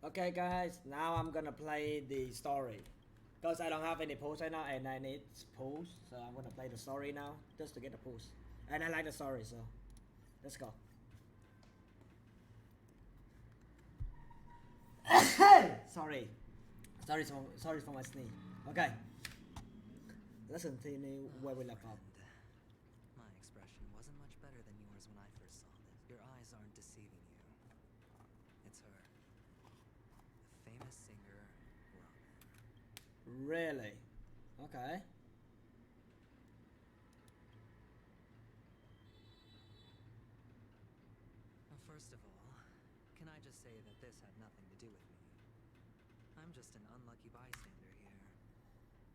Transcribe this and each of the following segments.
Okay guys, now I'm gonna play the story. Because I don't have any post right now and I need post, so I'm gonna play the story now just to get the post. And I like the story, so let's go. Sorry. Sorry for my sneeze. Okay. Let's continue where we left off. My expression wasn't much better than yours when I first saw this. Your eyes aren't deceiving you. It's her. The famous singer, Robin. Really? Okay. Well, first of all, can I just say that this had nothing to do with me? I'm just an unlucky bystander here.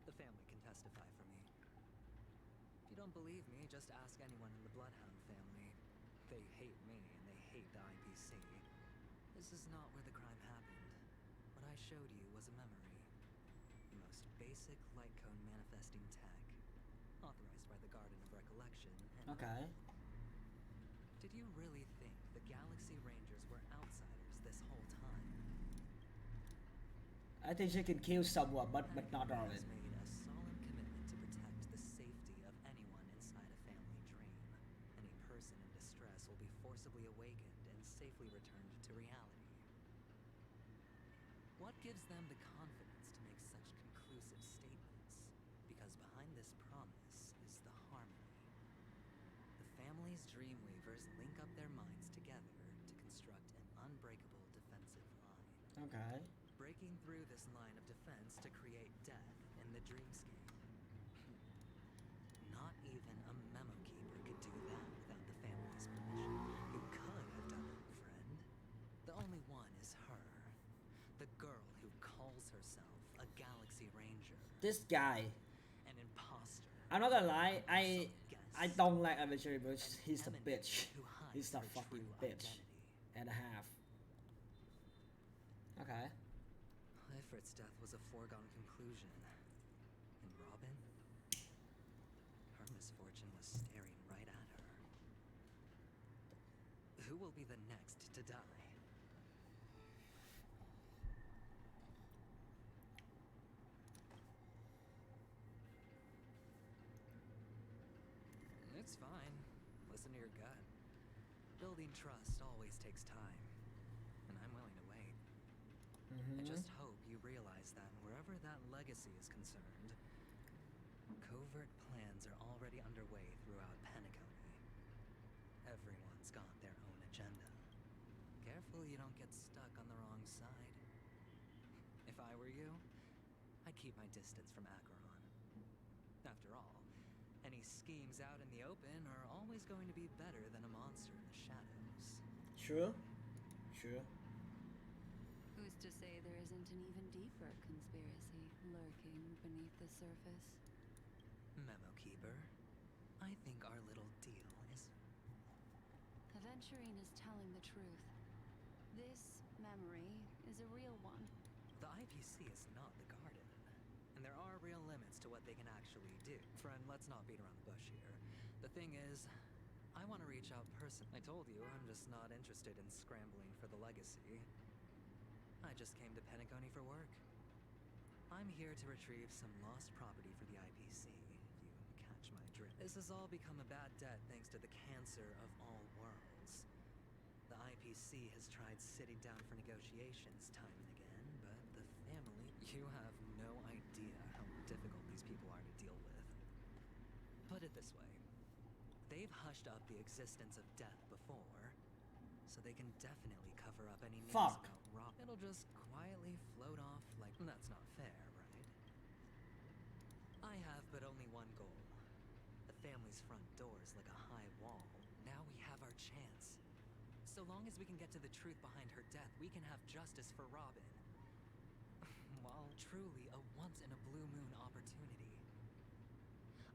The family can testify for me. If you don't believe me, just ask anyone in the Bloodhound family. They hate me and they hate the IPC. This is not where the crime happened. What I showed you was a memory. The most basic light cone manifesting tech. Authorized by the Garden of Recollection. And Okay. did you really think the Galaxy Rangers were outsiders this whole time? I think she can kill someone, but not Acura Robin. has made a solemn commitment to protect the safety of anyone inside a family dream. Any person in distress will be forcibly awakened and safely returned to reality. What gives them the confidence to make such conclusive statements? Because behind this promise is the harmony. The family's Dreamweavers link up their minds together to construct an unbreakable defensive line. Okay. Breaking through this line of defense to create death in the dreamscape. Not even a memo keeper could do that without the family's permission. You could have done it, friend. The only one is her. The girl who calls herself a Galaxy Ranger. This guy. An imposter. I'm not gonna lie, I Some don't like Adventure but he's a eminent bitch. who hides He's a her fucking true bitch. identity. And a half. Okay. Ifrit's death was a foregone conclusion. And Robin? Her misfortune was staring right at her. Who will be the next to die? It's fine. Listen to your gut. Building trust always takes time. And I'm willing to wait. I just hope you realize that wherever that legacy is concerned, covert plans are already underway throughout Penacony. Everyone's got their own agenda. Careful you don't get stuck on the wrong side. If I were you, I'd keep my distance from Acheron. After all, any schemes out in the open are always going to be better than a monster in the shadows. True. True. Who's to say there isn't an even deeper conspiracy lurking beneath the surface? Memo Keeper, I think our little deal is... Aventurine is telling the truth. This memory is a real one. The IPC is not the Garden. And there are real limits to what they can actually do. Friend, let's not beat around the bush here. The thing is, I want to reach out personally. I told you, I'm just not interested in scrambling for the legacy. I just came to Penacony for work. I'm here to retrieve some lost property for the IPC, if you catch my drift. This has all become a bad debt thanks to the cancer of all worlds. The IPC has tried sitting down for negotiations time and again, but the family... You have no idea how difficult these people are to deal with. Put it this way. They've hushed up the existence of death before, so they can definitely cover up any news about Rob. It'll just quietly float off like... That's not fair, right? I have but only one goal. The family's front door is like a high wall. Now we have our chance. So long as we can get to the truth behind her death, we can have justice for Robin. While truly a once-in-a-blue-moon opportunity.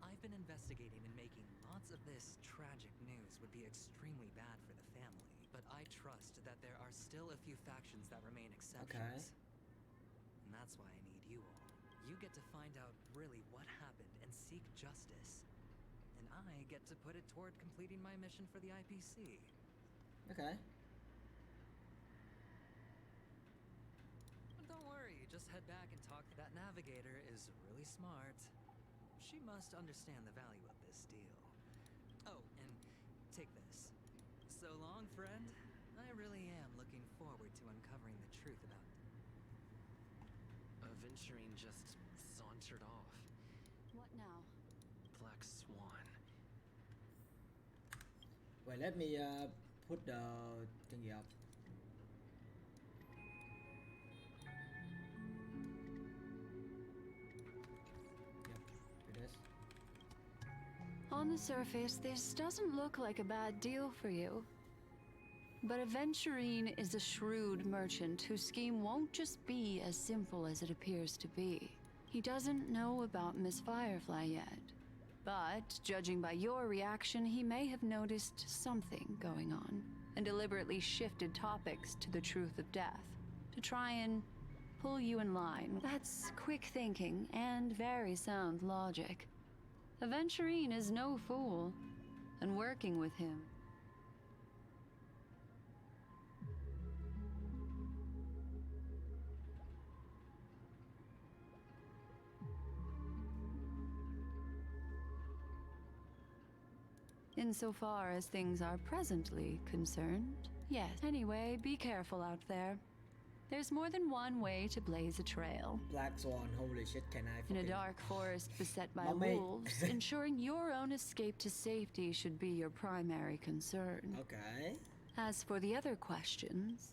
I've been investigating and making lots of this tragic news would be extremely bad for the family, but I trust that there are still a few factions that remain exceptions. And that's why I need you all. You get to find out really what happened and seek justice. And I get to put it toward completing my mission for the IPC. Okay. head back and talk. That navigator is really smart. She must understand the value of this deal. Oh, and take this. So long, friend. I really am looking forward to uncovering the truth about... Aventurine just sauntered off. What now? Black Swan. Wait, let me put the thingy up. Yep, it is. On the surface, this doesn't look like a bad deal for you. But Aventurine is a shrewd merchant whose scheme won't just be as simple as it appears to be. He doesn't know about Miss Firefly yet. But, judging by your reaction, he may have noticed something going on, and deliberately shifted topics to the truth of death, to try and pull you in line. That's quick thinking and very sound logic. Aventurine is no fool, and working with him... Insofar as things are presently concerned, yes. Anyway, be careful out there. There's more than one way to blaze a trail. Black Swan, holy shit, can I In a fucking... dark forest beset by Mommy. wolves, ensuring your own escape to safety should be your primary concern. Okay. As for the other questions,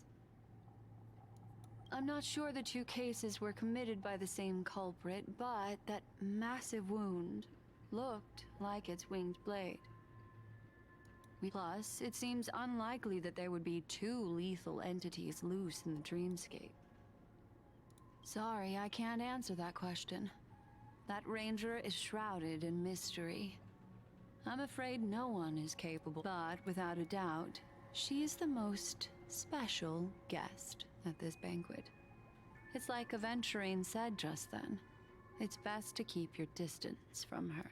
I'm not sure the two cases were committed by the same culprit, but that massive wound looked like its winged blade. Plus, it seems unlikely that there would be two lethal entities loose in the dreamscape. Sorry, I can't answer that question. That ranger is shrouded in mystery. I'm afraid no one is capable, but without a doubt, she is the most special guest at this banquet. It's like Aventurine said just then. It's best to keep your distance from her.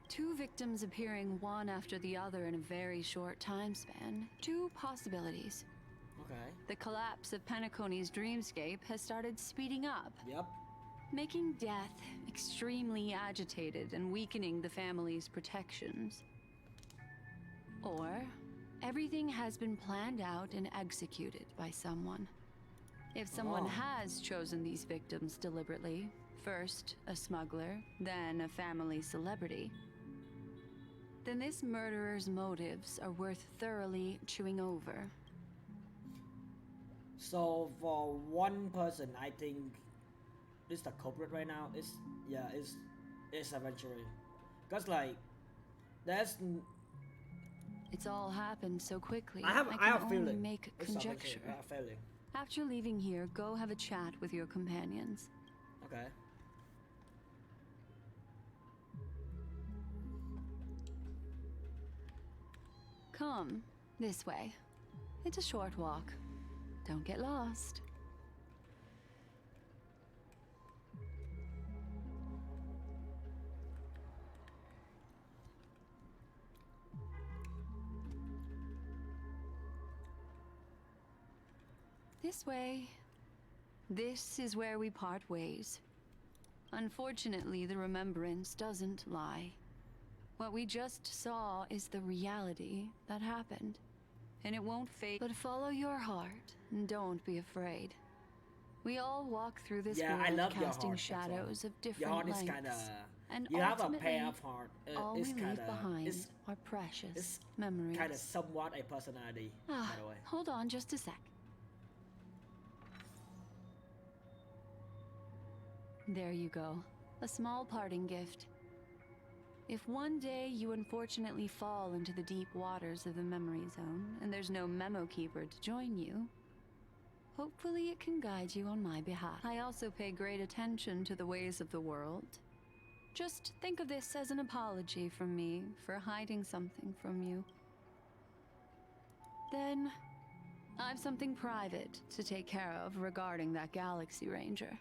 Two victims appearing one after the other in a very short time span. Two possibilities. Okay. The collapse of Penacony's dreamscape has started speeding up, Yep. making death extremely agitated and weakening the family's protections. Or, everything has been planned out and executed by someone. If someone has chosen these victims deliberately, first a smuggler, then a family celebrity, then this murderer's motives are worth thoroughly chewing over. So for one person, I think is the culprit right now. It's Aventurine. Cause like, that's... It's all happened so quickly. I have can only feeling. make It's conjecture. Aventurine. I have feeling. After leaving here, go have a chat with your companions. Okay. Come, this way. It's a short walk. Don't get lost. This way. This is where we part ways. Unfortunately, the remembrance doesn't lie. What we just saw is the reality that happened. And it won't fade. But follow your heart and don't be afraid. We all walk through this Yeah, I world love your casting heart, shadows of Your different heart is lengths. kinda... And You have a ultimately, pair of heart. all we It's leave kinda... behind It's are precious it's memories. kinda somewhat a personality, by the way. Hold on just a sec. There you go. A small parting gift. If one day you unfortunately fall into the deep waters of the memory zone, and there's no memo keeper to join you, hopefully it can guide you on my behalf. I also pay great attention to the ways of the world. Just think of this as an apology from me for hiding something from you. Then, I've something private to take care of regarding that Galaxy Ranger.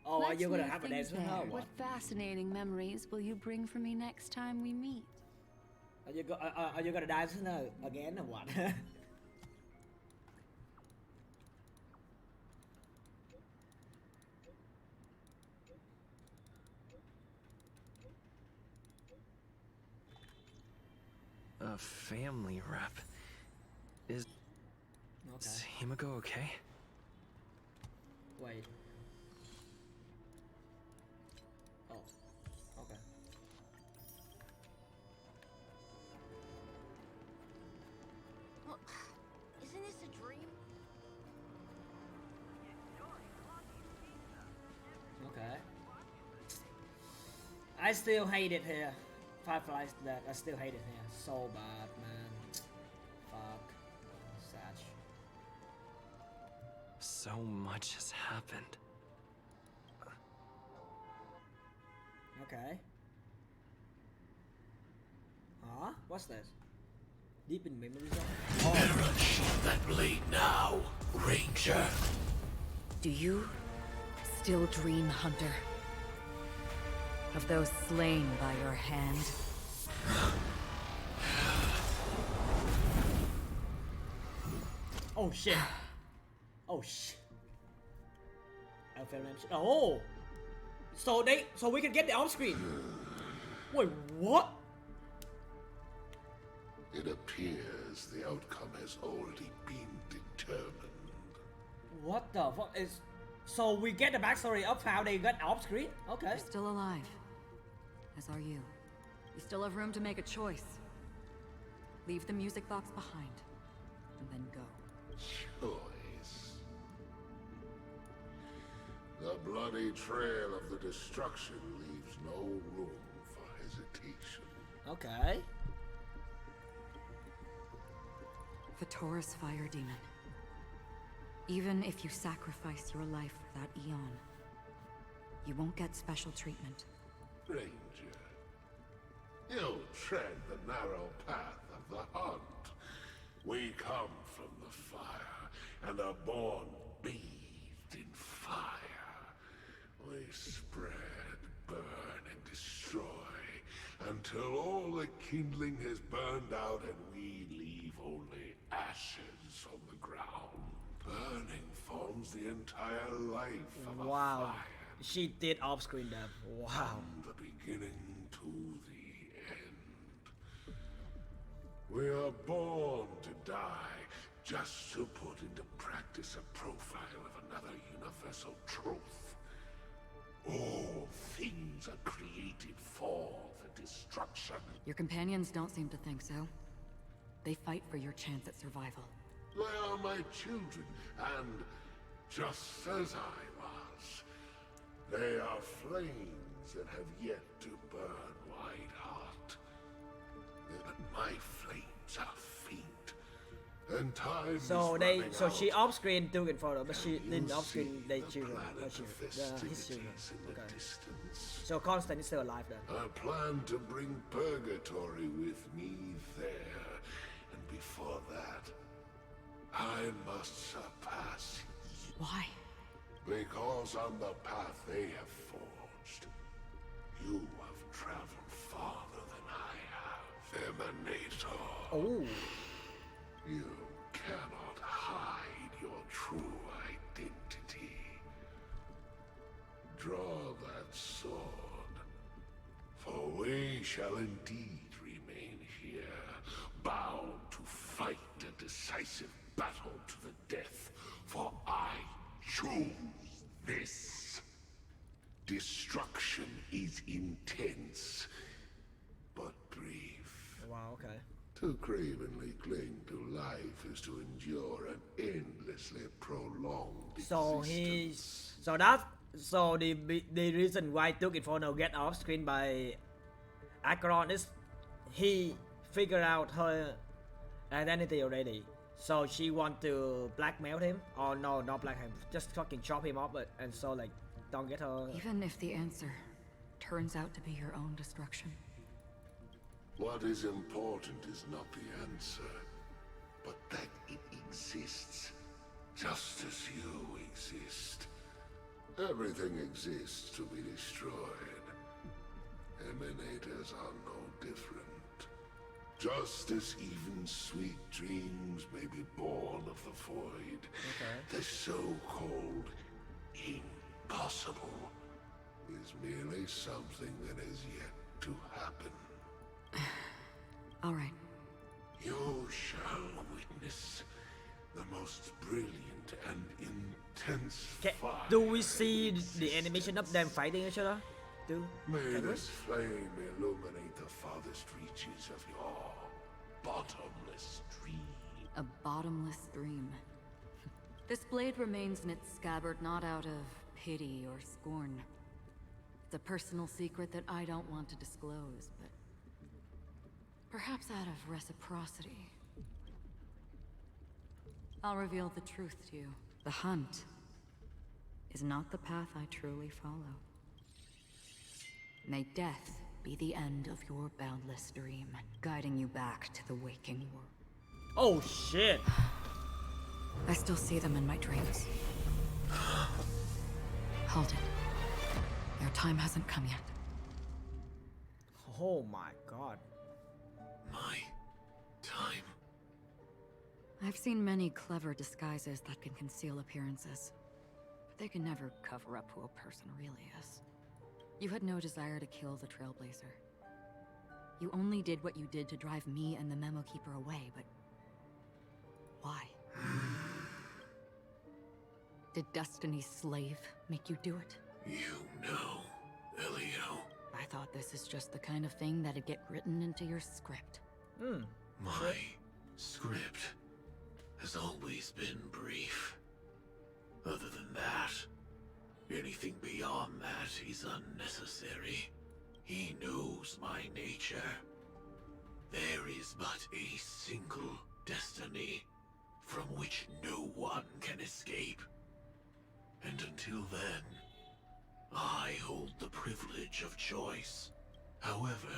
Oh, are Let's you gonna leave have an things answer now or there. what? What fascinating memories will you bring for me next time we meet? Are you gonna dance again or what? a family rep. Is Himiko okay? Wait. Oh, okay. Well, isn't this a dream? Okay. I still hate it here. Fireflies that I still hate it here. So bad, man. Fuck. Sad. So much has happened. Okay. Huh? What's this? Deep in memories of... Oh. Perish that blade now, Ranger. Do you still dream, Hunter? Of those slain by your hand? Oh shit. Oh shit. I feel mentioned. Oh! So we can get the off screen. Wait, what? It appears the outcome has already been determined. What the fuck is... So we get the backstory of how they got off screen? Okay. You're still alive. As are you. You still have room to make a choice. Leave the music box behind, and then go. Choice. The bloody trail of the destruction leaves no room for hesitation. Okay. Vatora's fire demon. Even if you sacrifice your life for that Eon, you won't get special treatment. Ranger, you tread the narrow path of the hunt. We come from the fire and are born bathed in fire. We spread, burn, and destroy until all the kindling has burned out and we leave only ashes on the ground. Burning forms the entire life of a Wow. fire. She did off screen that. Wow. From the beginning to the end. We are born to die just to put into practice a profile of another universal truth. All things are created for the destruction. Your companions don't seem to think so. They fight for your chance at survival. They are my children, and just as I was, they are flames that have yet to burn wide hot. But my flames are faint, and time So is they, running so she out. off screen took it photo, but she Can didn't you off screen see they the children. planet His of children. festivities in the Okay. distance? So Constant is still alive then. I plan to bring purgatory with me there, and before that, I must surpass you. Why? Because on the path they have forged, you have traveled farther than I have. Emanator. Oh. You cannot hide your true identity. Draw that sword, for we shall indeed remain here, bound to fight a decisive battle to the death, for I choose this. Destruction is intense, but brief. Wow. Okay. To cravenly cling to life is to endure an endlessly prolonged So existence. the reason why took it for no get off screen by Acheron is he figured out her identity already. So she want to blackmail him, or no, not blackmail him, just fucking chop him up, and so like don't get her. Even if the answer turns out to be your own destruction. What is important is not the answer, but that it exists, just as you exist. Everything exists to be destroyed. Emanators are no different. Just as even sweet dreams may be born of the void, the so-called impossible is merely something that has yet to happen. All right. You shall witness the most brilliant and intense fire. Do we see the animation of them fighting each other? May Can we? this flame illuminate the farthest reaches of your bottomless dream. A bottomless dream. This blade remains in its scabbard not out of pity or scorn. It's a personal secret that I don't want to disclose, but perhaps out of reciprocity. I'll reveal the truth to you. The hunt is not the path I truly follow. May death be the end of your boundless dream, guiding you back to the waking world. Oh shit! I still see them in my dreams. Hold it. Your time hasn't come yet. Oh my god. My time. I've seen many clever disguises that can conceal appearances, but they can never cover up who a person really is. You had no desire to kill the Trailblazer. You only did what you did to drive me and the Memo Keeper away, but why? Did Destiny's slave make you do it? You know, Elio. I thought this is just the kind of thing that'd get written into your script. My script has always been brief. Other than that, anything beyond that is unnecessary. He knows my nature. There is but a single destiny from which no one can escape. And until then, I hold the privilege of choice. However,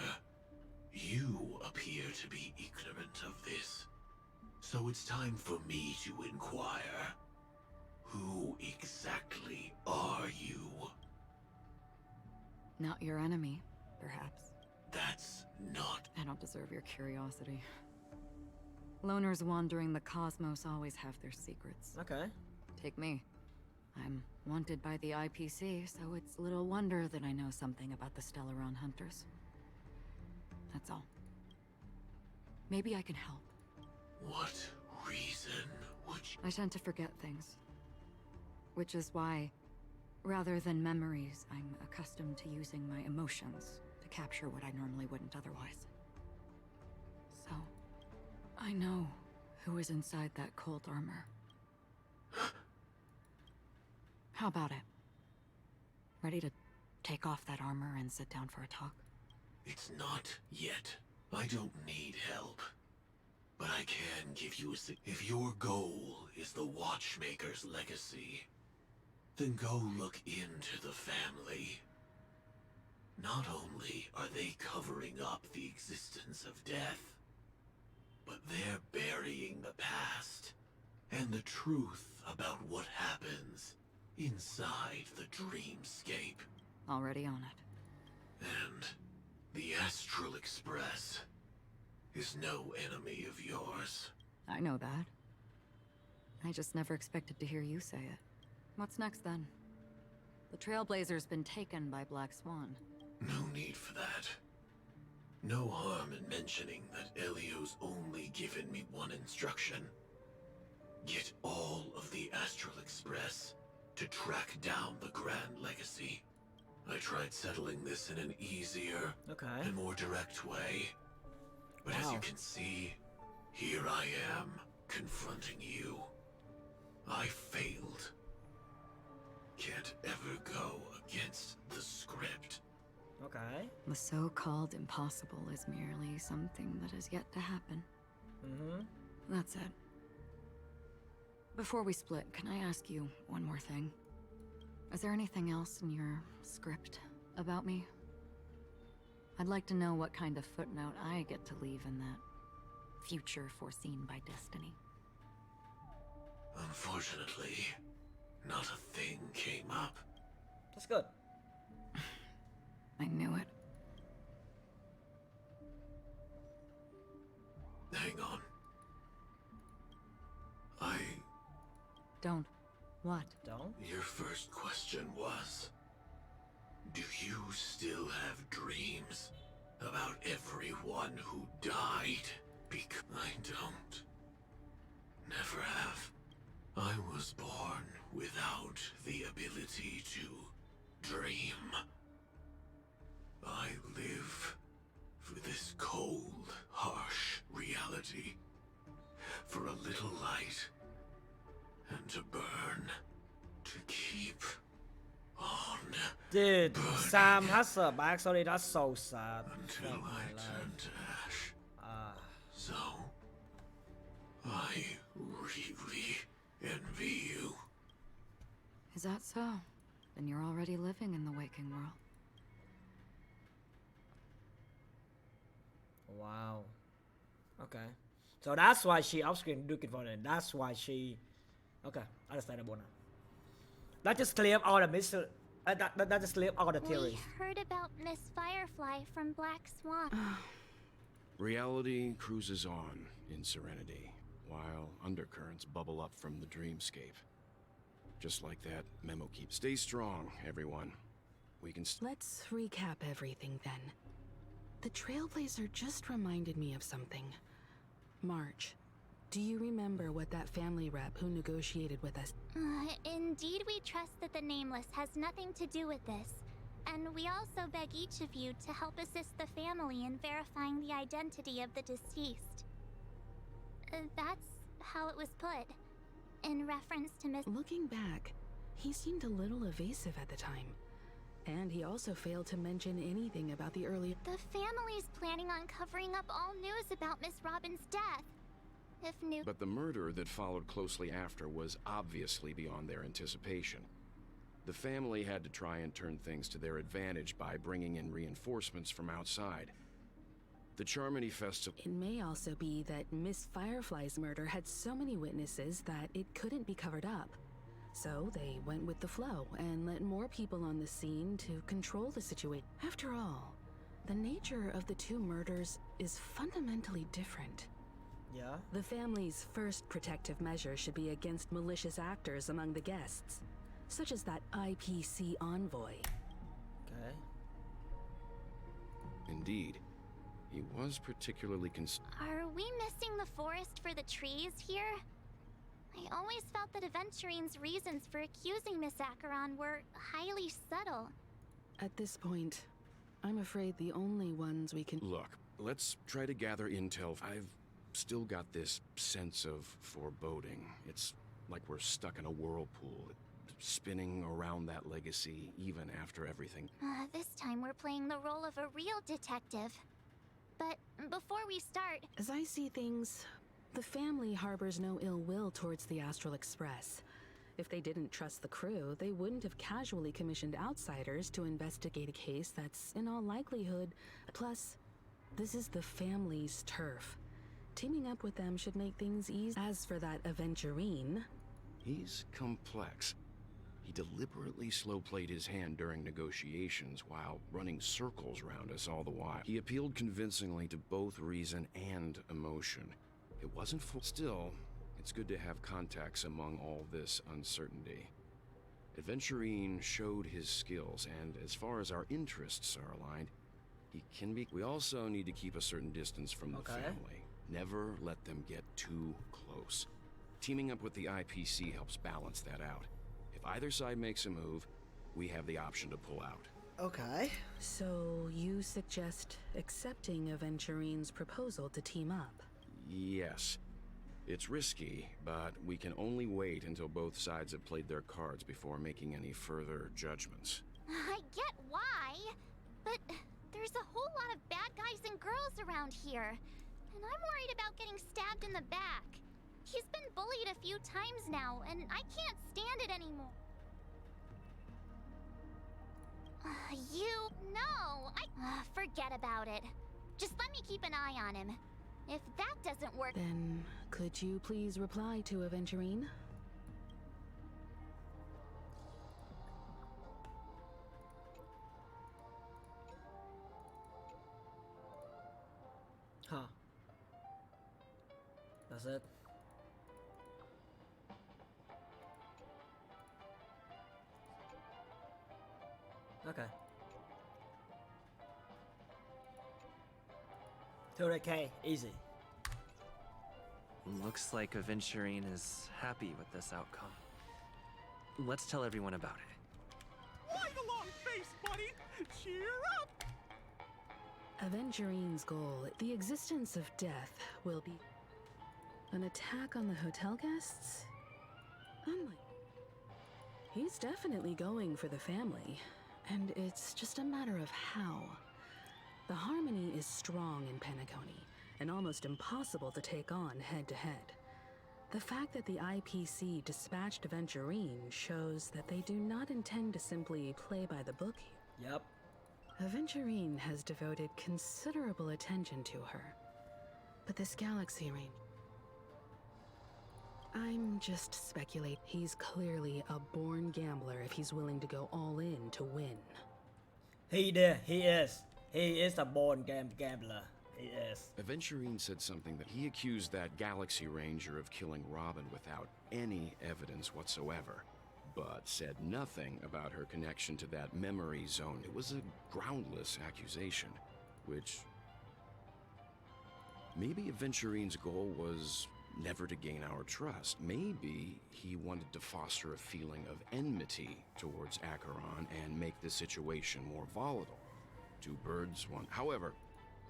you appear to be ignorant of this. So it's time for me to inquire. Who exactly are you? Not your enemy, perhaps. That's not... I don't deserve your curiosity. Loners wandering the cosmos always have their secrets. Okay. Take me. I'm wanted by the IPC, so it's little wonder that I know something about the Stellaron Hunters. That's all. Maybe I can help. What reason would you... I tend to forget things. Which is why, rather than memories, I'm accustomed to using my emotions to capture what I normally wouldn't otherwise. So, I know who is inside that cult armor. How about it? Ready to take off that armor and sit down for a talk? It's not yet. I don't need help. But I can give you a if your goal is the Watchmaker's legacy, then go look into the family. Not only are they covering up the existence of death, but they're burying the past and the truth about what happens inside the dreamscape. Already on it. And the Astral Express is no enemy of yours. I know that. I just never expected to hear you say it. What's next then? The Trailblazer's been taken by Black Swan. No need for that. No harm in mentioning that Elio's only given me one instruction. Get all of the Astral Express to track down the Grand Legacy. I tried settling this in an easier and more direct way. But as you can see, here I am, confronting you. I failed. Can't ever go against the script. Okay. The so-called impossible is merely something that has yet to happen. That's it. Before we split, can I ask you one more thing? Is there anything else in your script about me? I'd like to know what kind of footnote I get to leave in that future foreseen by destiny. Unfortunately, not a thing came up. That's good. I knew it. Hang on. Don't. What? Don't? Your first question was, do you still have dreams about everyone who died I don't. Never have. I was born without the ability to dream. I live for this cold, harsh reality. For a little light. And to burn. To keep on. Dude, burning Sam has a backstory. That's so sad. until Fuck I my turn life. to ash. Ah. So, I really envy you. Is that so? Then you're already living in the waking world. Wow. Okay. So that's why she off-screen looking for it. That's why she. Okay, understandable now. That just clear up all the mystery. That just clear up all the theories. We heard about Miss Firefly from Black Swan. Reality cruises on in serenity, while undercurrents bubble up from the dreamscape. Just like that memo keeps. Stay strong, everyone. We can. Let's recap everything then. The Trailblazer just reminded me of something. March, do you remember what that family rep who negotiated with us? Indeed, we trust that the Nameless has nothing to do with this. And we also beg each of you to help assist the family in verifying the identity of the deceased. That's how it was put. In reference to Miss... Looking back, he seemed a little evasive at the time. And he also failed to mention anything about the early... The family's planning on covering up all news about Miss Robin's death. If new... But the murder that followed closely after was obviously beyond their anticipation. The family had to try and turn things to their advantage by bringing in reinforcements from outside. The Charmony Festival... It may also be that Miss Firefly's murder had so many witnesses that it couldn't be covered up. So they went with the flow and let more people on the scene to control the situation. After all, the nature of the two murders is fundamentally different. Yeah. The family's first protective measure should be against malicious actors among the guests, such as that IPC envoy. Okay. Indeed. He was particularly Are we missing the forest for the trees here? I always felt that Aventurine's reasons for accusing Miss Acheron were highly subtle. At this point, I'm afraid the only ones we can... Look, let's try to gather intel. I've still got this sense of foreboding. It's like we're stuck in a whirlpool, spinning around that legacy even after everything. This time we're playing the role of a real detective. But before we start... As I see things, the family harbors no ill will towards the Astral Express. If they didn't trust the crew, they wouldn't have casually commissioned outsiders to investigate a case that's, in all likelihood... Plus, this is the family's turf. Teaming up with them should make things easy. As for that Aventurine... He's complex. He deliberately slow-played his hand during negotiations while running circles around us all the while. He appealed convincingly to both reason and emotion. It wasn't full. Still, it's good to have contacts among all this uncertainty. Aventurine showed his skills, and as far as our interests are aligned, he can be... We also need to keep a certain distance from the family. Never let them get too close. Teaming up with the IPC helps balance that out. If either side makes a move, we have the option to pull out. Okay. So you suggest accepting Aventurine's proposal to team up? Yes. It's risky, but we can only wait until both sides have played their cards before making any further judgments. I get why, but there's a whole lot of bad guys and girls around here. And I'm worried about getting stabbed in the back. He's been bullied a few times now, and I can't stand it anymore. Forget about it. Just let me keep an eye on him. If that doesn't work... Then, could you please reply to Aventurine? Huh. That's it. Okay. 200k, easy. Looks like Aventurine is happy with this outcome. Let's tell everyone about it. Why the long face, buddy? Cheer up! Aventurine's goal, the existence of death, will be an attack on the hotel guests? Unlike. He's definitely going for the family, and it's just a matter of how. The harmony is strong in Penacony, and almost impossible to take on head-to-head. The fact that the IPC dispatched Aventurine shows that they do not intend to simply play by the book here. Yep. Aventurine has devoted considerable attention to her. But this galaxy range... I'm just speculating. He's clearly a born gambler if he's willing to go all in to win. He did. He is. He is a born gambler. He is. Aventurine said something that he accused that Galaxy Ranger of killing Robin without any evidence whatsoever, but said nothing about her connection to that memory zone. It was a groundless accusation, which... maybe Aventurine's goal was never to gain our trust. Maybe he wanted to foster a feeling of enmity towards Acheron and make the situation more volatile. Two birds, one... However,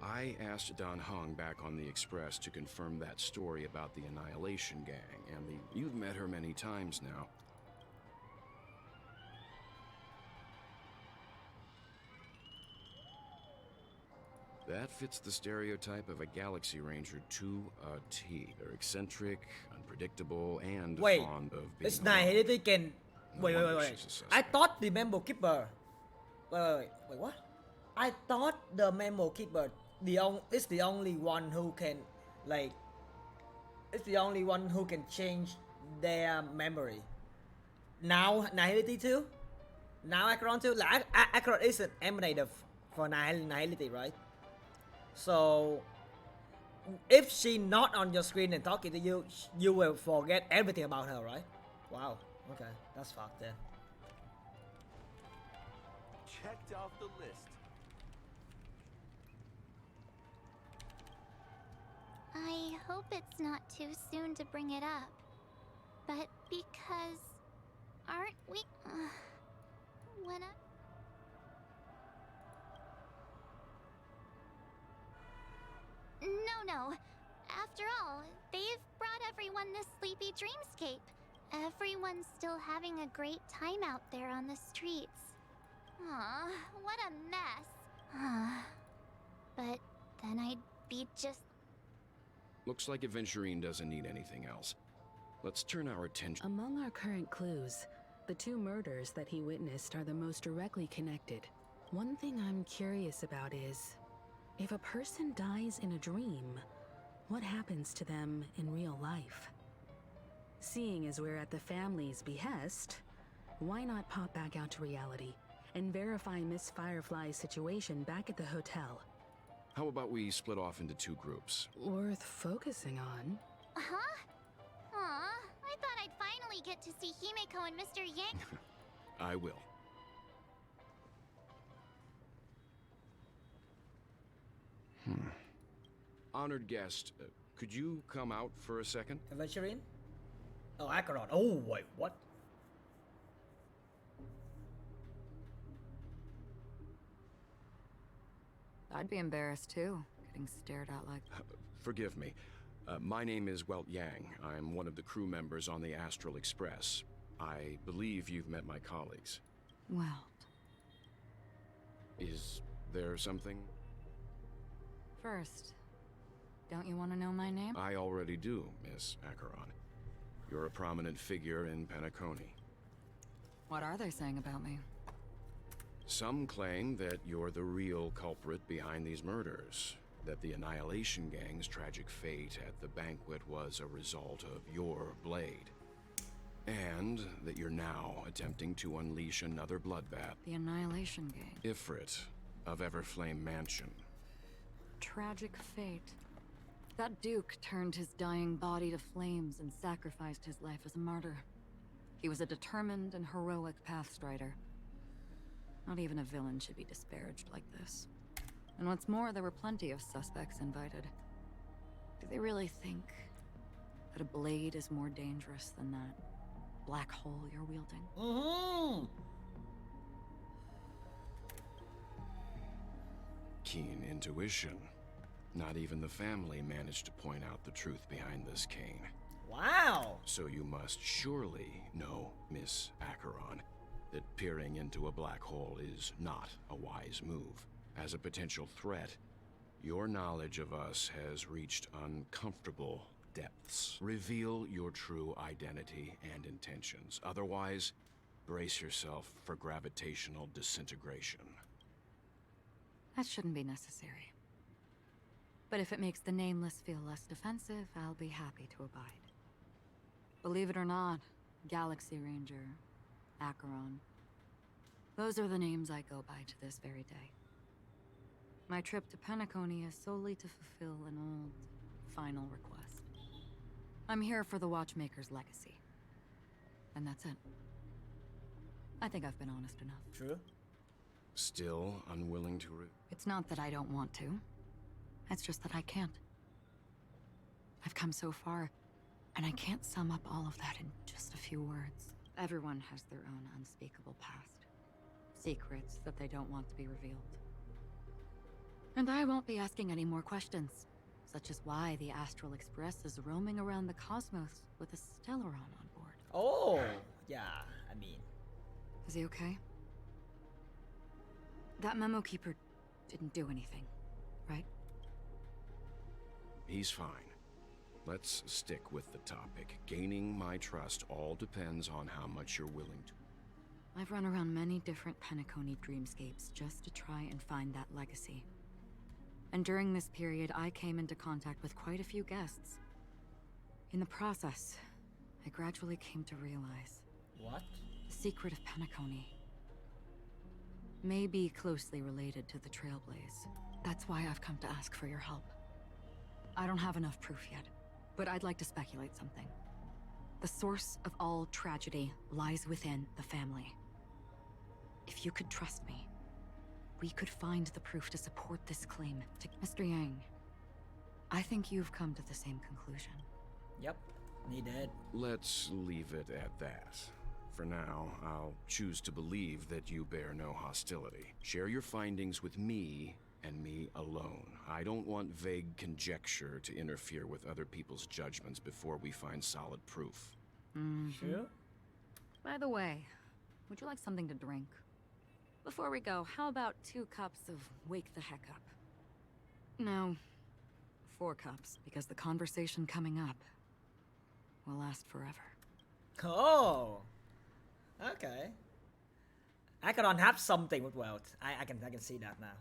I asked Don Hung back on the Express to confirm that story about the Annihilation Gang, and you've met her many times now. That fits the stereotype of a Galaxy Ranger to a T. They're eccentric, unpredictable, and fond of being it's Nihility can... No Wait. wonder she's a suspect. I thought the Memo Keeper... Wait, what? I thought the Memo Keeper is the only one who can, like... It's the only one who can change their memory. Now, Nihility too? Now Acheron too? Like, Acheron is an emanator for Nihility, right? So, if she not on your screen and talking to you, you will forget everything about her, right? Wow. Okay, that's fucked then. Checked off the list. I hope it's not too soon to bring it up. But because... aren't we... when I... No. After all, they've brought everyone this sleepy dreamscape. Everyone's still having a great time out there on the streets. Aw, what a mess. But then I'd be just... Looks like Aventurine doesn't need anything else. Let's turn our attention... Among our current clues, the two murders that he witnessed are the most directly connected. One thing I'm curious about is, if a person dies in a dream, what happens to them in real life? Seeing as we're at the family's behest, why not pop back out to reality and verify Miss Firefly's situation back at the hotel? How about we split off into two groups? Worth focusing on. Huh? Aw, I thought I'd finally get to see Himeko and Mr. Yang. I will. Honored guest, could you come out for a second? Aventurine? Oh, Acheron. Oh, wait, what? I'd be embarrassed too, getting stared at like... Forgive me. My name is Welt Yang. I'm one of the crew members on the Astral Express. I believe you've met my colleagues. Welt. Is there something? First, don't you want to know my name? I already do, Miss Acheron. You're a prominent figure in Penacony. What are they saying about me? Some claim that you're the real culprit behind these murders, that the Annihilation Gang's tragic fate at the banquet was a result of your blade, and that you're now attempting to unleash another bloodbath. The Annihilation Gang. Ifrit of Everflame Mansion. Tragic fate. That Duke turned his dying body to flames and sacrificed his life as a martyr. He was a determined and heroic pathstrider. Not even a villain should be disparaged like this. And what's more, there were plenty of suspects invited. Do they really think that a blade is more dangerous than that black hole you're wielding? Mm-hmm. Keen intuition. Not even the family managed to point out the truth behind this cane. Wow. So you must surely know, Miss Acheron, that peering into a black hole is not a wise move. As a potential threat, your knowledge of us has reached uncomfortable depths. Reveal your true identity and intentions. Otherwise, brace yourself for gravitational disintegration. That shouldn't be necessary. But if it makes the Nameless feel less defensive, I'll be happy to abide. Believe it or not, Galaxy Ranger, Acheron, those are the names I go by to this very day. My trip to Penacony is solely to fulfill an old, final request. I'm here for the Watchmaker's legacy. And that's it. I think I've been honest enough. True. Still unwilling to It's not that I don't want to. It's just that I can't. I've come so far, and I can't sum up all of that in just a few words. Everyone has their own unspeakable past. Secrets that they don't want to be revealed. And I won't be asking any more questions, such as why the Astral Express is roaming around the cosmos with a Stellaron on board. Oh, yeah, I mean... Is he okay? That memo keeper didn't do anything, right? He's fine. Let's stick with the topic. Gaining my trust all depends on how much you're willing to. I've run around many different Penacony dreamscapes just to try and find that legacy. And during this period, I came into contact with quite a few guests. In the process, I gradually came to realize... What? The secret of Penacony may be closely related to the Trailblaze. That's why I've come to ask for your help. I don't have enough proof yet, but I'd like to speculate something. The source of all tragedy lies within the family. If you could trust me, we could find the proof to support this claim to Mr. Yang. I think you've come to the same conclusion. Yep, he did. Let's leave it at that. For now, I'll choose to believe that you bear no hostility. Share your findings with me and me alone. I don't want vague conjecture to interfere with other people's judgments before we find solid proof. Sure. By the way, would you like something to drink? Before we go, how about 2 cups of Wake the Heck Up? No, 4 cups, because the conversation coming up will last forever. Oh, okay. I can have something with wealth. I can see that now.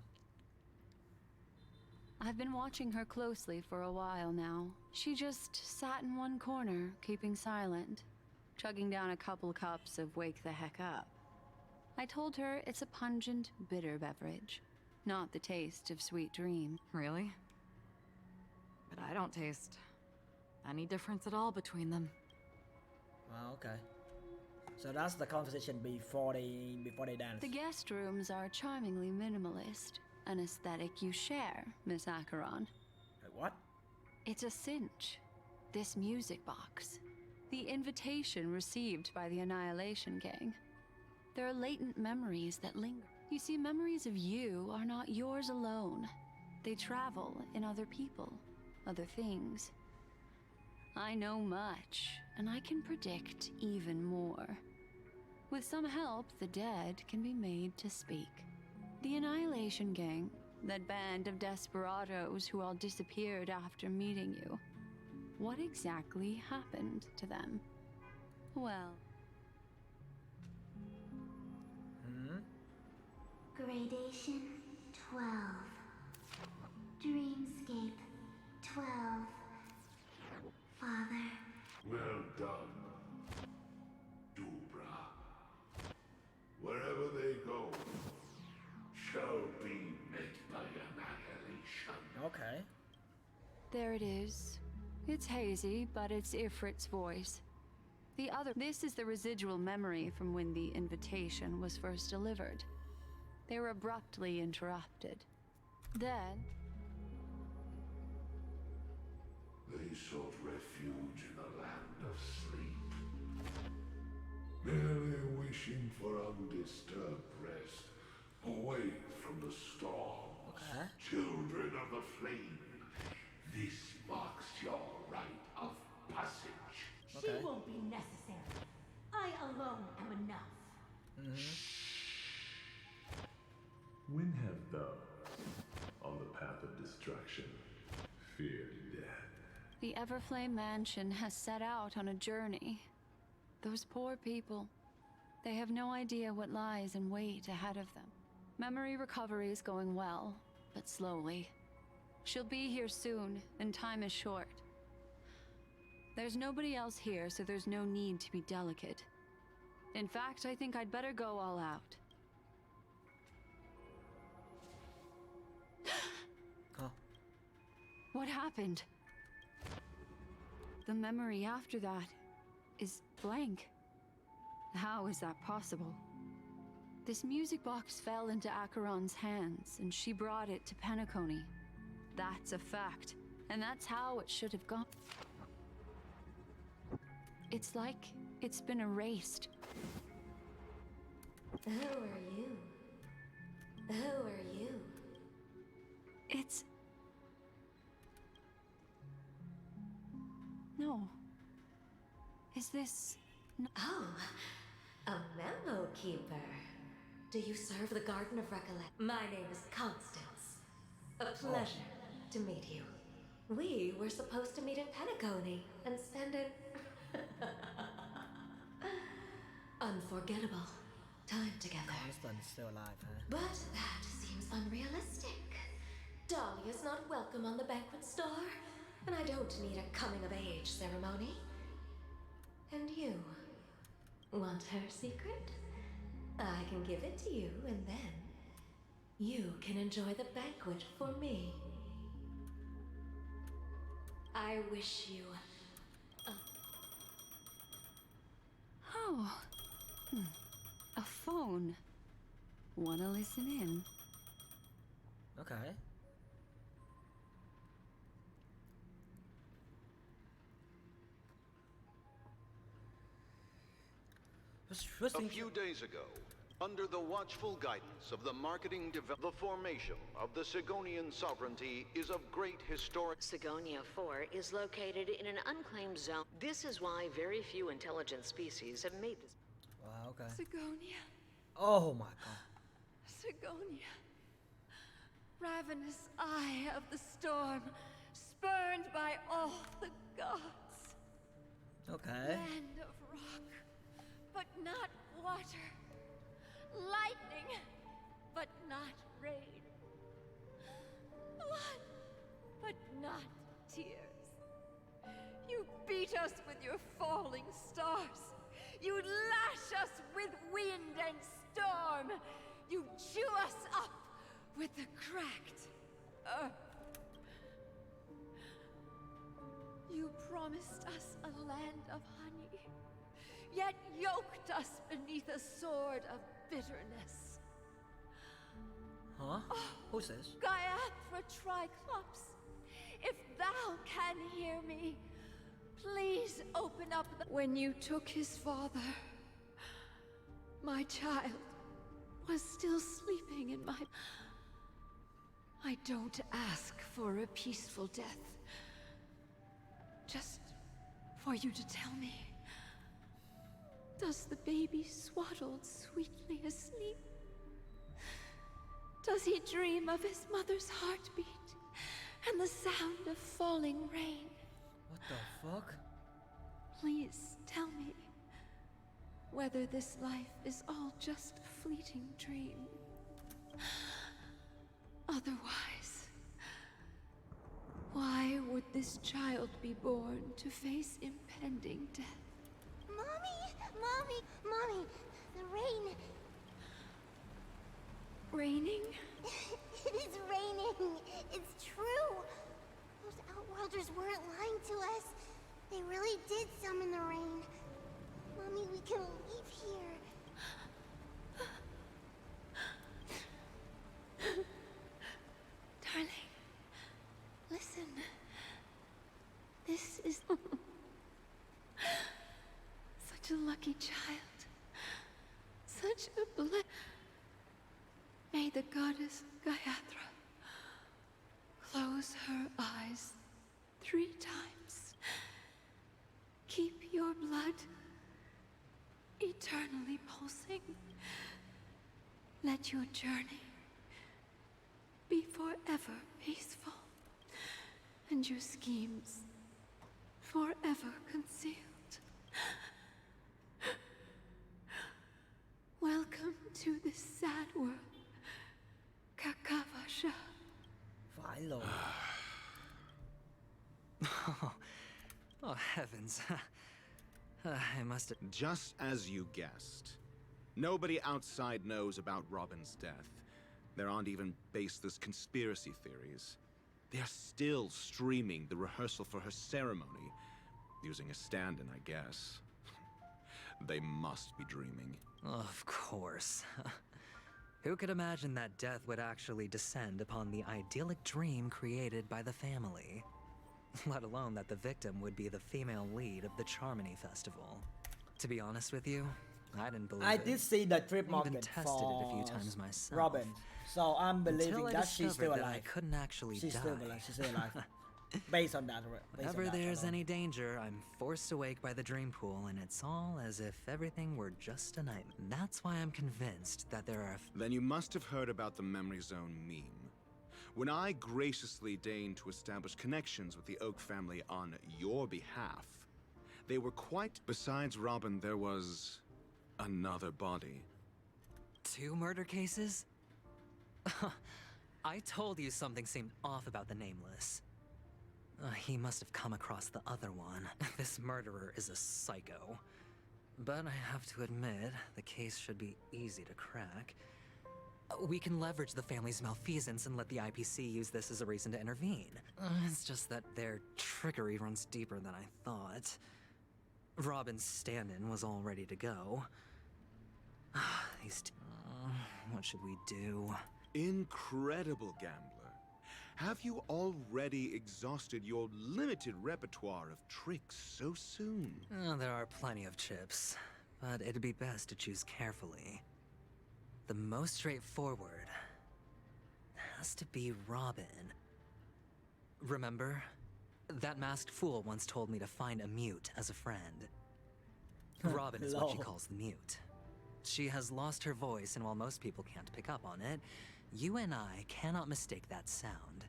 I've been watching her closely for a while now. She just sat in one corner, keeping silent, chugging down a couple cups of Wake the Heck Up. I told her it's a pungent, bitter beverage, not the taste of sweet dreams. Really? But I don't taste any difference at all between them. Well, okay. So that's the conversation before they dance. The guest rooms are charmingly minimalist, an aesthetic you share, Miss Acheron. Wait, what? It's a cinch. This music box. The invitation received by the Annihilation Gang. There are latent memories that linger. You see, memories of you are not yours alone. They travel in other people, other things. I know much, and I can predict even more. With some help, the dead can be made to speak. The Annihilation Gang, that band of desperados who all disappeared after meeting you. What exactly happened to them? Well... Gradation 12. Dreamscape 12. Father. Well done, Dubra. Wherever they go, shall be met by annihilation. Okay. There it is. It's hazy, but it's Ifrit's voice. This is the residual memory from when the invitation was first delivered. They were abruptly interrupted. Then... They sought refuge in the land of sleep, merely wishing for undisturbed rest, away from the storms. Okay. Children of the flame, this marks your rite of passage. Okay. She won't be necessary. I alone am enough. When have thou, on the path of destruction, feared death? The Everflame Mansion has set out on a journey. Those poor people, they have no idea what lies in wait ahead of them. Memory recovery is going well, but slowly. She'll be here soon, and time is short. There's nobody else here, so there's no need to be delicate. In fact, I think I'd better go all out. Huh. What happened? The memory after that is blank. How is that possible? This music box fell into Acheron's hands, and she brought it to Penacony. That's a fact, and that's how it should have gone. It's like it's been erased. Who are you? Who are you? It's... No. Is this... Oh, a memo keeper. Do you serve the Garden of Recollection? My name is Constance. A pleasure to meet you. We were supposed to meet in Penacony and spend an unforgettable time together. Constance still alive, huh? But that seems unrealistic. Dahlia's not welcome on the banquet star, and I don't need a coming-of-age ceremony. And you want her secret? I can give it to you, and then you can enjoy the banquet for me. I wish you Oh. A phone. Wanna listen in? Okay. First A thing- few days ago, under the watchful guidance of the the formation of the Sigonian sovereignty is of great historic... Sigonia 4 is located in an unclaimed zone. This is why very few intelligent species have made this. Wow, okay. Sigonia. Oh my god. Sigonia. Ravenous eye of the storm, spurned by all the gods. Okay. Land of rock, but not water. Lightning, but not rain. Blood, but not tears. You beat us with your falling stars. You lash us with wind and storm. You chew us up with the cracked earth. You promised us a land of honey, yet yoked us beneath a sword of bitterness. Huh? Who's this? Gaiathra Triclops, if thou can hear me, please open up the... When you took his father, my child was still sleeping in my... I don't ask for a peaceful death. Just for you to tell me. Does the baby swaddled sweetly asleep? Does he dream of his mother's heartbeat and the sound of falling rain? What the fuck? Please tell me whether this life is all just a fleeting dream. Otherwise, why would this child be born to face impending death? Mommy! Mommy! The rain! Raining? It is raining! It's true! Those Outworlders weren't lying to us. They really did summon the rain. Mommy, we can leave here. Darling, listen. lucky child. Such a blessing. May the goddess Gayatri close her eyes 3 times. Keep your blood eternally pulsing. Let your journey be forever peaceful, and your schemes forever concealed. Welcome to this sad world, Kakavasha. Phải rồi. Oh, heavens. I must have... Just as you guessed. Nobody outside knows about Robin's death. There aren't even baseless conspiracy theories. They're still streaming the rehearsal for her ceremony, using a stand-in, I guess. They must be dreaming. Of course. Who could imagine that death would actually descend upon the idyllic dream created by the family? Let alone that the victim would be the female lead of the Charmony Festival. To be honest with you, I didn't believe I it. did see the trip I market even tested it a few times myself. Robin, so I'm believing Until I that she's still discovered that alive. I couldn't actually She's die. still alive. She's still alive. Based on that. Whenever there's any danger, I'm forced awake by the dream pool, and it's all as if everything were just a nightmare. That's why I'm convinced that there are... Then you must have heard about the Memory Zone meme. When I graciously deigned to establish connections with the Oak family on your behalf, they were quite... Besides Robin, there was... another body. 2 murder cases? I told you something seemed off about the Nameless. He must have come across the other one. This murderer is a psycho. But I have to admit, the case should be easy to crack. We can leverage the family's malfeasance and let the IPC use this as a reason to intervene. It's just that their trickery runs deeper than I thought. Robin's stand-in was all ready to go. What should we do? Incredible gambler. Have you already exhausted your limited repertoire of tricks so soon? There are plenty of chips, but it'd be best to choose carefully. The most straightforward has to be Robin. Remember? That masked fool once told me to find a mute as a friend. Robin is what she calls the mute. She has lost her voice, and while most people can't pick up on it, you and I cannot mistake that sound.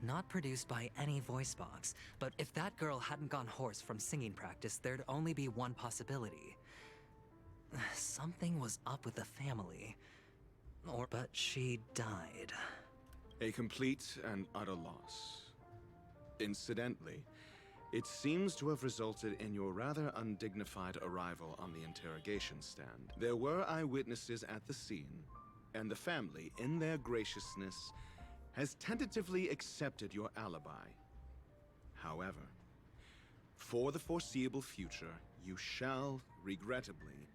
Not produced by any voice box, but if that girl hadn't gone hoarse from singing practice, there'd only be one possibility. Something was up with the family. But she died. A complete and utter loss. Incidentally, it seems to have resulted in your rather undignified arrival on the interrogation stand. There were eyewitnesses at the scene, and the family, in their graciousness, has tentatively accepted your alibi. However, for the foreseeable future, you shall, regrettably,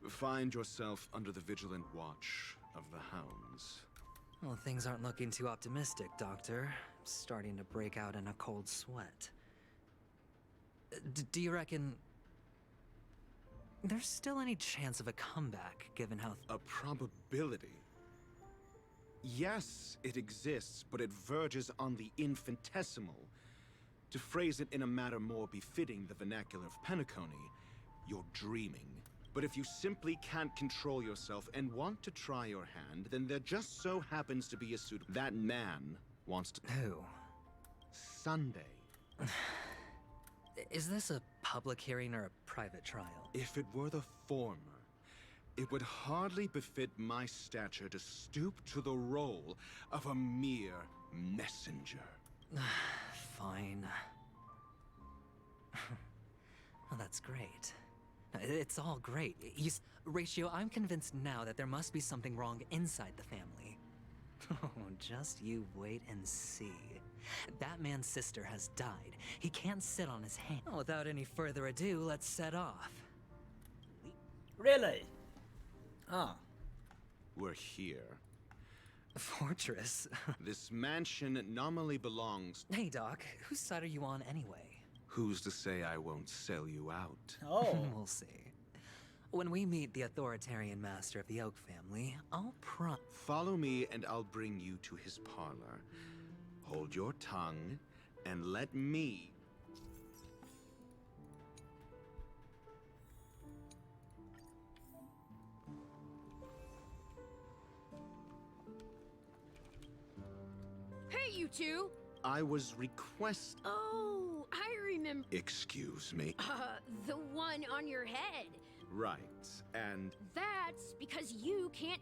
find yourself under the vigilant watch of the hounds. Well, things aren't looking too optimistic, Doctor. I'm starting to break out in a cold sweat. Do you reckon... there's still any chance of a comeback, given how... A probability? Yes, it exists, but it verges on the infinitesimal. To phrase it in a manner more befitting the vernacular of Penacony, you're dreaming. But if you simply can't control yourself and want to try your hand, then there just so happens to be a suit. That man wants to... Who? Sunday. Is this a public hearing or a private trial? If it were the former, it would hardly befit my stature to stoop to the role of a mere messenger. Fine. Well, that's great. It's all great. Ratio, I'm convinced now that there must be something wrong inside the family. Oh, just you wait and see. That man's sister has died. He can't sit on his hands. Without any further ado, let's set off. Really? Ah. We're here. Fortress? This mansion nominally belongs... Hey, Doc. Whose side are you on anyway? Who's to say I won't sell you out? Oh. We'll see. When we meet the authoritarian master of the Oak family, I'll Follow me and I'll bring you to his parlor. Hold your tongue and let me... Hey, you two! I was request... Oh, I remember. Excuse me. The one on your head. Right, and... That's because you can't...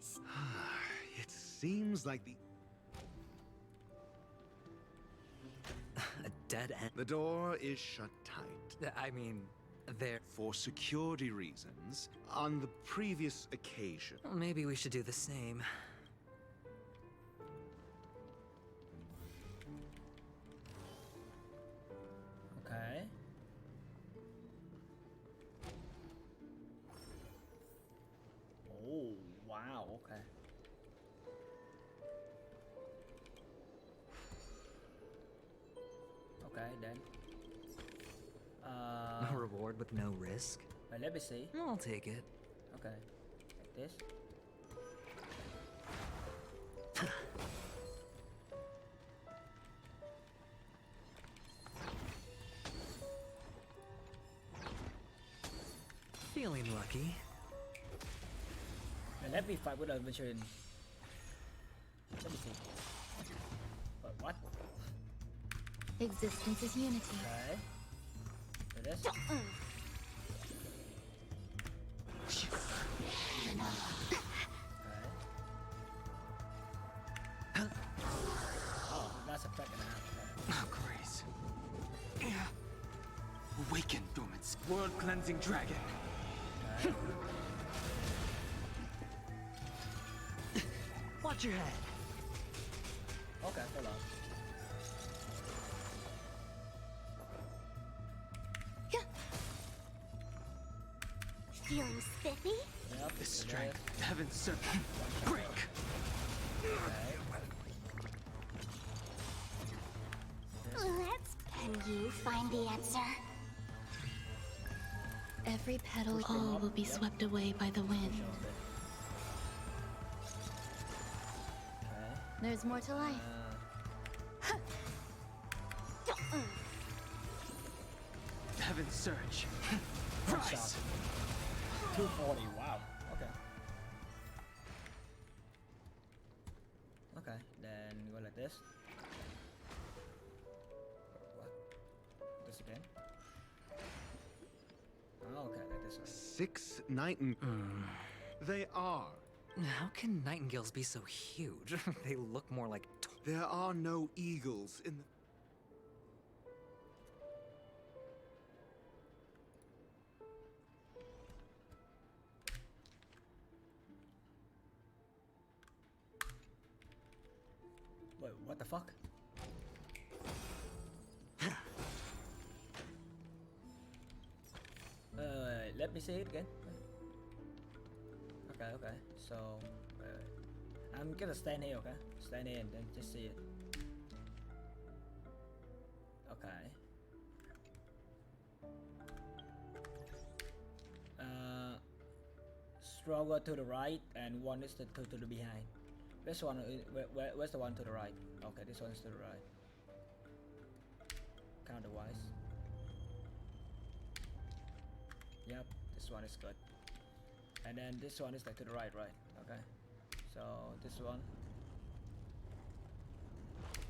It seems like the... A dead end? The door is shut tight. I mean, there... For security reasons, on the previous occasion... Well, maybe we should do the same. Okay. Oh, wow, okay. Okay, then. A reward with no risk? Let me see. I'll take it. Okay. Like this. Feeling lucky. And let me fight with a machine. Let me see. What? Existence is unity. Okay. Do this. Oh, that's a second half. Oh, grace. Awaken, dormant world-cleansing dragon. Okay. Watch your head. Okay, hold on. Feeling spiffy? Yep. The strength, heaven's serpent, break. Let's... Can you find the answer? Every petal all will be swept away by the wind. There's more to life. Heaven's surge. Rise. 240, wow. Okay. Okay, then go like this. What? This again? Oh, okay, like this one. 6 They are. How can nightingales be so huge? They look more like... There are no eagles in the... Wait, what the fuck? Let me see it again. Okay, okay. So, I'm gonna stand here, okay? Stand here and then just see it. Okay. Stronger to the right, and one is to the behind. This one, where's the one to the right? Okay, this one's to the right. Counterwise. Yep, this one is good. And then this one is like to the right, right? Okay. So this one.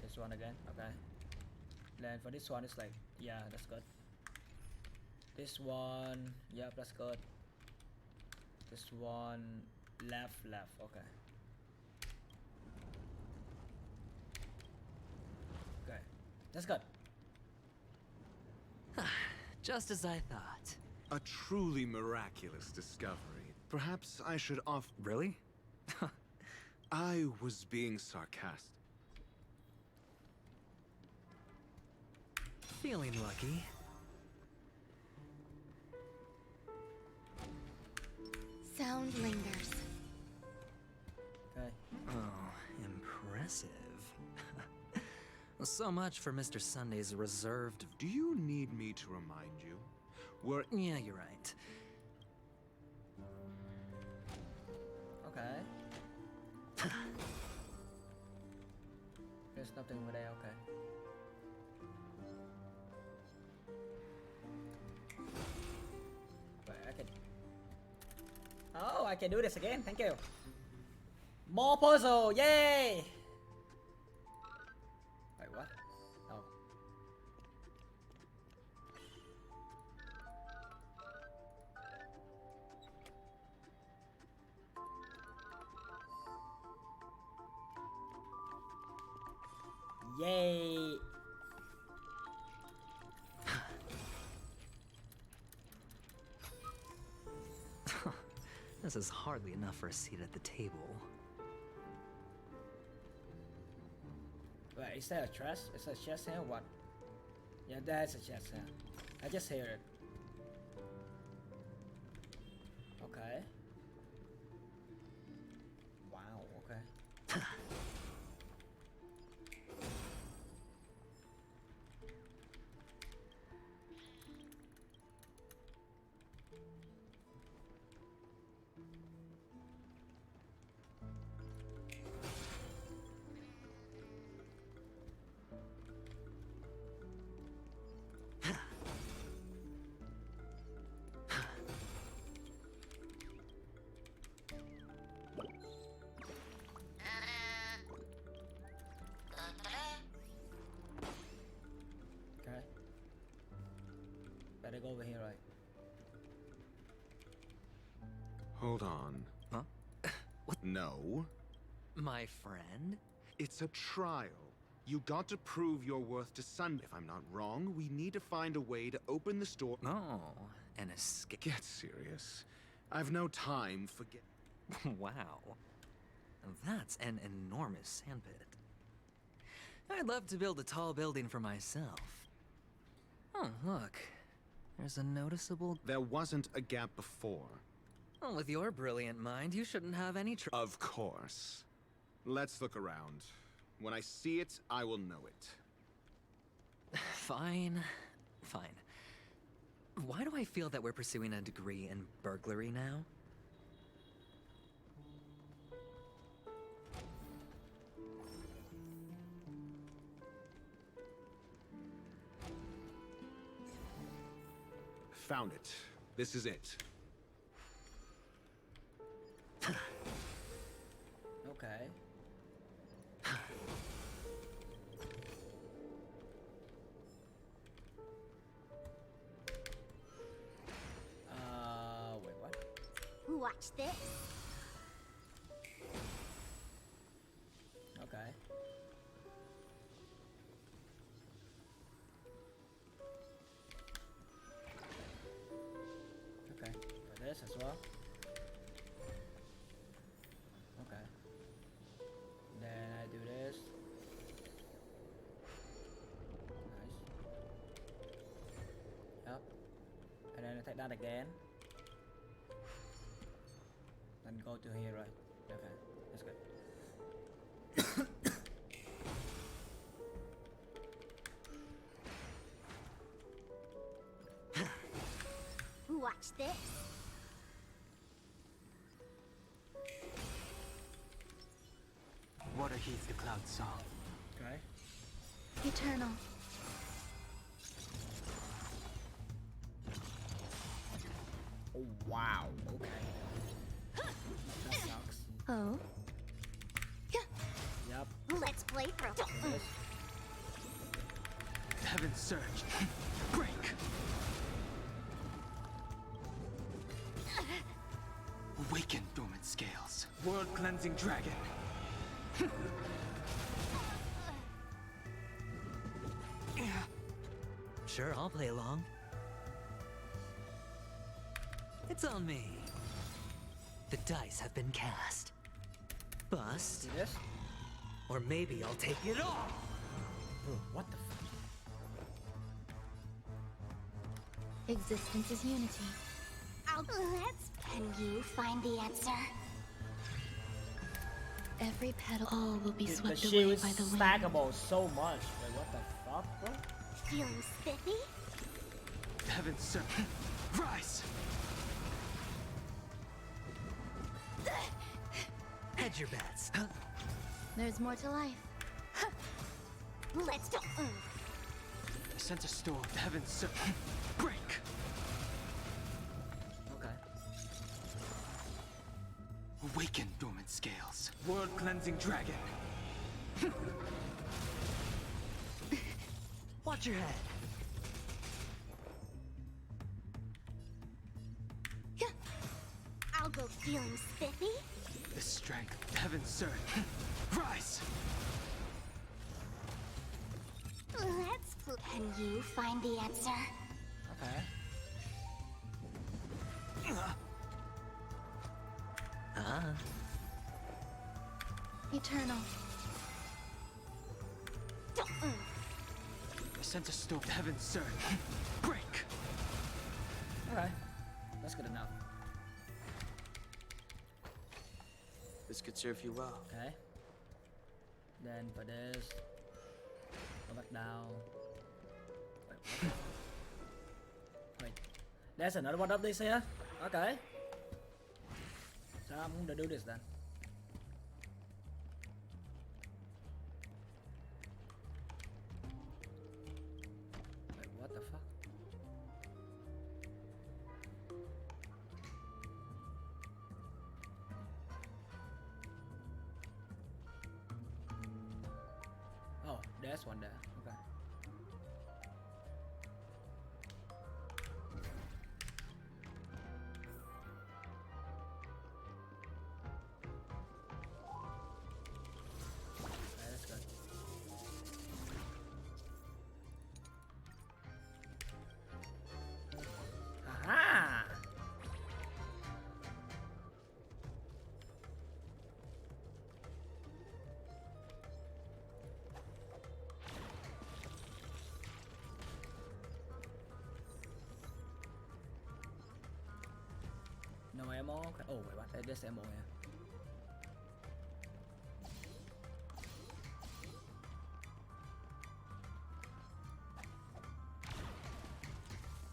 This one again, okay. Then for this one it's like, yeah, that's good. This one, yep, that's good. This one, left, okay. Okay, that's good. Just as I thought. A truly miraculous discovery. Perhaps I should offer... Really? I was being sarcastic. Feeling lucky. Sound lingers. Okay. Oh, impressive. So much for Mr. Sunday's reserved... Do you need me to remind you? Yeah, you're right. Okay. There's nothing over there, okay. Wait, I can... Oh, I can do this again, thank you. More puzzle, yay! Wait, what? Oh. Yay! This is hardly enough for a seat at the table. Wait, is that a chest? Is that a chest here? What? Yeah, that's a chest here. I just hear it. Okay. Wow, okay. Okay. Better go over here, right? Hold on. Huh? What? No. My friend? It's a trial. You got to prove your worth to Sunday. If I'm not wrong, we need to find a way to open this door. Oh, an escape. Get serious. I've no time for Wow. That's an enormous sandpit. I'd love to build a tall building for myself. Oh, look. There's a noticeable... There wasn't a gap before. Well, with your brilliant mind, you shouldn't have any Of course. Let's look around. When I see it, I will know it. Fine. Fine. Why do I feel that we're pursuing a degree in burglary now? Found it. This is it. Okay. Wait, what? Watch this. Okay. Okay, for this as well. Okay. Then I do this. Nice. Yep. And then I take that again. Then go to here, right? Okay, that's good. Watch this. Water heeds the cloud song. Okay. Eternal. Oh, wow. Okay. That sucks. Oh. Yep. Let's play through. This. Heaven's surge. Break. Awaken dormant scales. World cleansing dragon. Sure, I'll play along. It's on me. The dice have been cast. Bust. Yes. Or maybe I'll take it all. What the Existence is unity. Let's... Can you find the answer? Every petal all will be Dude, swept the away shield is by the wind. stackable so much. Wait, what the fuck, bro? Feeling spiffy? Heaven's surge. Rise. Hedge your bets. Huh? There's more to life. Let's go. I sense a storm. Heaven's so break. Okay. Awaken, dormant scales. World cleansing dragon. Watch your head. I'll go feeling spiffy. The strength of heaven's surge. Rise! Let's. Can you find the answer? Okay. Eternal. I sense a storm. Heaven's surge. Break! Alright, that's good enough. This could serve you well. Okay. Then for this, go back down. Wait, wait. There's another one of these here. Okay. So I'm gonna do this then. Wait, what the fuck? Oh, there's one there. Okay. Okay, that's good. Aha! No ammo. Okay. Oh wait, what? There's ammo here.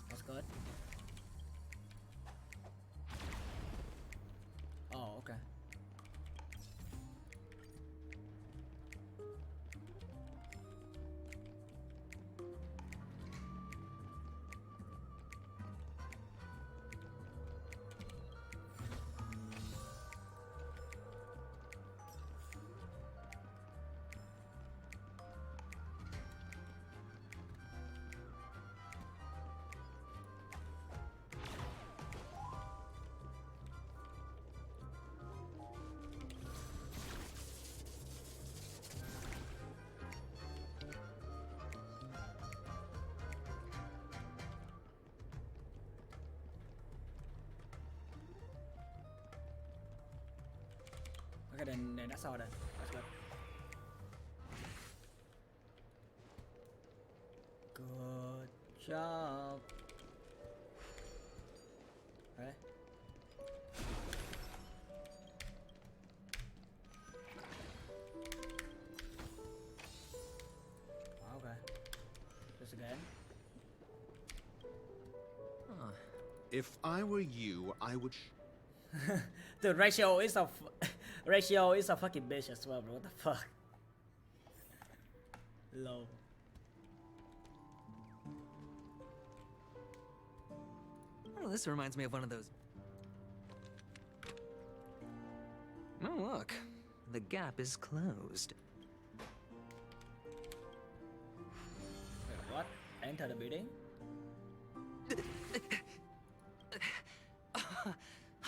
That's good. Oh, okay. Okay, then that's all then. That's good. Good job. Okay. Okay. This again. If I were you, I would. Dude, Ratio is a Ratio is a fucking bitch as well, bro. What the fuck? Low. Oh, this reminds me of one of those. Oh, look. The gap is closed. Wait, what? Enter the building?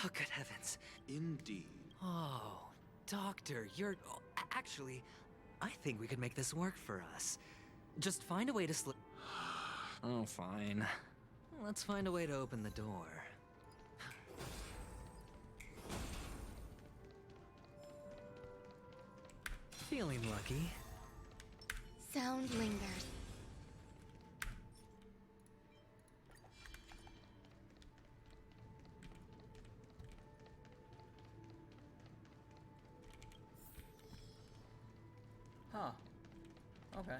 Oh, good heavens. Indeed. Oh, Doctor, you're... Actually, I think we could make this work for us. Just find a way to slip... Oh, fine. Let's find a way to open the door. Feeling lucky. Sound lingers. Huh. Okay.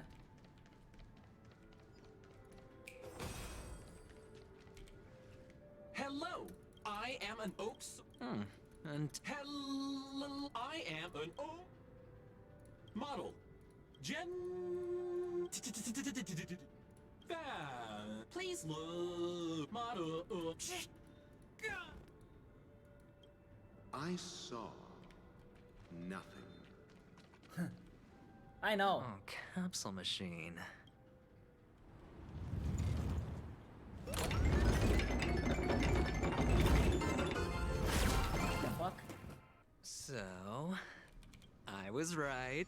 Hello, I am an oak. And... Hello. I am an model. Please look. Model. I saw nothing. I know. Oh, capsule machine. The fuck? So, I was right.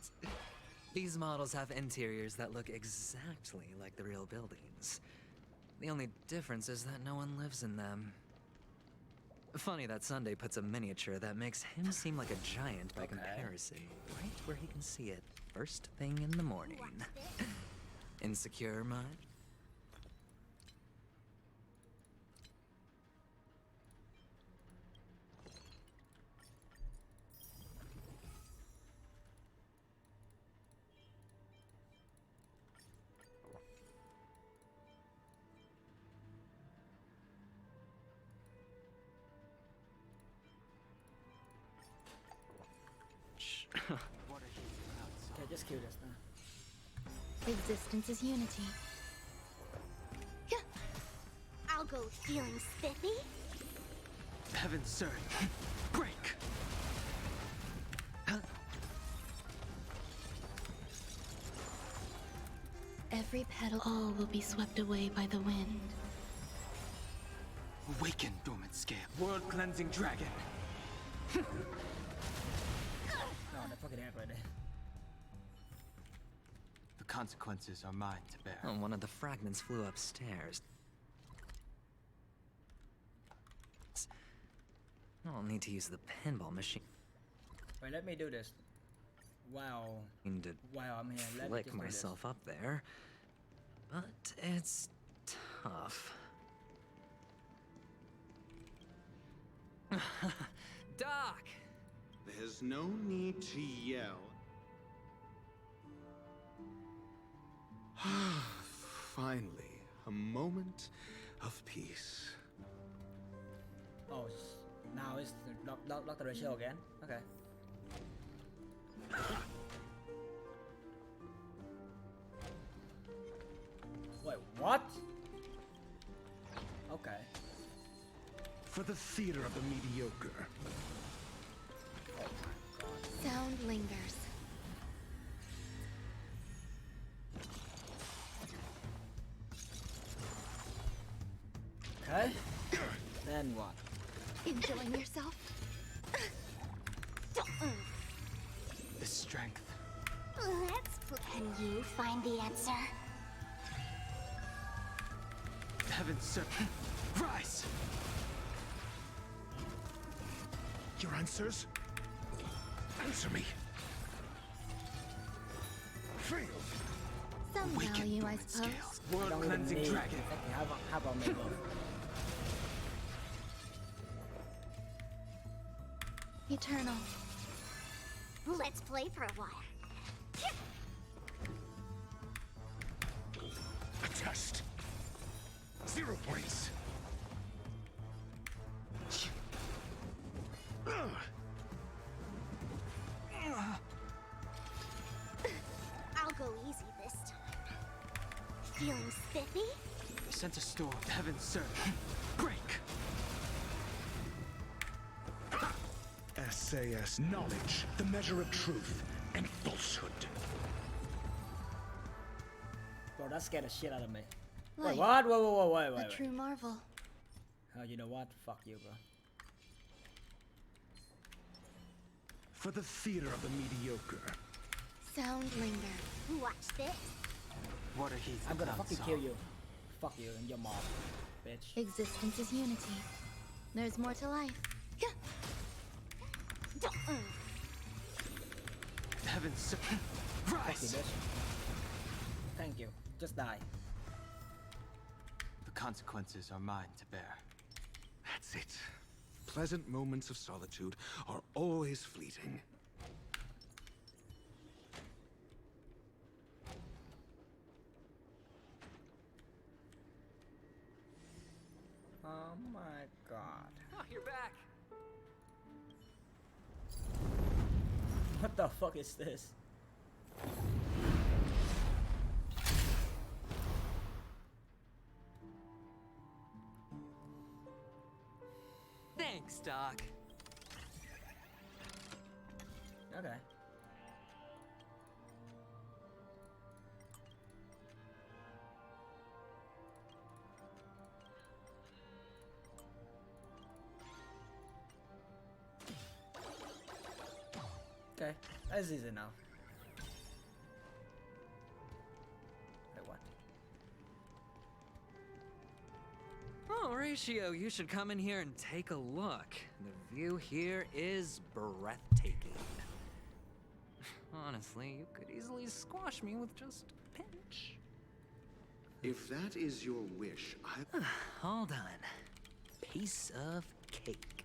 These models have interiors that look exactly like the real buildings. The only difference is that no one lives in them. Funny that Sunday puts a miniature that makes him seem like a giant by comparison, right where he can see it first thing in the morning. Insecure much? Okay, just kill this now. Existence is unity. I'll go feeling spiffy. Heaven, sir. Break! Every petal, all will be swept away by the wind. Awaken, dormant scale. World-cleansing dragon. No, that fucking act right there. The consequences are mine to bear. Oh, one of the fragments flew upstairs. I'll need to use the pinball machine. Wait, let me do this. Wow. To wow, I'm here. Let me flick just do this. myself up there. But it's tough. Doc! There's no need to yell. Finally, a moment of peace. Oh, now it's Dr. Rachel again? Okay. Wait, what? Okay. For the theater of the mediocre. Sound lingers. Okay. Then what? Enjoying yourself? The strength. Can you find the answer? Heaven, sir. Rise! Your answers? Answer me. Failed. Some value, I suppose. World-cleansing dragon. Exactly. How about me? Eternal. Let's play for a while. A test. 0 points. I'll go easy this time. Feeling spiffy? Sense a storm. Heaven, sir. Break! SAS knowledge, the measure of truth and falsehood. Bro, that scared the shit out of me. Light. Wait, what? Wait, A wait. true marvel. Oh, you know what? Fuck you, bro. For the theater of the mediocre. Sound linger. Watch this. What are he? I'm gonna fucking kill you. Fuck you and your mom, bitch. Existence is unity. There's more to life. Heaven, sir. Fuck you, Rise! bitch. Thank you. Just die. The consequences are mine to bear. That's it. Pleasant moments of solitude are always fleeting. Oh my god. Oh, you're back. the fuck is this? Thanks, Doc. Okay. Okay, that's easy now. Wait, what? Oh, Ratio, you should come in here and take a look. The view here is breathtaking. Honestly, you could easily squash me with just a pinch. If that is your wish, I... Hold on. Piece of cake.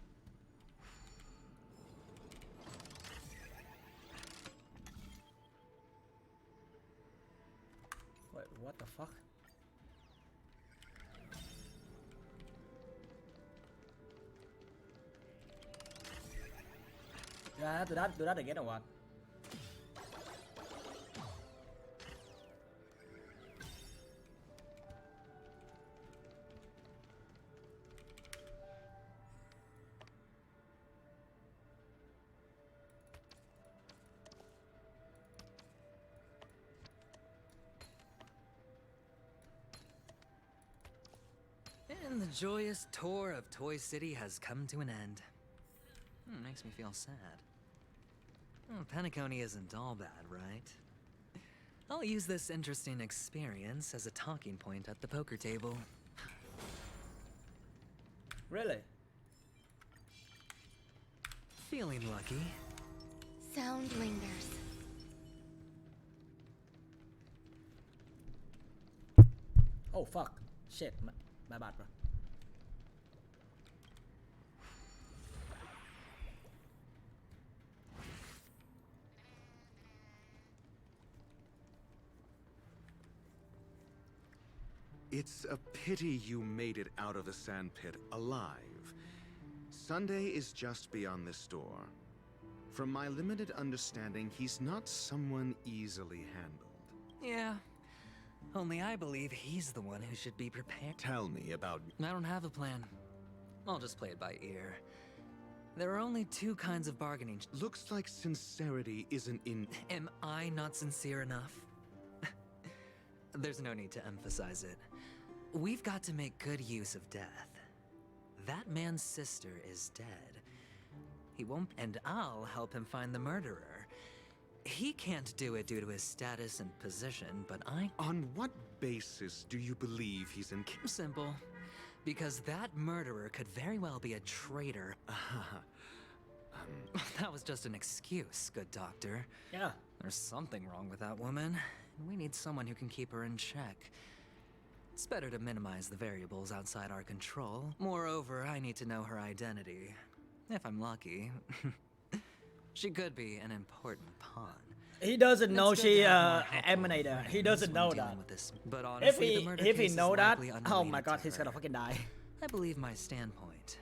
Wait, what the fuck? Yeah, I have to do that again or what? And the joyous tour of Toy City has come to an end. Makes me feel sad. Oh, Penacony isn't all bad, right? I'll use this interesting experience as a talking point at the poker table. Really? Feeling lucky. Sound lingers. Oh fuck. Shit, my bad, bro. It's a pity you made it out of the sandpit alive. Sunday is just beyond this door. From my limited understanding, he's not someone easily handled. Yeah. Only I believe he's the one who should be prepared. Tell me about... I don't have a plan. I'll just play it by ear. There are only two kinds of bargaining. Looks like sincerity isn't in... Am I not sincere enough? There's no need to emphasize it. We've got to make good use of death. That man's sister is dead. He won't... And I'll help him find the murderer. He can't do it due to his status and position, but I... On what basis do you believe he's in... Simple. Because that murderer could very well be a traitor. That was just an excuse, good doctor. Yeah. There's something wrong with that woman. We need someone who can keep her in check. It's better to minimize the variables outside our control. Moreover, I need to know her identity. If I'm lucky. She could be an important pawn. He doesn't know she emanator. He doesn't know that. But honestly, if he know that, oh my god, he's gonna fucking die. I believe my standpoint.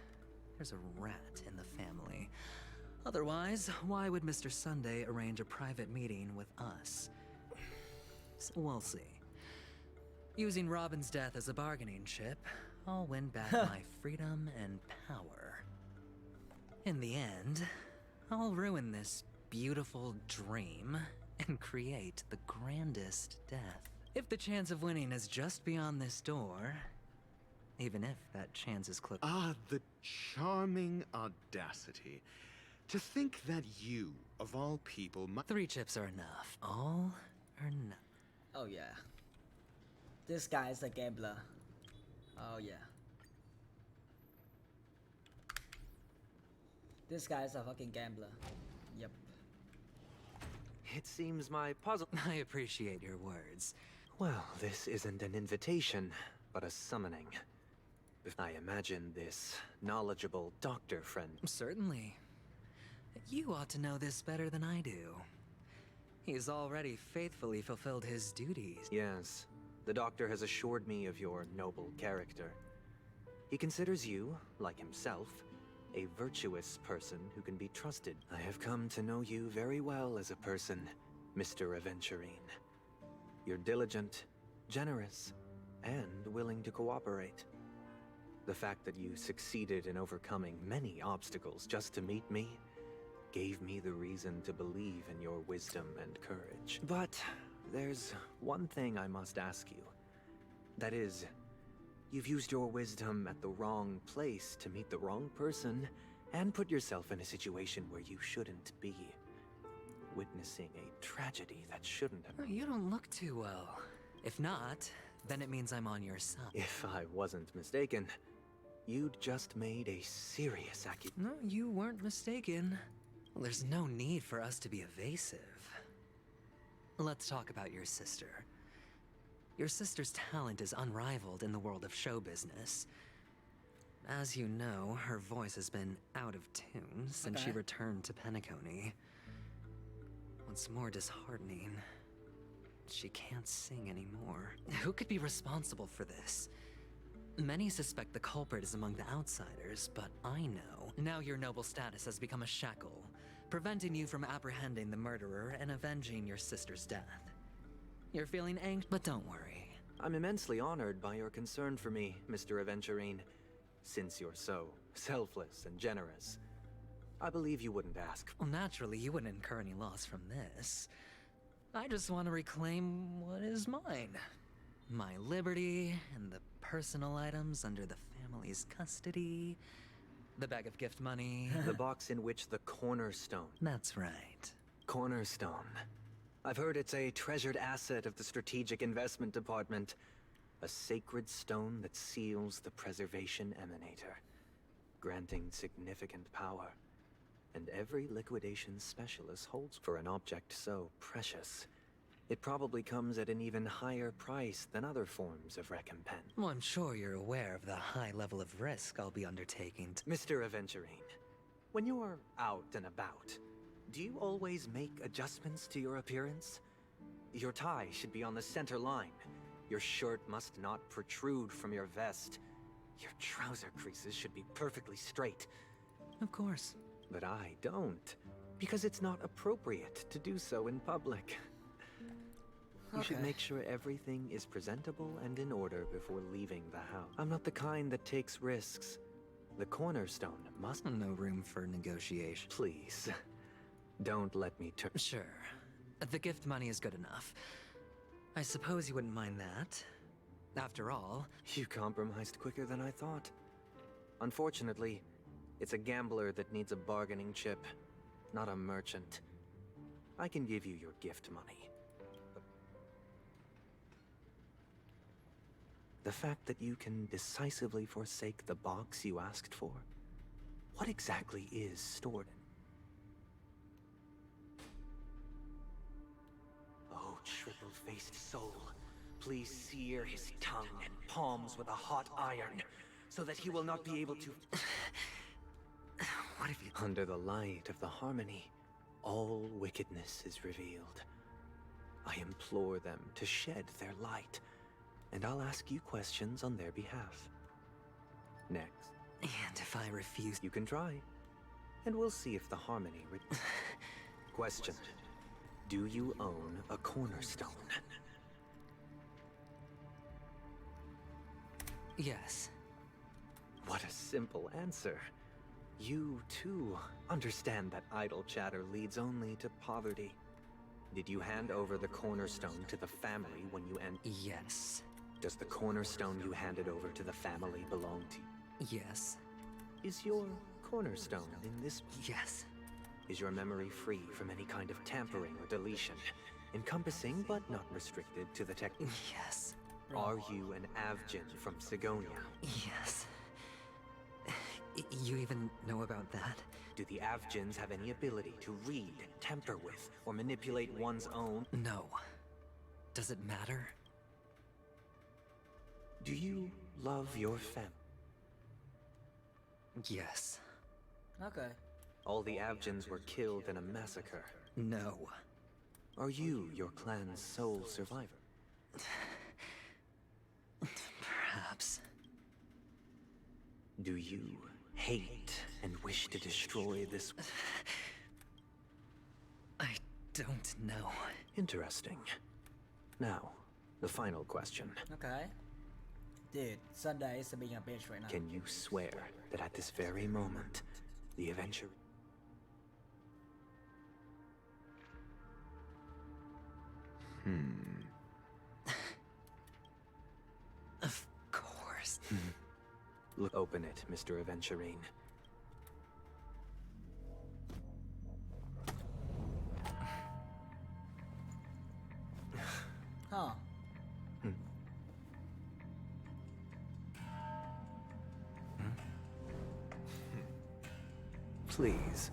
There's a rat in the family. Otherwise, why would Mr. Sunday arrange a private meeting with us? So we'll see. Using Robin's death as a bargaining chip, I'll win back my freedom and power. In the end, I'll ruin this beautiful dream and create the grandest death. If the chance of winning is just beyond this door, even if that chance is close. Ah, the charming audacity. To think that you, of all people, 3 chips are enough. All or none. Oh yeah. This guy is a gambler. Oh yeah. This guy is a fucking gambler. Yep. It seems my puzzle... I appreciate your words. Well, this isn't an invitation, but a summoning. I imagine this knowledgeable doctor friend... Certainly. You ought to know this better than I do. He's already faithfully fulfilled his duties. Yes. The doctor has assured me of your noble character. He considers you, like himself, a virtuous person who can be trusted. I have come to know you very well as a person, Mr. Aventurine. You're diligent, generous, and willing to cooperate. The fact that you succeeded in overcoming many obstacles just to meet me gave me the reason to believe in your wisdom and courage. But there's one thing I must ask you. That is, you've used your wisdom at the wrong place to meet the wrong person and put yourself in a situation where you shouldn't be. Witnessing a tragedy that shouldn't have. You don't look too well. If not, then it means I'm on your side. If I wasn't mistaken, you'd just made a serious accusation. No, you weren't mistaken. Well, there's no need for us to be evasive. Let's talk about your sister. Your sister's talent is unrivaled in the world of show business. As you know, her voice has been out of tune since she returned to Penacony. What's more disheartening, she can't sing anymore. Who could be responsible for this? Many suspect the culprit is among the outsiders, but I know. Now your noble status has become a shackle, preventing you from apprehending the murderer and avenging your sister's death. You're feeling anxious, but don't worry. I'm immensely honored by your concern for me, Mr. Aventurine. Since you're so selfless and generous, I believe you wouldn't ask. Well, naturally, you wouldn't incur any loss from this. I just want to reclaim what is mine. My liberty and the personal items under the family's custody. The bag of gift money. The box in which the cornerstone. That's right. Cornerstone. I've heard it's a treasured asset of the Strategic Investment Department. A sacred stone that seals the Preservation Emanator, granting significant power. And every liquidation specialist holds for an object so precious. It probably comes at an even higher price than other forms of recompense. Well, I'm sure you're aware of the high level of risk I'll be undertaking. Mr. Aventurine, when you're out and about, do you always make adjustments to your appearance? Your tie should be on the center line. Your shirt must not protrude from your vest. Your trouser creases should be perfectly straight. Of course. But I don't, because it's not appropriate to do so in public. You should make sure everything is presentable and in order before leaving the house. I'm not the kind that takes risks. The cornerstone must... No room for negotiation. Please, don't let me turn... Sure. The gift money is good enough. I suppose you wouldn't mind that. After all... You compromised quicker than I thought. Unfortunately, it's a gambler that needs a bargaining chip, not a merchant. I can give you your gift money. The fact that you can decisively forsake the box you asked for, what exactly is stored in? Oh, triple-faced soul, please sear his tongue and palms with a hot iron, so that he will not be able to... What have you... Under the light of the harmony, all wickedness is revealed. I implore them to shed their light, and I'll ask you questions on their behalf. Next. And if I refuse... You can try, and we'll see if the harmony... Question. Do you own a cornerstone? Yes. What a simple answer. You, too, understand that idle chatter leads only to poverty. Did you hand over the cornerstone to the family when you Yes. Does the cornerstone you handed over to the family belong to you? Yes. Is your cornerstone in this... Yes. Is your memory free from any kind of tampering or deletion, encompassing but not restricted to the tech... Yes. Are you an Avgin from Sigonia? Yes. You even know about that? Do the Avgins have any ability to read, tamper with, or manipulate one's own? No. Does it matter? Do you love your family? Yes. Okay. All the Avgins were killed in a massacre. No. Are you your clan's sole survivor? Perhaps. Do you hate and wish to destroy this. I don't know. Interesting. Now, the final question. Okay. Dude, Sunday is being a bitch right now. Can you swear that at this very moment, the Avenger... Of course. Look, open it, Mr. Aventurine. Huh. Please.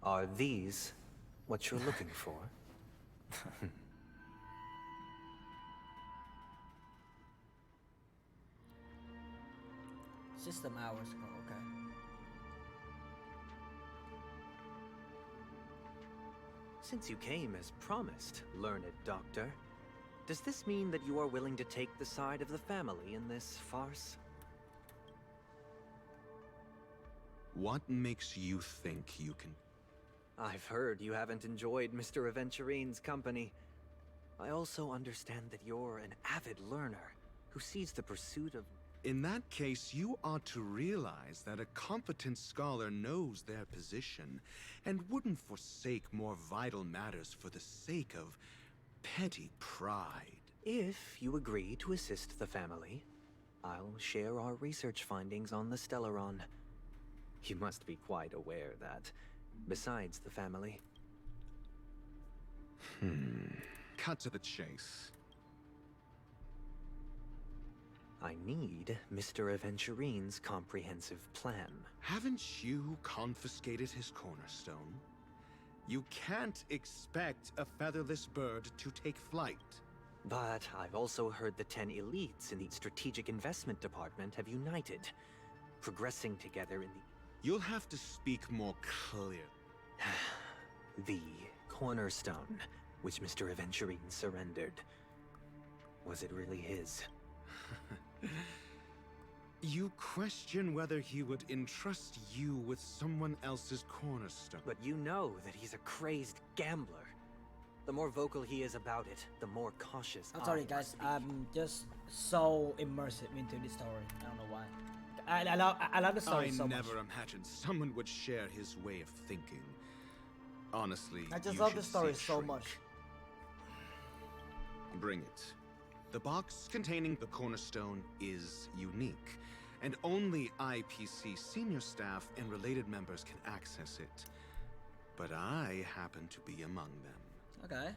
Are these what you're looking for? System hours ago, okay. Since you came as promised, learned doctor, does this mean that you are willing to take the side of the family in this farce? What makes you think you can... I've heard you haven't enjoyed Mr. Aventurine's company. I also understand that you're an avid learner who sees the pursuit of... In that case, you ought to realize that a competent scholar knows their position and wouldn't forsake more vital matters for the sake of petty pride. If you agree to assist the family, I'll share our research findings on the Stellaron. You must be quite aware that, besides the family... Cut to the chase. I need Mr. Aventurine's comprehensive plan. Haven't you confiscated his cornerstone? You can't expect a featherless bird to take flight. But I've also heard the 10 elites in the Strategic Investment Department have united, progressing together in the... You'll have to speak more clear. The cornerstone, which Mr. Aventurine surrendered. Was it really his? You question whether he would entrust you with someone else's cornerstone. But you know that he's a crazed gambler. The more vocal he is about it, the more cautious I'm sorry guys, I'm just so immersive into this story. I don't know why. I love the story so much. I never imagined someone would share his way of thinking. Honestly, I just you love the should story see so Shrink. much. Bring it. The box containing the cornerstone is unique, and only IPC senior staff and related members can access it. But I happen to be among them. Okay.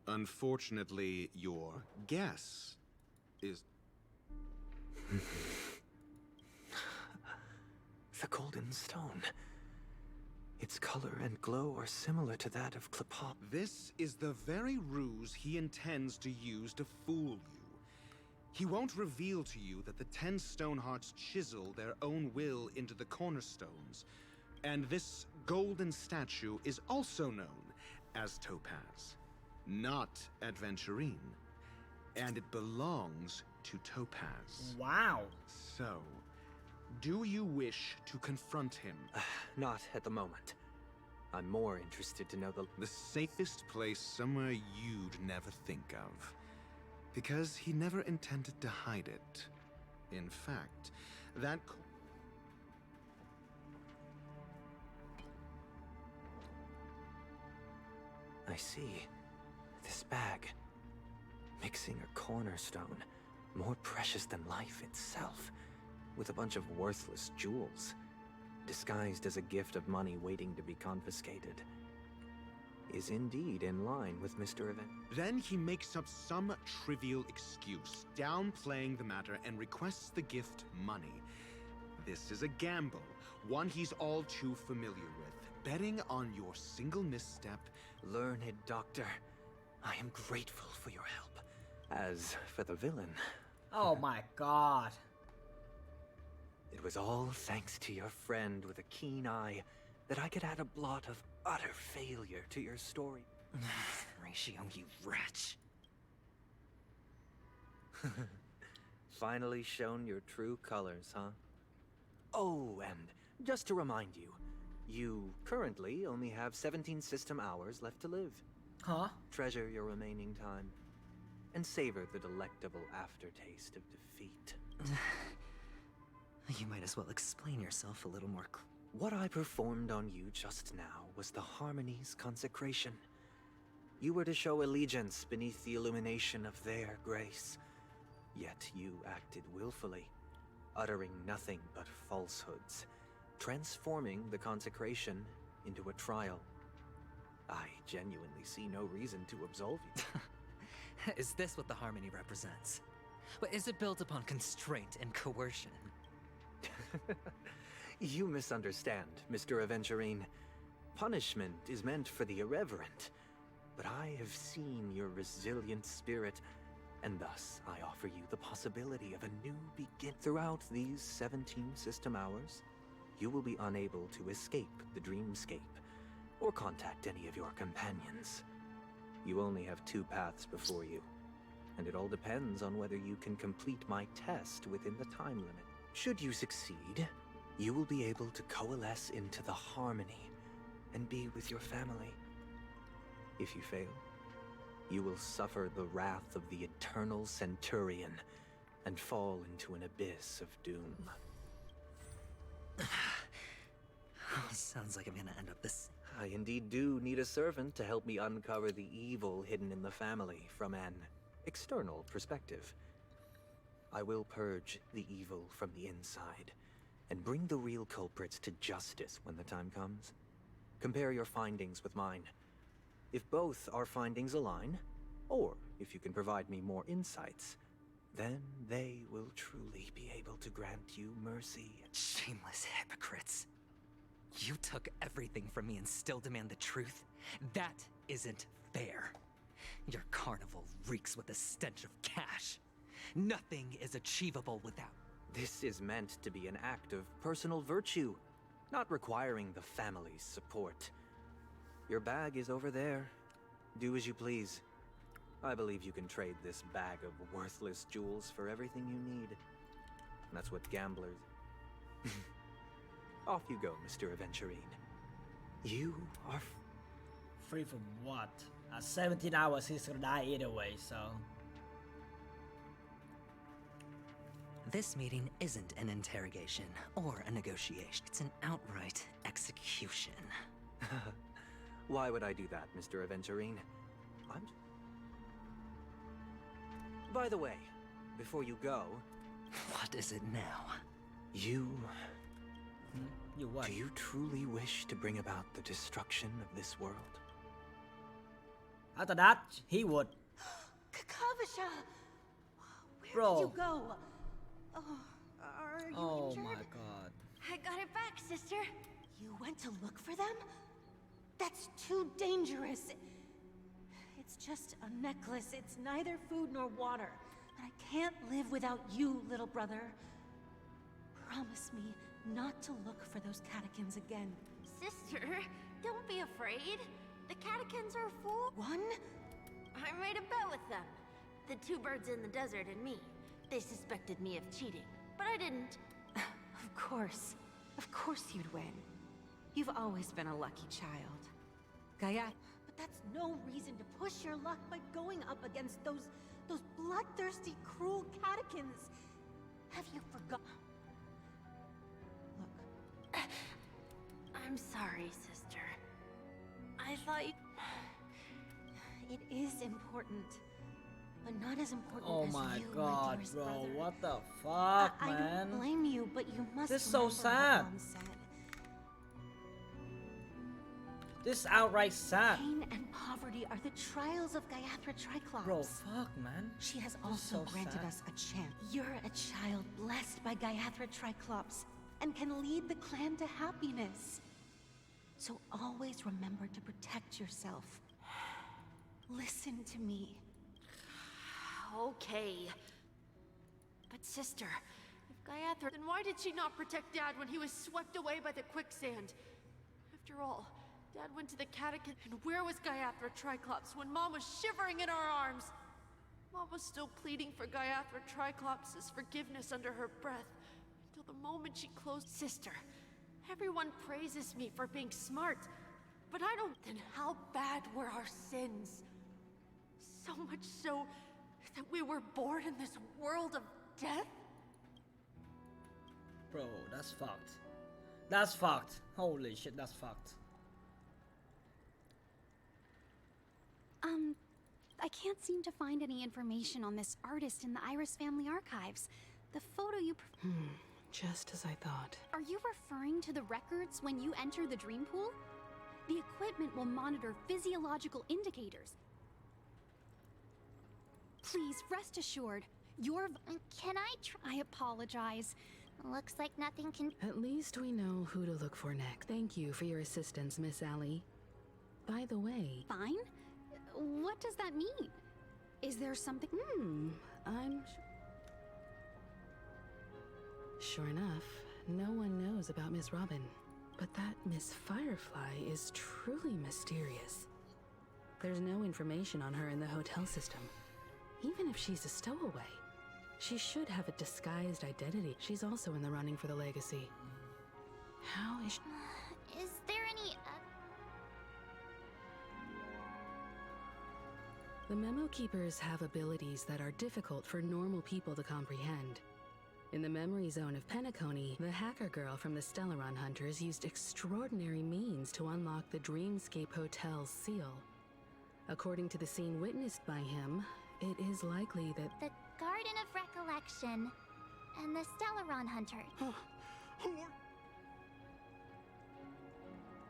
Unfortunately, your guess is... The golden stone. Its color and glow are similar to that of Klipop. This is the very ruse he intends to use to fool you. He won't reveal to you that the 10 Stonehearts chisel their own will into the cornerstones, and this golden statue is also known as Topaz, not Adventurine, and it belongs to Topaz. Wow. So, do you wish to confront him? Not at the moment. I'm more interested to know the safest place somewhere you'd never think of. Because he never intended to hide it. In fact, that... I see. This bag. Mixing a cornerstone. More precious than life itself. With a bunch of worthless jewels. Disguised as a gift of money waiting to be confiscated. Is indeed in line with Mr. Event. Then he makes up some trivial excuse, downplaying the matter and requests the gift money. This is a gamble. One he's all too familiar with. Betting on your single misstep. Learned doctor, I am grateful for your help. As for the villain... Oh my god. It was all thanks to your friend with a keen eye that I could add a blot of utter failure to your story. Ratio, you wretch. Finally shown your true colors, huh? Oh, and just to remind you, you currently only have 17 system hours left to live. Huh? Treasure your remaining time, and savor the delectable aftertaste of defeat. You might as well explain yourself a little more What I performed on you just now was the Harmony's consecration. You were to show allegiance beneath the illumination of their grace. Yet you acted willfully, uttering nothing but falsehoods, transforming the consecration into a trial. I genuinely see no reason to absolve you. Is this what the Harmony represents? But is it built upon constraint and coercion? You misunderstand, Mr. Aventurine. Punishment is meant for the irreverent. But I have seen your resilient spirit, and thus I offer you the possibility of a new begin. Throughout these 17 system hours, you will be unable to escape the dreamscape, or contact any of your companions. You only have 2 paths before you, and it all depends on whether you can complete my test within the time limit. Should you succeed, you will be able to coalesce into the Harmony and be with your family. If you fail, you will suffer the wrath of the Eternal Centurion and fall into an abyss of doom. Sounds like I'm gonna end up this... I indeed do need a servant to help me uncover the evil hidden in the family from an external perspective. I will purge the evil from the inside and bring the real culprits to justice when the time comes. Compare your findings with mine. If both our findings align, or if you can provide me more insights, then they will truly be able to grant you mercy. Shameless hypocrites. You took everything from me and still demand the truth? That isn't fair. Your carnival reeks with the stench of cash. Nothing is achievable without... This is meant to be an act of personal virtue, not requiring the family's support. Your bag is over there. Do as you please. I believe you can trade this bag of worthless jewels for everything you need. That's what gamblers... Off you go, Mr. Aventurine. You are... Free from what? At 17 hours he's gonna die either way, so... This meeting isn't an interrogation or a negotiation. It's an outright execution. Why would I do that, Mr. Aventurine? I'm... By the way, before you go... What is it now? You... You what? Do you truly wish to bring about the destruction of this world? After that, he would. Kakavasha! Where Bro. did you go? Oh, are you injured? My god. I got it back, sister. You went to look for them? That's too dangerous. It's just a necklace. It's neither food nor water. And I can't live without you, little brother. Promise me not to look for those catechins again. Sister, don't be afraid. The catechins are full. One? I made a bet with them. The 2 birds in the desert and me. They suspected me of cheating, but I didn't. Of course. Of course you'd win. You've always been a lucky child. Gaia. But that's no reason to push your luck by going up against those bloodthirsty, cruel catechins. Have you forgotten? Look. I'm sorry, sister. I thought you... It is important. But not as important Oh as my you, god, dearest bro. brother. What the fuck, I man? don't blame you, but you must This is so remember what sad. Mom said. This is outright sad. Pain and poverty are the trials of Gayatri Triclops. Bro, fuck, man. She has This is also so granted sad. us a chance. You're a child blessed by Gayatri Triclops. and can lead the clan to happiness. So always remember to protect yourself. Listen to me. Okay. But sister, if Gayatri, then why did she not protect Dad when he was swept away by the quicksand? After all, Dad went to the catacomb, and where was Gayatri Triclops when Mom was shivering in our arms? Mom was still pleading for Gayatri Triclops' forgiveness under her breath, until the moment she closed. Sister, everyone praises me for being smart, but I don't. Then how bad were our sins? So much so that we were born in this world of death? Bro, that's fucked. That's fucked. Holy shit, that's fucked. I can't seem to find any information on this artist in the Iris family archives. The photo you... Just as I thought. Are you referring to the records when you enter the dream pool? The equipment will monitor physiological indicators. Please, rest assured, your... Can I I apologize. Looks like nothing can... At least we know who to look for next. Thank you for your assistance, Miss Allie. By the way... Fine? What does that mean? Is there something... I'm... Sure enough, no one knows about Miss Robin. But that Miss Firefly is truly mysterious. There's no information on her in the hotel system. Even if she's a stowaway, she should have a disguised identity. She's also in the running for the legacy. How is she... Is there any... The Memo Keepers have abilities that are difficult for normal people to comprehend. In the memory zone of Penacony, the hacker girl from the Stellaron Hunters used extraordinary means to unlock the Dreamscape Hotel's seal. According to the scene witnessed by him, it is likely that... The Garden of Recollection and the Stellaron Hunter.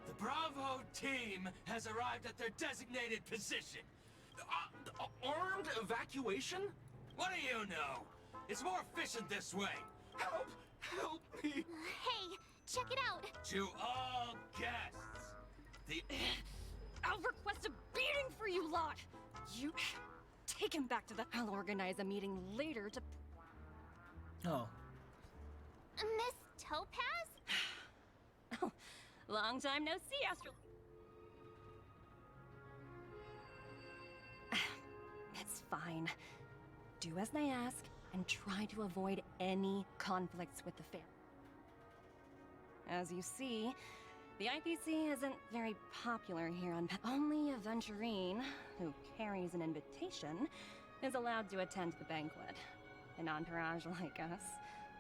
The Bravo team has arrived at their designated position. Armed evacuation? What do you know? It's more efficient this way. Help me. Hey, check it out. To all guests, the... I'll request a beating for you lot. You take him back to the... I'll organize a meeting later to... Oh. Miss Topaz? Oh, long time no see, Astral... It's fine. Do as they ask, and try to avoid any conflicts with the fair. As you see, the IPC isn't very popular here on... Only Aventurine, who carries an invitation, is allowed to attend the banquet. An entourage like us,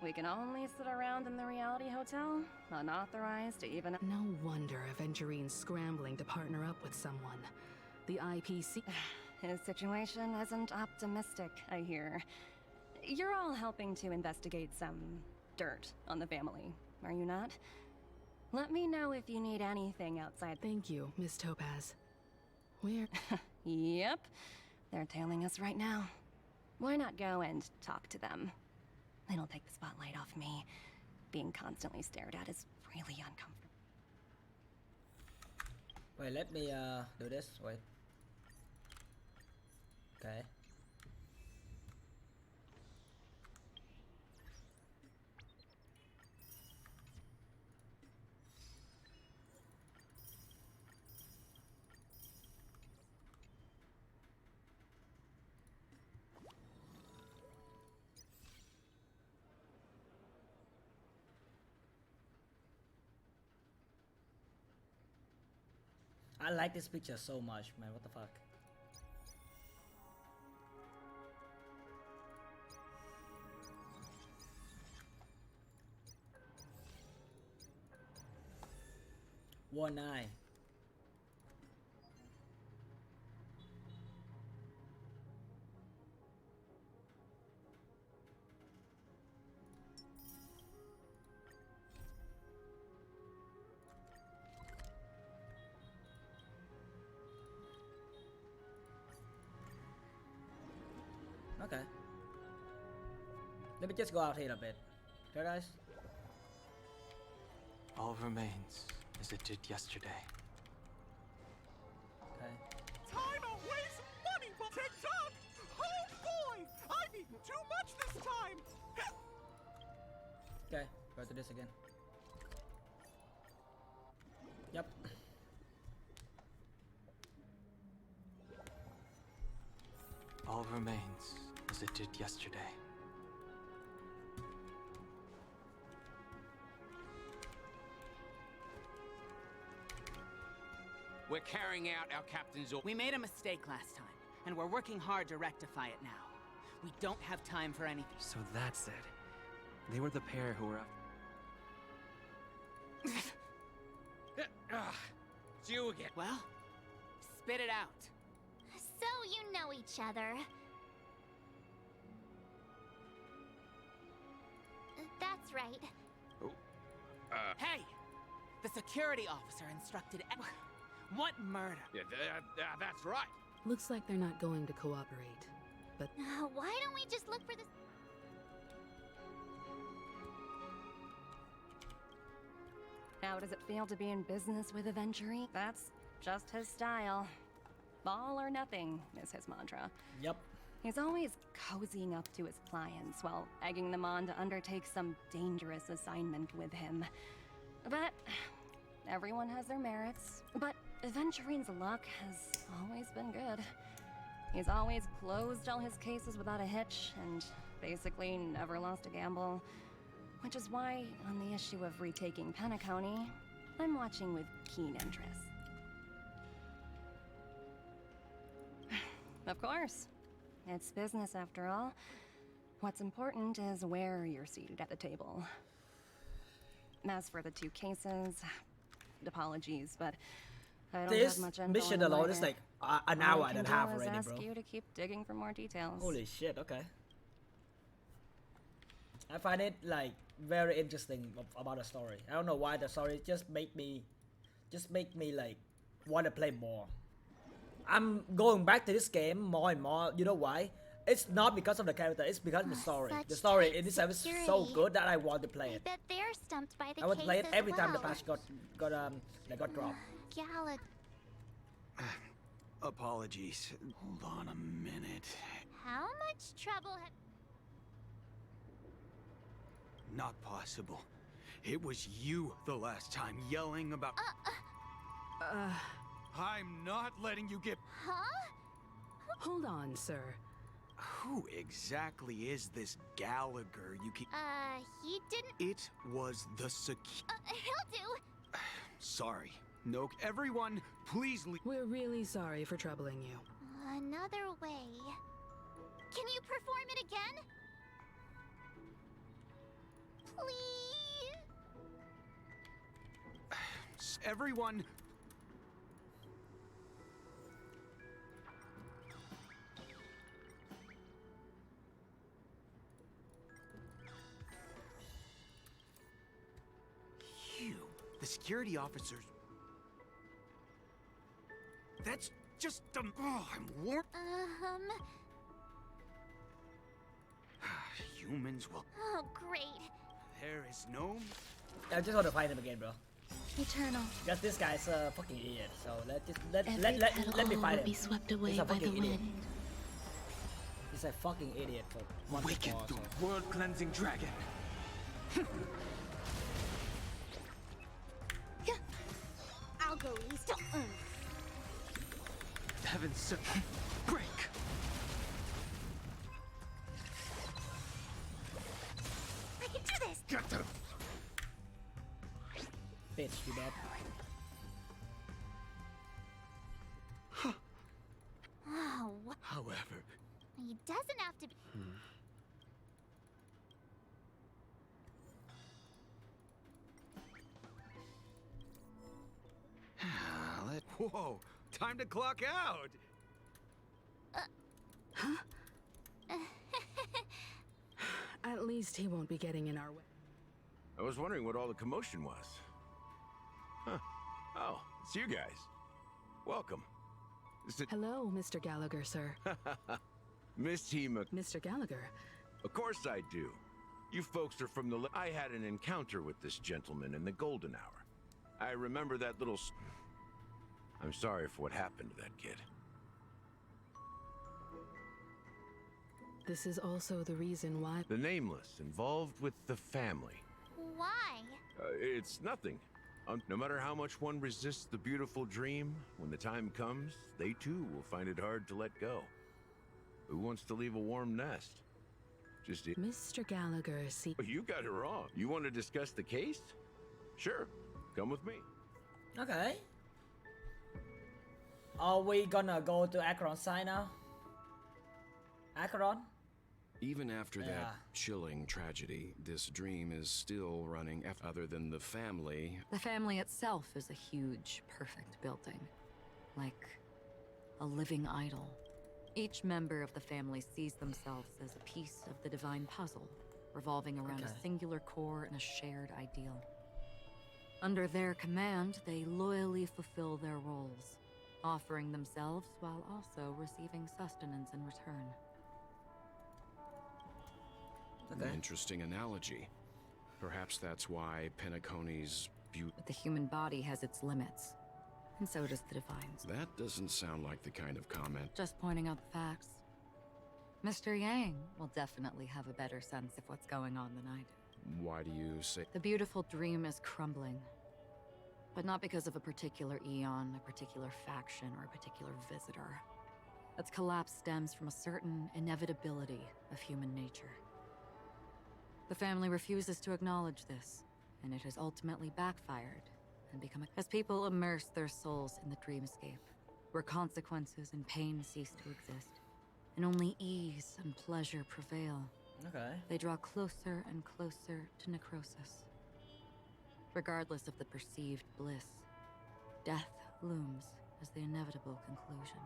we can only sit around in the reality hotel, unauthorized to even... No wonder Aventurine's scrambling to partner up with someone. The IPC... His situation isn't optimistic, I hear. You're all helping to investigate some dirt on the family, are you not? Let me know if you need anything outside. Thank you, Miss Topaz. We're... Yep. They're tailing us right now. Why not go and talk to them? It'll take the spotlight off me. Being constantly stared at is really uncomfortable. Wait, let me do this. Wait. Okay. I like this picture so much, man. What the fuck? One eye. Okay. Let me just go out here a bit. Okay, guys? All remains as it did yesterday. Okay. Time to waste money, but TikTok! Oh boy! I've eaten too much this time! Okay, go to this again. Yep. All remains as it did yesterday. We're carrying out our captain's order. We made a mistake last time, and we're working hard to rectify it now. We don't have time for anything. So that's it. They were the pair who were It's you again. Well, spit it out. So you know each other. That's right. Hey! The security officer instructed. What murder? Yeah, that's right. Looks like they're not going to cooperate. But Why don't we just look for this? How does it feel to be in business with Aventurine? That's just his style. All or nothing is his mantra. Yep. He's always cozying up to his clients while egging them on to undertake some dangerous assignment with him. But everyone has their merits. But Aventurine's luck has always been good. He's always closed all his cases without a hitch and basically never lost a gamble. Which is why, on the issue of retaking Penacony, I'm watching with keen interest. Of course. It's business after all. What's important is where you're seated at the table. As for the 2 cases, apologies, but I don't This have much info mission on the alone is wider. like an All hour I and a can half do is already, ask bro. you to keep digging for more details. Holy shit, okay. I find it like very interesting about the story. I don't know why the story just make me like want to play more. I'm going back to this game more and more. You know why? It's not because of the character, it's because of the story. The story in this episode is so good that I want to play it. I bet they're stumped by the I want to play it case every as time the well. patch got dropped. Gallagher. Apologies. Hold on a minute. How much trouble have... Not possible. It was you the last time yelling about... I'm not letting you get... Huh? Hold on, sir. Who exactly is this Gallagher you keep... He didn't... It was the he'll do. Sorry. No, everyone, please leave... We're really sorry for troubling you. Another way. Can you perform it again? Please? Everyone... You, the security officers... That's just, I'm warm... Humans will... Oh, great. There is no... I just want to fight him again, bro. Eternal. Because this guy's a fucking idiot. So let me All fight will him. be swept away He's a by the fucking idiot. wind. He's a fucking idiot for one Wicked before, so. the world-cleansing dragon. I'll go east. Heaven's circle. Break! I can do this. Get them! Bitch, you dead. Oh, However... he doesn't have to be... Whoa! Time to clock out! At least he won't be getting in our way. I was wondering what all the commotion was. Huh. Oh, it's you guys. Welcome. Hello, Mr. Gallagher, sir. Miss Tima. Mr. Gallagher. Of course I do. You folks are from the... I had an encounter with this gentleman in the golden hour. I remember that little... I'm sorry for what happened to that kid. This is also the reason why... The Nameless, involved with the family. Why? It's nothing. No matter how much one resists the beautiful dream, when the time comes, they too will find it hard to let go. Who wants to leave a warm nest? Just... Mr. Gallagher, see... You got it wrong. You want to discuss the case? Sure. Come with me. Okay. Are we gonna go to Akron's side now? Akron? Even after that chilling tragedy, this dream is still running other than the family. The family itself is a huge, perfect building. Like a living idol. Each member of the family sees themselves as a piece of the divine puzzle, revolving around a singular core and a shared ideal. Under their command, they loyally fulfill their roles, offering themselves while also receiving sustenance in return. An interesting analogy. Perhaps that's why Penacony's But the human body has its limits, and so does the divine's. That doesn't sound like the kind of comment. Just pointing out the facts. Mr. Yang will definitely have a better sense of what's going on than I do. Why do you say... The beautiful dream is crumbling. But not because of a particular eon, a particular faction, or a particular visitor. Its collapse stems from a certain inevitability of human nature. The family refuses to acknowledge this, and it has ultimately backfired and become as people immerse their souls in the dreamscape, where consequences and pain cease to exist, and only ease and pleasure prevail. Okay. They draw closer and closer to necrosis. Regardless of the perceived bliss, death looms as the inevitable conclusion.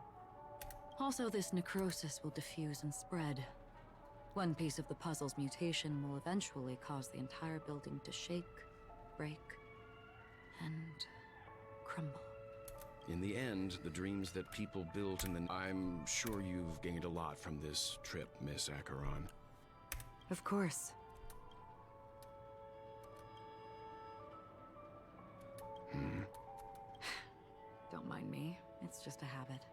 Also, this necrosis will diffuse and spread. One piece of the puzzle's mutation will eventually cause the entire building to shake, break, and crumble. In the end, the dreams that people built in the... I'm sure you've gained a lot from this trip, Miss Acheron. Of course. Don't mind me. It's just a habit.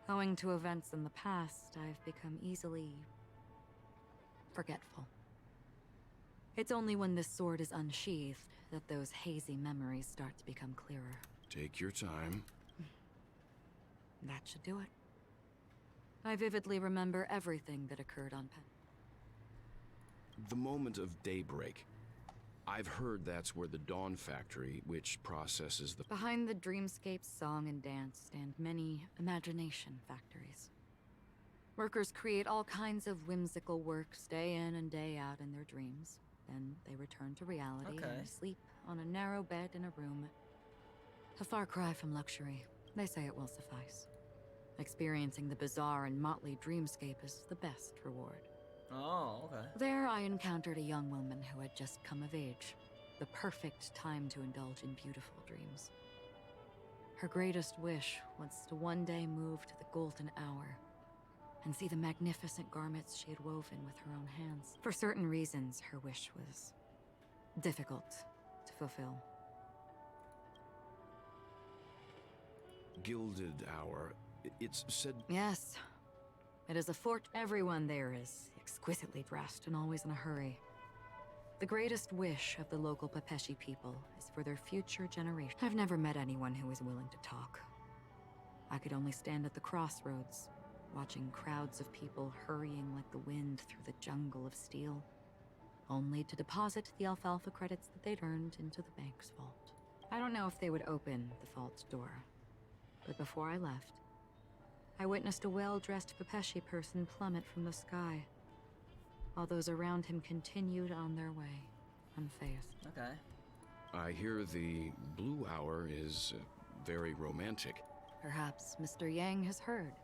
Owing to events in the past, I've become easily forgetful. It's only when this sword is unsheathed that those hazy memories start to become clearer. Take your time. That should do it. I vividly remember everything that occurred on Pen. The moment of daybreak. I've heard that's where the Dawn Factory, which processes the... Behind the dreamscape song and dance stand many imagination factories. Workers create all kinds of whimsical works day in and day out in their dreams. Then they return to reality and sleep on a narrow bed in a room. A far cry from luxury. They say it will suffice. Experiencing the bizarre and motley dreamscape is the best reward. Oh, okay. There I encountered a young woman who had just come of age. The perfect time to indulge in beautiful dreams. Her greatest wish was to one day move to the golden hour and see the magnificent garments she had woven with her own hands. For certain reasons, her wish was difficult to fulfill. Gilded Hour. It's said... Yes. It is a fort. Everyone there is exquisitely dressed and always in a hurry. The greatest wish of the local Pepeshi people is for their future generation. I've never met anyone who is willing to talk. I could only stand at the crossroads, watching crowds of people hurrying like the wind through the jungle of steel, only to deposit the alfalfa credits that they'd earned into the bank's vault. I don't know if they would open the vault's door, but before I left, I witnessed a well-dressed Pepeshi person plummet from the sky, while those around him continued on their way, unfazed. Okay. I hear the Blue Hour is very romantic. Perhaps Mr. Yang has heard.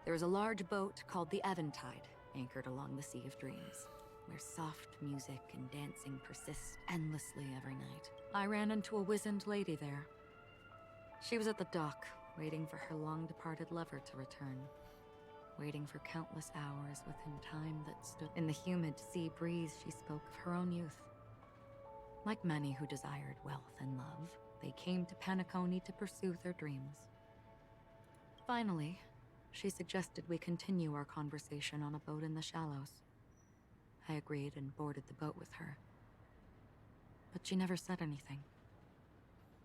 There is a large boat called the Eventide, anchored along the Sea of Dreams, where soft music and dancing persist endlessly every night. I ran into a wizened lady there. She was at the dock, waiting for her long-departed lover to return. waiting for countless hours within time that stood. In the humid sea breeze, she spoke of her own youth. Like many who desired wealth and love, they came to Penacony to pursue their dreams. Finally, she suggested we continue our conversation on a boat in the shallows. I agreed and boarded the boat with her. But she never said anything.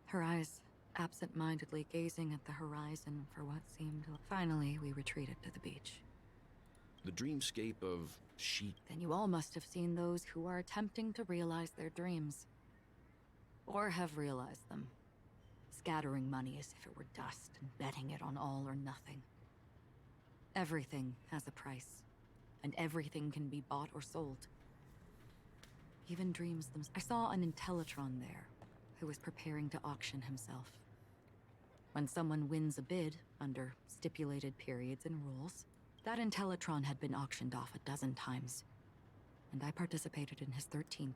Her eyes absent-mindedly gazing at the horizon for what seemed... Finally, we retreated to the beach. The dreamscape of sheep. Then you all must have seen those who are attempting to realize their dreams. Or have realized them. Scattering money as if it were dust and betting it on all or nothing. Everything has a price. And everything can be bought or sold. Even dreams themselves. I saw an Intellitron there, who was preparing to auction himself. When someone wins a bid, under stipulated periods and rules, that Intellitron had been auctioned off 12 times. And I participated in his 13th.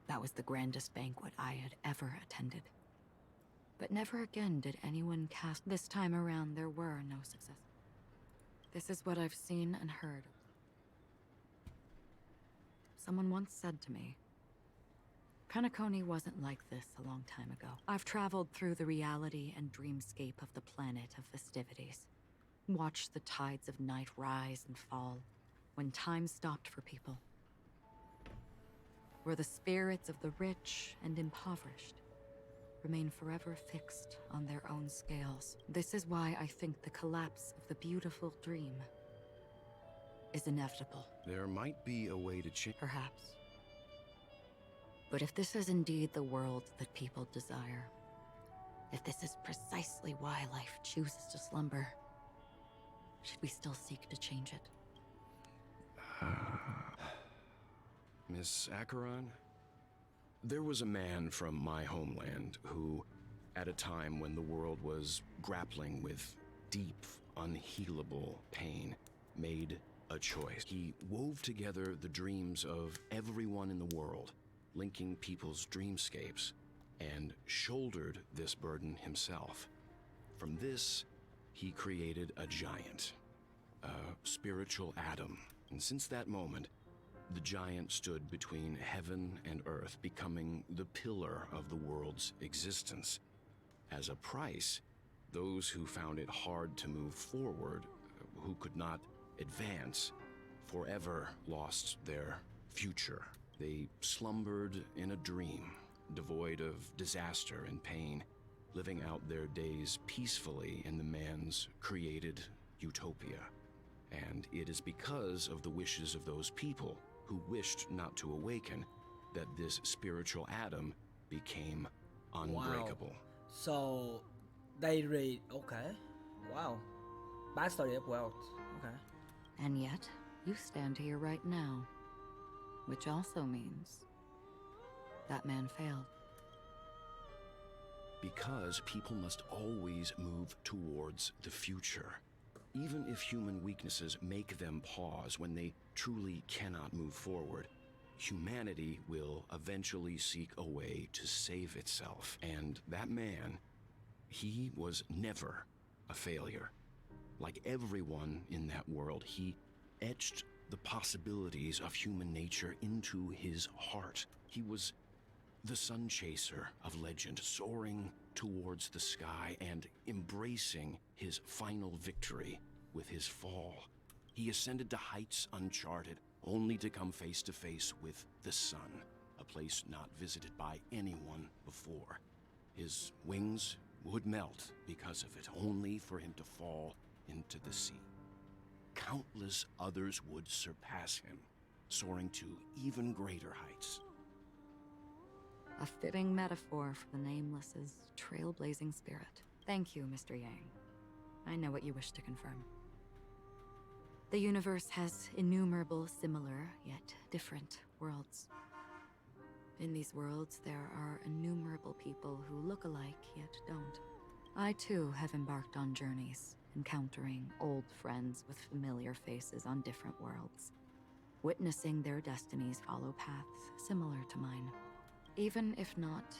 That was the grandest banquet I had ever attended. But never again did anyone cast. This time around, there were no successes. This is what I've seen and heard. Someone once said to me, Penacony wasn't like this a long time ago. I've traveled through the reality and dreamscape of the planet of festivities. Watched the tides of night rise and fall when time stopped for people. Where the spirits of the rich and impoverished remain forever fixed on their own scales. This is why I think the collapse of the beautiful dream is inevitable. There might be a way to change. Perhaps. But if this is indeed the world that people desire, if this is precisely why life chooses to slumber, should we still seek to change it? Miss Acheron? There was a man from my homeland who, at a time when the world was grappling with deep, unhealable pain, made a choice. He wove together the dreams of everyone in the world, linking people's dreamscapes, and shouldered this burden himself. From this, he created a giant, a spiritual atom. And since that moment, the giant stood between heaven and earth, becoming the pillar of the world's existence. As a price, those who found it hard to move forward, who could not advance, forever lost their future. They slumbered in a dream, devoid of disaster and pain, living out their days peacefully in the man's created utopia. And it is because of the wishes of those people who wished not to awaken that this spiritual atom became unbreakable. Wow. So, they read... Okay. Wow. Backstory of wealth. Okay. And yet, you stand here right now. Which also means that man failed. Because people must always move towards the future. Even if human weaknesses make them pause when they truly cannot move forward, humanity will eventually seek a way to save itself. And that man, he was never a failure. Like everyone in that world, he etched the possibilities of human nature into his heart. He was the sun chaser of legend, soaring towards the sky and embracing his final victory with his fall. He ascended to heights uncharted, only to come face to face with the sun, a place not visited by anyone before. His wings would melt because of it, only for him to fall into the sea. Countless others would surpass him, soaring to even greater heights. A fitting metaphor for the Nameless's trailblazing spirit. Thank you, Mr. Yang. I know what you wish to confirm. The universe has innumerable similar, yet different worlds. In these worlds, there are innumerable people who look alike, yet don't. I too have embarked on journeys, encountering old friends with familiar faces on different worlds, witnessing their destinies follow paths similar to mine, even if not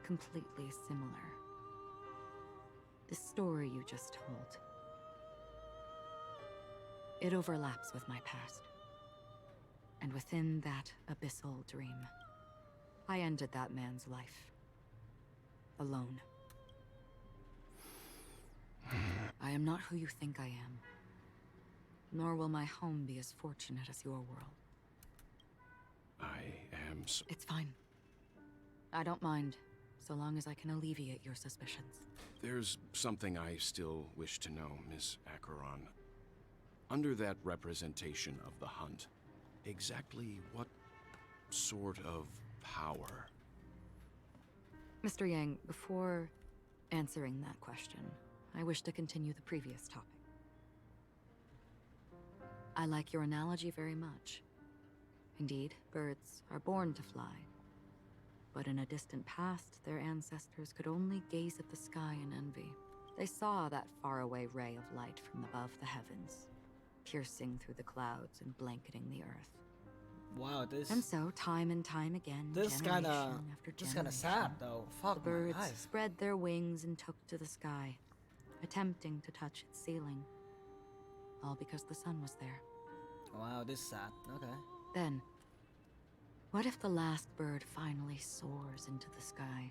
completely similar. The story you just told, It overlaps with my past. And within that abyssal dream, I ended that man's life. Alone. I am not who you think I am. Nor will my home be as fortunate as your world. I am It's fine. I don't mind, so long as I can alleviate your suspicions. There's something I still wish to know, Miss Acheron. Under that representation of the hunt, exactly what sort of power? Mr. Yang, before answering that question, I wish to continue the previous topic. I like your analogy very much. Indeed, birds are born to fly. But in a distant past, their ancestors could only gaze at the sky in envy. They saw that faraway ray of light from above the heavens, piercing through the clouds and blanketing the earth. Wow, this... And so, time and time again, This kind of sad, though. Fuck the my birds life. spread their wings and took to the sky, attempting to touch its ceiling. All because the sun was there. Wow, this is sad. Okay. Then, what if the last bird finally soars into the sky,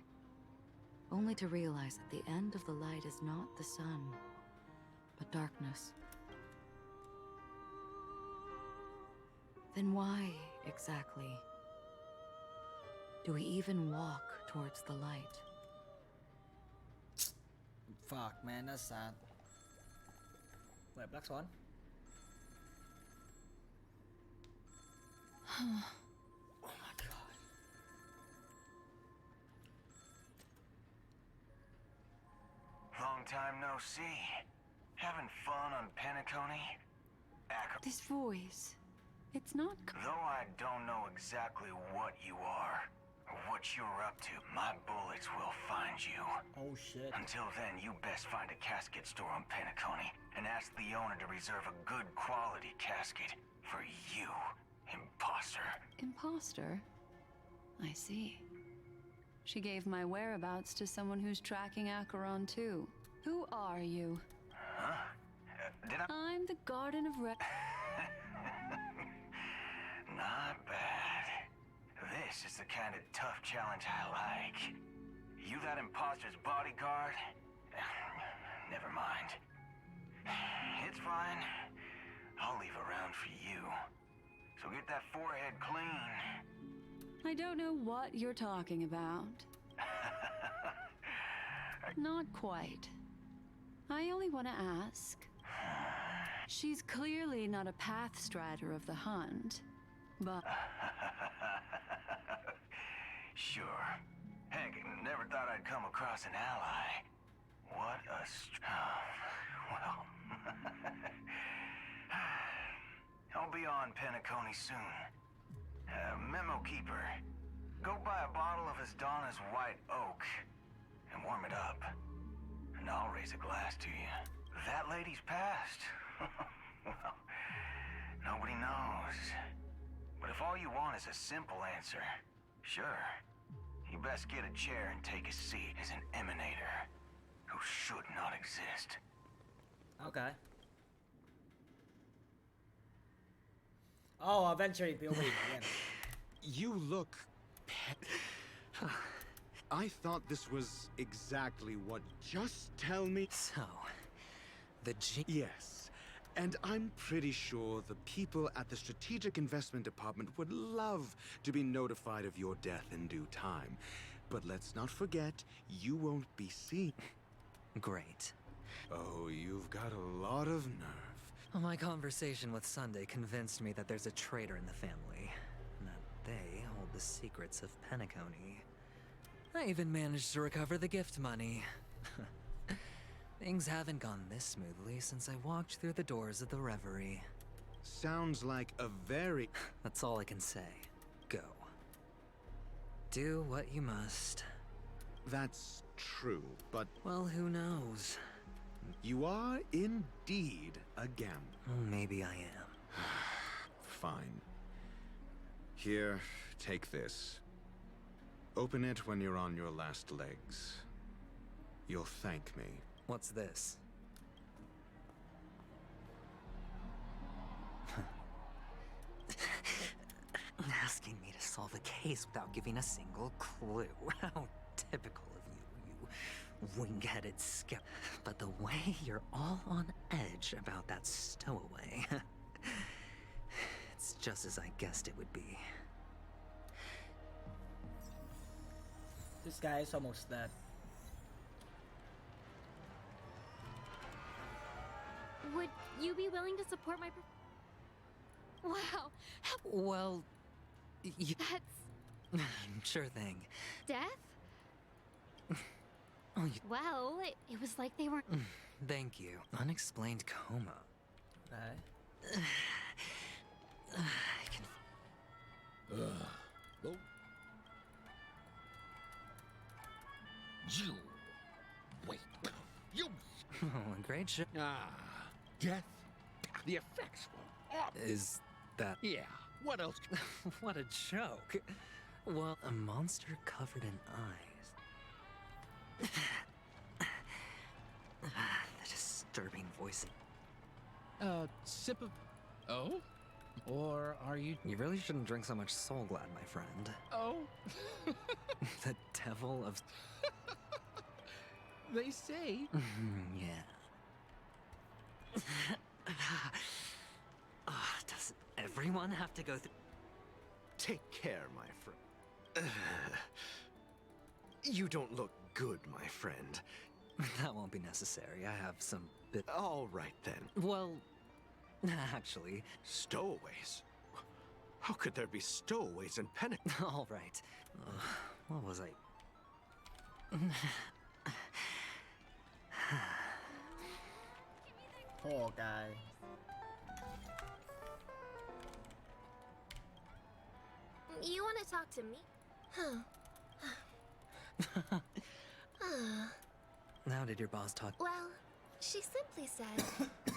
only to realize that the end of the light is not the sun, but darkness? Then why, exactly, do we even walk towards the light? Fuck, man, that's sad. Wait, Black Swan? Oh my god. Long time no see. Having fun on Penacony? This voice, it's not... Though I don't know exactly what you are, or what you're up to, my bullets will find you. Oh shit. Until then, you best find a casket store on Penacony and ask the owner to reserve a good quality casket for you, imposter. Imposter? I see. She gave my whereabouts to someone who's tracking Acheron too. Who are you? Huh? Did I... I'm the Garden of Not bad. This is the kind of tough challenge I like. You that imposter's bodyguard? Never mind. It's fine. I'll leave a round for you. So get that forehead clean. I don't know what you're talking about. Not quite. I only want to ask. She's clearly not a path strider of the hunt, but... Sure. Heck, never thought I'd come across an ally. What a well... I'll be on Penacony soon. Memo Keeper, go buy a bottle of Donna's White Oak and warm it up. And I'll raise a glass to you. That lady's passed. Well, nobody knows. But if all you want is a simple answer, sure. You best get a chair and take a seat as an emanator who should not exist. Okay. Oh, adventuring POV again. You look... I thought this was exactly what... Just tell me... So, the Yes. And I'm pretty sure the people at the Strategic Investment Department would love to be notified of your death in due time. But let's not forget, you won't be seen. Great. Oh, you've got a lot of nerve. Well, my conversation with Sunday convinced me that there's a traitor in the family, and that they hold the secrets of Penacony. I even managed to recover the gift money. Things haven't gone this smoothly since I walked through the doors of the Reverie. Sounds like a very... That's all I can say. Go. Do what you must. That's true, but... Well, who knows? You are indeed a gambler. Maybe I am. Fine. Here, take this. Open it when you're on your last legs. You'll thank me. What's this? solve a case without giving a single clue. How typical of you, you wing-headed skip. But the way you're all on edge about that stowaway, it's just as I guessed it would be. This guy is almost dead. Would you be willing to support my... Wow. Well, That's... sure thing. death? Oh, you... Well, it was like they weren't... Thank you. Unexplained coma. Đấy. I can... Oh. You wait. You. Oh, great show. Death. The effects were awful. Is that... Yeah. What else? What a joke. Well, a monster covered in eyes. The disturbing voice. Sip of... Oh? Or are you... You really shouldn't drink so much Soul Glad, my friend. Oh? The devil of... They say... Yeah. Does everyone have to go through... Take care, my friend. You don't look good, my friend. That won't be necessary. I have some bit... All right, then. Well, actually... Stowaways? How could there be stowaways in Pentagon? All right. What was I... Poor guy. You want to talk to me? How did your boss talk? Well, she simply said,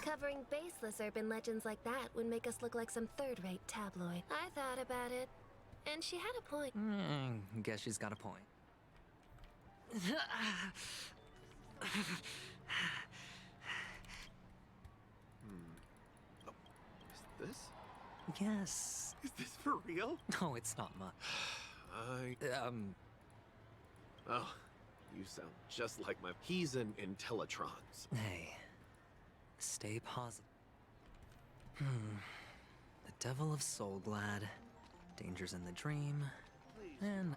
covering baseless urban legends like that would make us look like some third-rate tabloid. I thought about it, and she had a point. Guess she's got a point. Is this? Yes. Is this for real? No, it's not much. Oh, you sound just like my... He's in Intellitrons. Hey, stay positive. The devil of Soul Glad, dangers in the dream, and...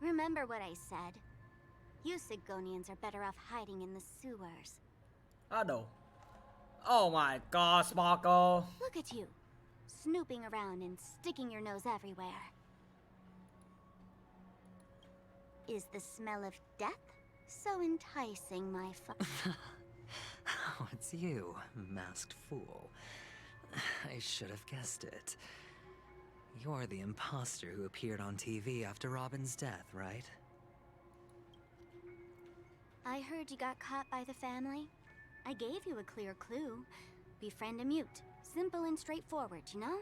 Remember what I said. You Sigonians are better off hiding in the sewers. I know. Oh my god, Sparkle. Look at you, snooping around and sticking your nose everywhere. Is the smell of death so enticing, my Oh, it's you, masked fool. I should have guessed it. You're the imposter who appeared on TV after Robin's death, right? I heard you got caught by the family. I gave you a clear clue. Befriend a mute. Simple and straightforward, you know?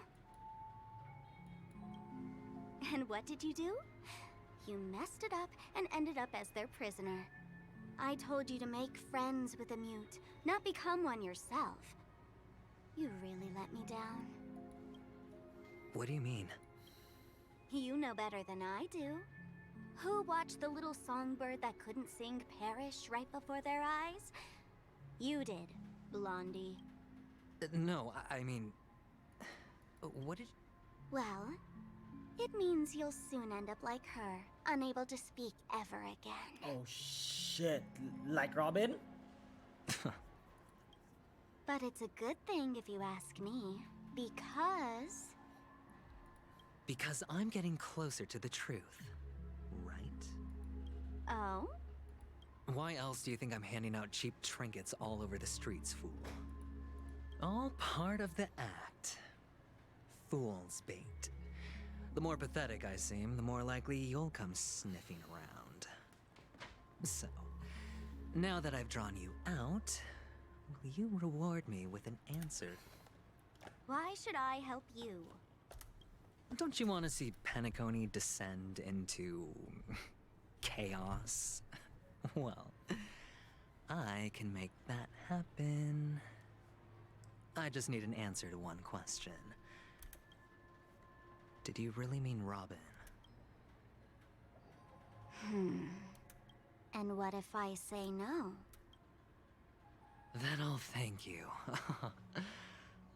And what did you do? You messed it up and ended up as their prisoner. I told you to make friends with a mute, not become one yourself. You really let me down. What do you mean? You know better than I do. Who watched the little songbird that couldn't sing perish right before their eyes? You did, Blondie. No, I mean... What did... Well, it means you'll soon end up like her, unable to speak ever again. Oh shit, like Robin? But it's a good thing if you ask me, because... Because I'm getting closer to the truth, right? Oh? Why else do you think I'm handing out cheap trinkets all over the streets, fool? All part of the act. Fool's bait. The more pathetic I seem, the more likely you'll come sniffing around. So, now that I've drawn you out, will you reward me with an answer? Why should I help you? Don't you want to see Penacony descend into... chaos? Well, I can make that happen. I just need an answer to one question. Did you really mean Robin? And what if I say no? Then I'll thank you.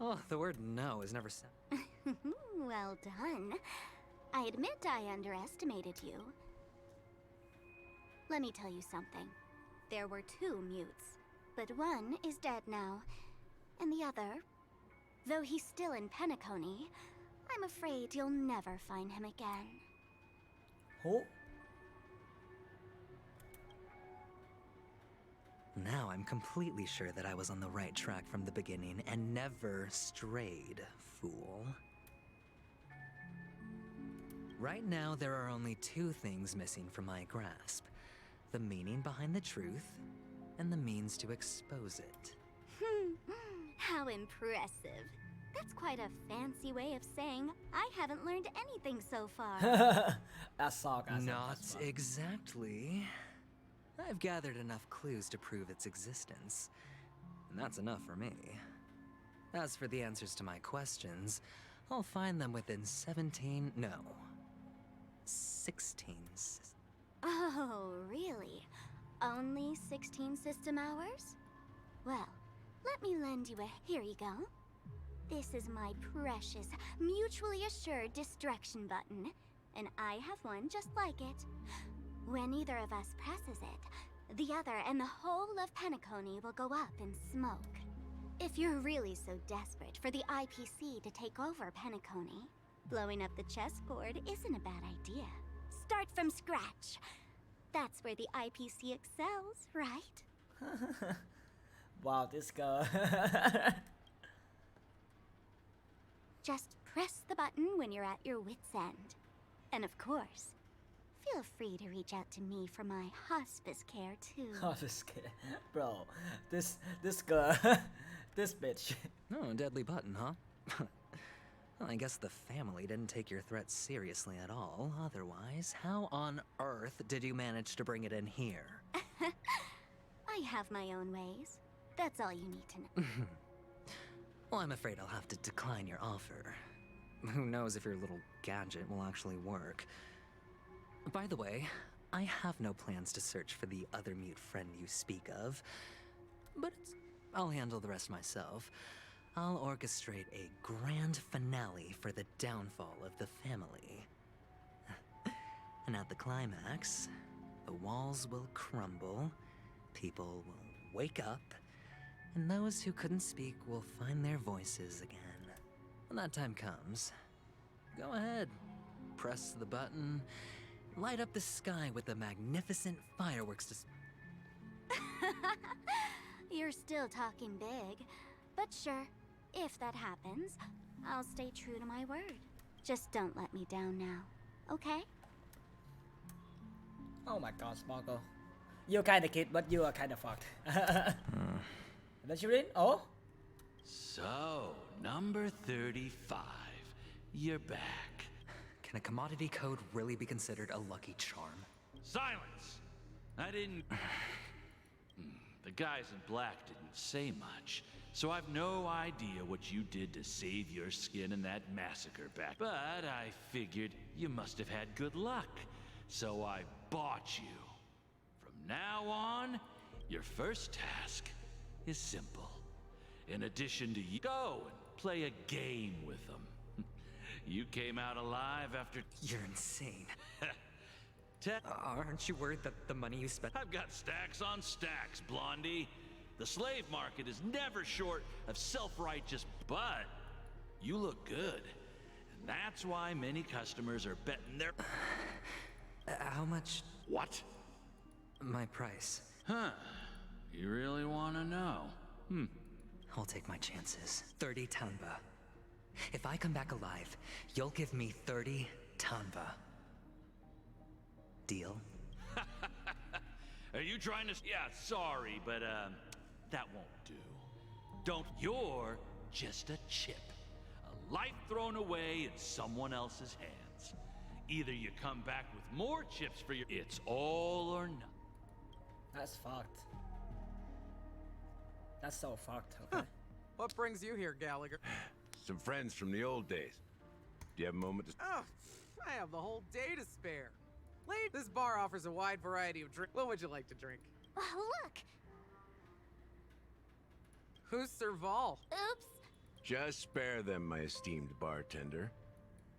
Oh, the word no is never said. Well done. I admit I underestimated you. Let me tell you something. There were 2 mutes, but one is dead now. And the other, though he's still in Penacony, I'm afraid you'll never find him again. Who? Now I'm completely sure that I was on the right track from the beginning and never strayed, fool. Right now, there are only 2 things missing from my grasp. The meaning behind the truth, and the means to expose it. How impressive. That's quite a fancy way of saying I haven't learned anything so far. Not exactly. I've gathered enough clues to prove its existence, and that's enough for me. As for the answers to my questions, I'll find them within 16 Oh, really? Only 16 system hours? Well, let me lend you a... Here you go. This is my precious, mutually assured distraction button, and I have one just like it. When either of us presses it, the other and the whole of Penacony will go up in smoke. If you're really so desperate for the IPC to take over Penacony, blowing up the chessboard isn't a bad idea. Start from scratch. That's where the IPC excels, right? Wow, this girl. Just press the button when you're at your wit's end. And of course, feel free to reach out to me for my hospice care too. Hospice care, bro. This girl, this bitch. Oh, deadly button, huh? Well, I guess the family didn't take your threat seriously at all. Otherwise, how on earth did you manage to bring it in here? I have my own ways. That's all you need to know. Well, I'm afraid I'll have to decline your offer. Who knows if your little gadget will actually work. By the way, I have no plans to search for the other mute friend you speak of, but I'll handle the rest myself. I'll orchestrate a grand finale for the downfall of the family. And at the climax, the walls will crumble, people will wake up, and those who couldn't speak will find their voices again. When that time comes, go ahead, press the button, light up the sky with the magnificent fireworks You're still talking big, but sure, if that happens, I'll stay true to my word. Just don't let me down now, okay? Oh my god, Sparkle. You're kinda kid, but you are kinda fucked. Let you in? Oh? So, number 35. You're back. Can a commodity code really be considered a lucky charm? Silence! I didn't... The guys in black didn't say much, so I've no idea what you did to save your skin in that massacre back. But I figured you must have had good luck, so I bought you. From now on, your first task is simple. In addition to you, go and play a game with them. You came out alive after... You're insane. Aren't you worried that the money you spent... I've got stacks on stacks, Blondie. The slave market is never short of self-righteous, but you look good. And that's why many customers are betting their... How much... What? My price. Huh. You really want to know? I'll take my chances. 30 Tanba. If I come back alive, you'll give me 30 Tanba. Deal? Are you trying to... Yeah, sorry, but, that won't do. You're just a chip. A life thrown away in someone else's hands. Either you come back with more chips for your... It's all or nothing. That's fucked. That's so fucked, okay? What brings you here, Gallagher? Some friends from the old days. Do you have a moment to... Oh, I have the whole day to spare. This bar offers a wide variety of drink. What would you like to drink? Look! Who's Serval? Oops. Just spare them, my esteemed bartender.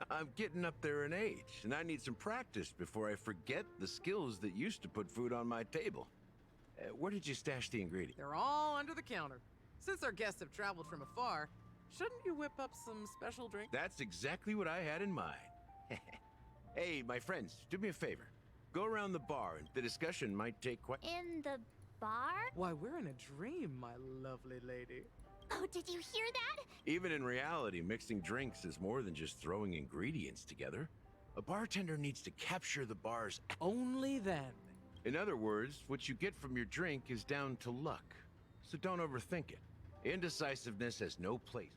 I'm getting up there in age, and I need some practice before I forget the skills that used to put food on my table. Where did you stash the ingredients? They're all under the counter. Since our guests have traveled from afar, shouldn't you whip up some special drink? That's exactly what I had in mind. Hey, my friends, do me a favor. Go around the bar, and the discussion might take quite... In the bar? Why, we're in a dream, my lovely lady. Oh, did you hear that? Even in reality, mixing drinks is more than just throwing ingredients together. A bartender needs to capture the bar's... Only then. In other words, what you get from your drink is down to luck. So don't overthink it. Indecisiveness has no place.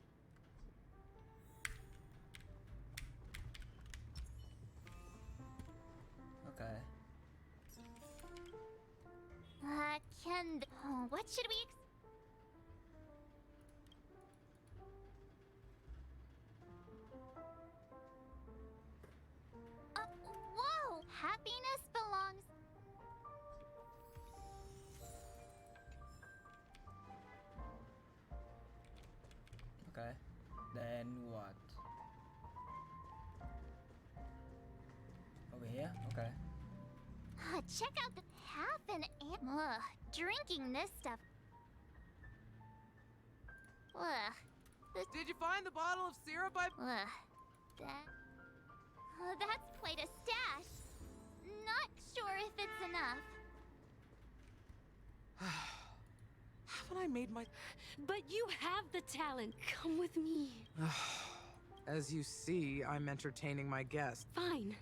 Okay. What should we whoa! Happiness belongs... Okay. Then what? Over here? Okay. Check out the half an Ugh, drinking this stuff. Ugh. Did you find the bottle of syrup I... That's quite a stash. Not sure if it's enough. Haven't I made my... But you have the talent. Come with me. As you see, I'm entertaining my guest. Fine.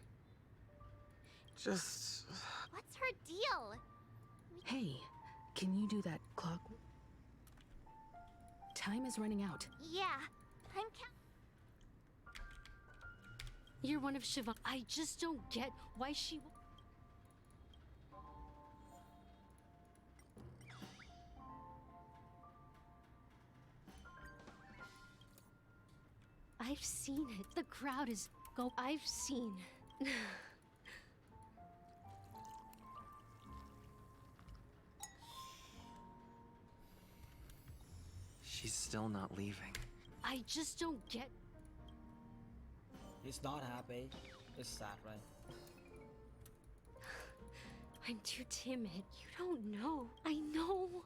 Just... What's her deal? Hey, can you do that clock? Time is running out. Yeah, I'm You're one of Shiva. I just don't get why she... I've seen it. The crowd is... I've seen. She's still not leaving. I just don't get... He's not happy. It's sad, right? I'm too timid. You don't know. I know.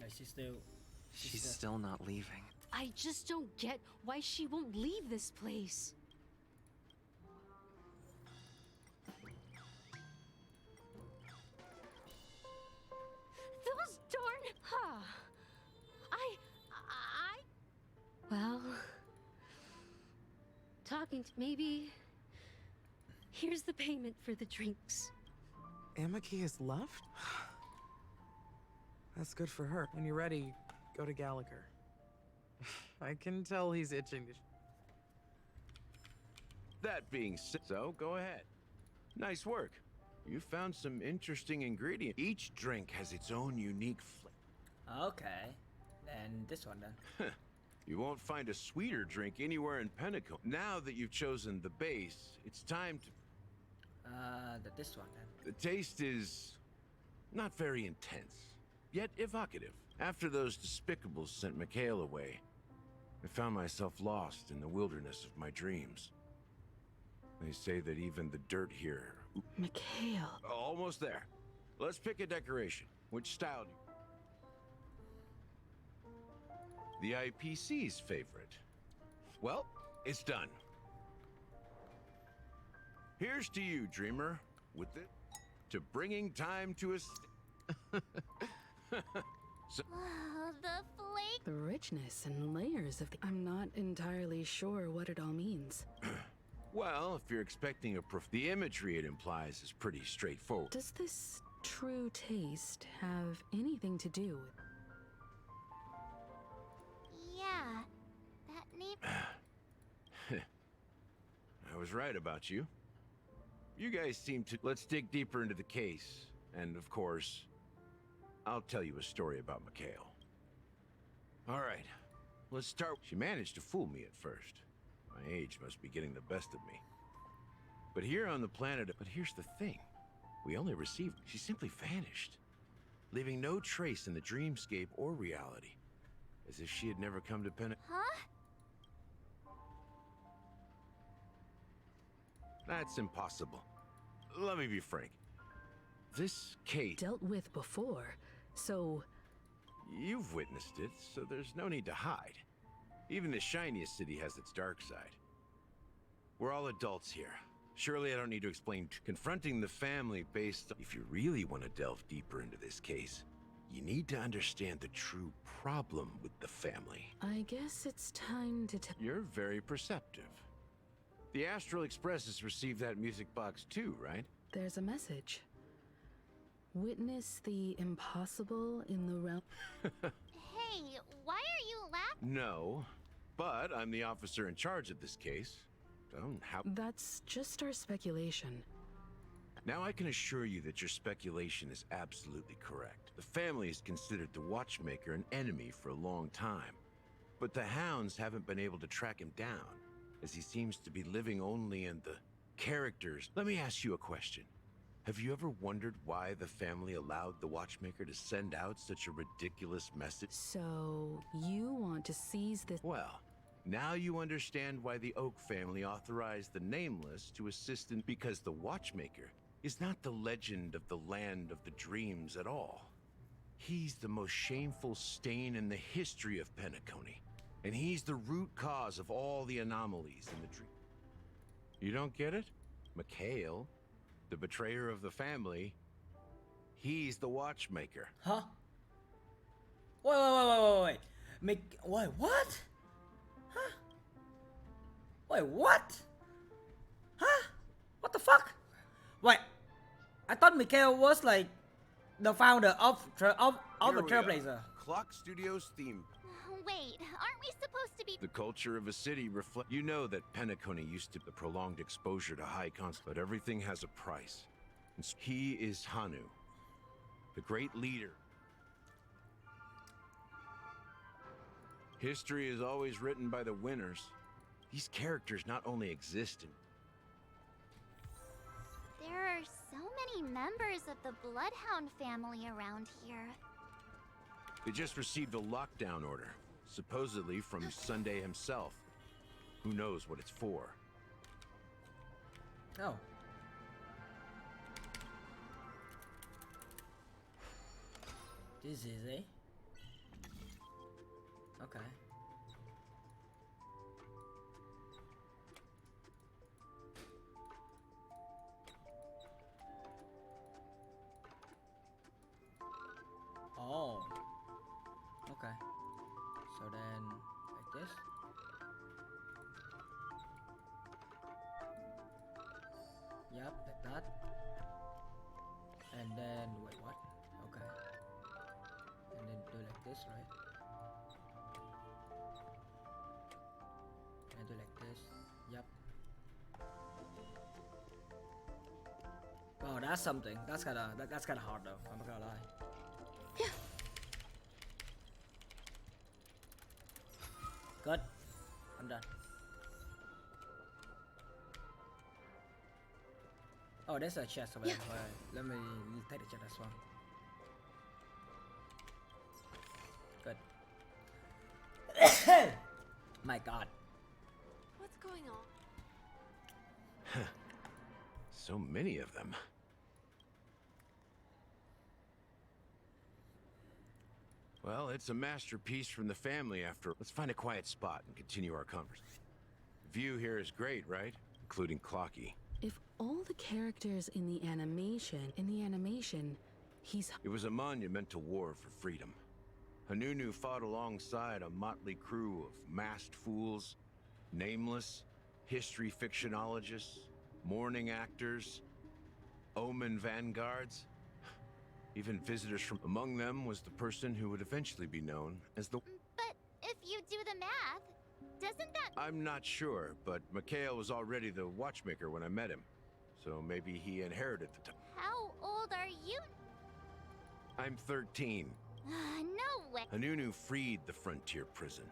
No, She's still not leaving. I just don't get why she won't leave this place. Those darn... Well... Talking to... Maybe... Here's the payment for the drinks. Amaki has left? That's good for her. When you're ready, go to Gallagher. I can tell he's itching to... That being said, so go ahead. Nice work. You found some interesting ingredients. Each drink has its own unique flavor. Okay. Then this one then. You won't find a sweeter drink anywhere in Pentecost. Now that you've chosen the base, it's time to... This one then. The taste is not very intense, yet evocative. After those despicables sent Mikhail away, I found myself lost in the wilderness of my dreams. They say that even the dirt here... Mikhail. Almost there. Let's pick a decoration. Which style do you... The IPC's favorite. Well, it's done. Here's to you, dreamer, with it to bringing time to us. So the flake. The richness and layers of the... I'm not entirely sure what it all means. Well, if you're expecting the imagery it implies is pretty straightforward. Does this true taste have anything to do with... Yeah, that name... I was right about you. You guys seem to... Let's dig deeper into the case. And, of course, I'll tell you a story about McHale. All right, let's start. She managed to fool me at first. My age must be getting the best of me. But here on the planet... But here's the thing. We only received... She simply vanished, leaving no trace in the dreamscape or reality. As if she had never come to Huh? That's impossible. Let me be frank. This case... Dealt with before, so... You've witnessed it, so there's no need to hide. Even the shiniest city has its dark side. We're all adults here. Surely I don't need to explain. Confronting the family based on... If you really want to delve deeper into this case, you need to understand the true problem with the family. I guess it's time to You're very perceptive. The Astral Express has received that music box too, right? There's a message. Witness the impossible in the realm. Hey, why are you laughing? No, but I'm the officer in charge of this case. That's just our speculation. Now I can assure you that your speculation is absolutely correct. The family has considered the watchmaker an enemy for a long time, but the hounds haven't been able to track him down, as he seems to be living only in the characters. Let me ask you a question. Have you ever wondered why the family allowed the watchmaker to send out such a ridiculous message? So, you want to seize this... Well, now you understand why the Oak family authorized the Nameless to assist in... Because the watchmaker is not the legend of the land of the dreams at all. He's the most shameful stain in the history of Penacony. And he's the root cause of all the anomalies in the dream. You don't get it? McHale, the betrayer of the family, he's the watchmaker. Huh? Wait. Wait, what? Huh? Wait, what? Huh? What the fuck? Wait, I thought Mikhail was like the founder of the Trailblazer. Clock Studios theme. Wait, aren't we supposed to be... The culture of a city reflects... You know that Penacony used to be the prolonged exposure to high cons, but everything has a price. And he is Hanu, the great leader. History is always written by the winners. These characters not only exist in... There are so many members of the Bloodhound family around here. They just received a lockdown order, supposedly from Sunday himself. Who knows what it's for? Oh. This is easy. Okay. Oh. Okay. So then, like this. Yep, like that. And then, wait, what? Okay. And then do like this, right? And do like this. Yep. Oh, that's something. That's kind of hard though. I'm not gonna lie. Good. I'm done. Oh, there's a chest over there. Alright, let me take the chest as well. Good. My God. What's going on? So many of them. Well, it's a masterpiece from the family after... Let's find a quiet spot and continue our conversation. The view here is great, right? Including Clocky. If all the characters in the animation, he's... It was a monumental war for freedom. Hanunu fought alongside a motley crew of masked fools, nameless, history fictionologists, mourning actors, omen vanguards. Even visitors from among them was the person who would eventually be known as the... But if you do the math, Doesn't that... I'm not sure, but Mikhail was already the watchmaker when I met him. So maybe he inherited the title. How old are you? I'm 13. No way. Hanunu freed the frontier prison,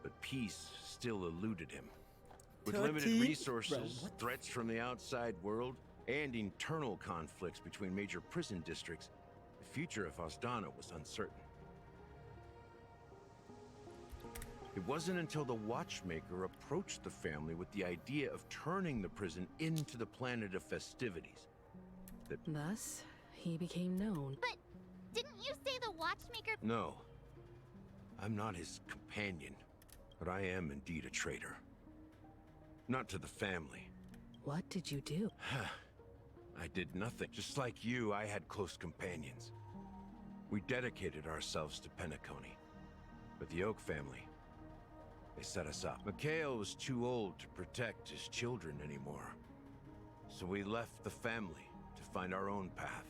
but peace still eluded him. With 13? limited resources, Bro, what? threats from the outside world, and internal conflicts between major prison districts, the future of Osdana was uncertain. It wasn't until the watchmaker approached the family with the idea of turning the prison into the planet of festivities that... Thus, he became known. But didn't you say the watchmaker... No. I'm not his companion, but I am indeed a traitor. Not to the family. What did you do? I did nothing. Just like you, I had close companions. We dedicated ourselves to Penacony. But the Oak family, they set us up. Mikhail was too old to protect his children anymore. So we left the family to find our own path.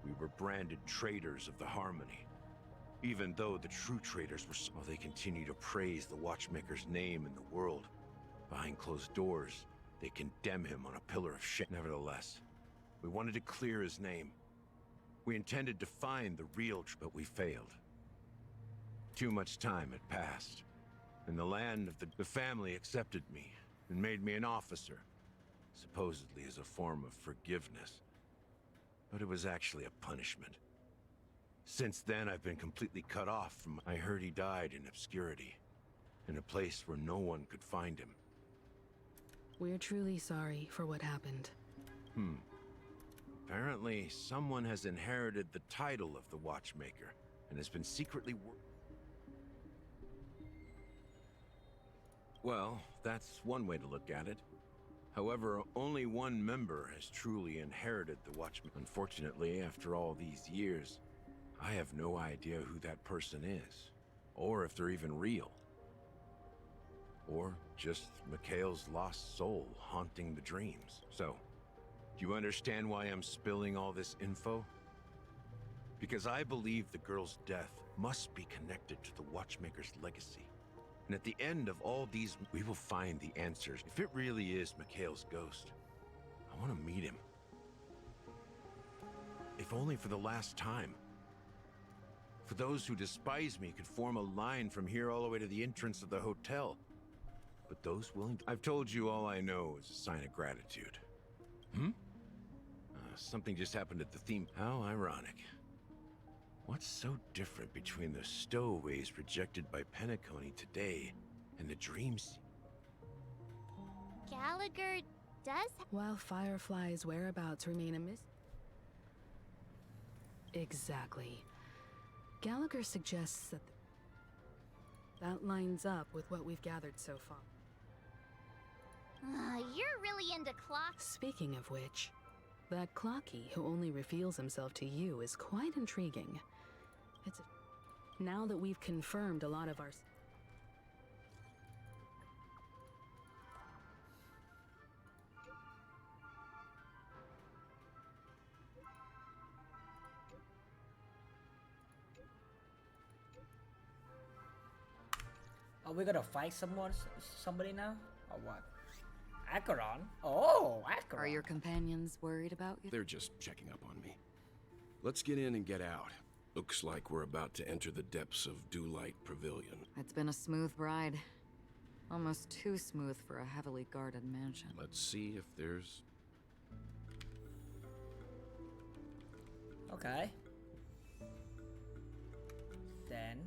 We were branded traitors of the Harmony. Even though the true traitors were... Well, they continue to praise the Watchmaker's name in the world. Behind closed doors, they condemn him on a pillar of shame. Nevertheless, we wanted to clear his name. We intended to find the real... but we failed. Too much time had passed. In the land of the family accepted me and made me an officer, supposedly as a form of forgiveness. But it was actually a punishment. Since then, I've been completely cut off from... I heard he died in obscurity, in a place where no one could find him. We're truly sorry for what happened. Apparently, someone has inherited the title of the Watchmaker and has been secretly Well, that's one way to look at it. However, only one member has truly inherited the Watchman. Unfortunately, after all these years, I have no idea who that person is, or if they're even real. Or just Mikhail's lost soul haunting the dreams. So, do you understand why I'm spilling all this info? Because I believe the girl's death must be connected to the Watchmaker's legacy. And at the end of all these, we will find the answers. If it really is Mikhail's ghost, I want to meet him. If only for the last time. For those who despise me could form a line from here all the way to the entrance of the hotel. But those willing to... I've told you all I know is a sign of gratitude. Something just happened at the theme. How ironic. What's so different between the stowaways rejected by Penacony today and the dreams? Gallagher does... While Firefly's whereabouts remain a mystery. Exactly. Gallagher suggests that that lines up with what we've gathered so far. You're really into clocks. Speaking of which, that Clocky who only reveals himself to you is quite intriguing. Now that we've confirmed a lot of our... Are we gonna fight somebody now? Or what? Acheron? Oh, Acheron. Are your companions worried about you? They're just checking up on me. Let's get in and get out. Looks like we're about to enter the depths of Dewlight Pavilion. It's been a smooth ride. Almost too smooth for a heavily guarded mansion. Let's see if there's... Okay. Then...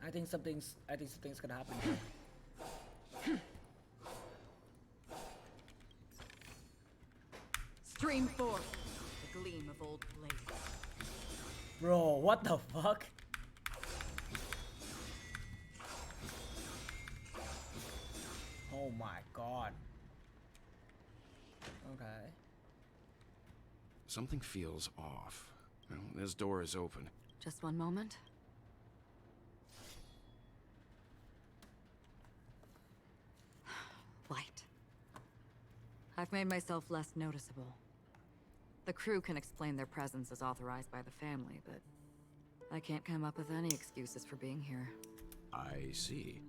I think something's gonna happen here. Stream forth the gleam of old blades. Bro, what the fuck? Oh my god. Okay. Something feels off. Well, this door is open. Just one moment. Light. I've made myself less noticeable. The crew can explain their presence as authorized by the family, but I can't come up with any excuses for being here. I see.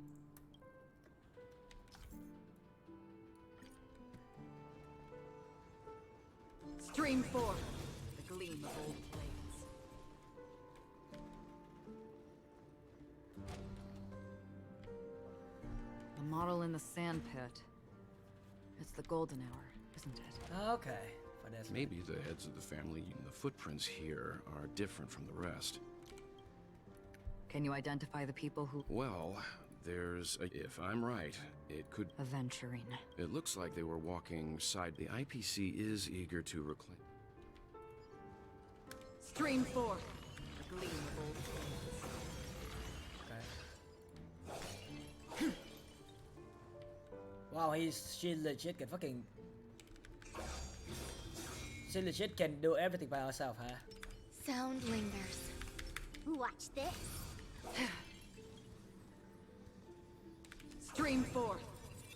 Stream forth, the gleam of old blades. The model in the sand pit. It's the golden hour, isn't it? Okay. Finesse. Maybe the heads of the family and the footprints here are different from the rest. Can you identify the people who... Well, there's a... If I'm right, it could... Aventurine. It looks like they were walking side... The IPC is eager to reclaim... Stream forth, the gleam of old blades. Okay. Wow, she legit can fucking... She legit can do everything by herself, huh? Sound lingers. Watch this. Stream forth,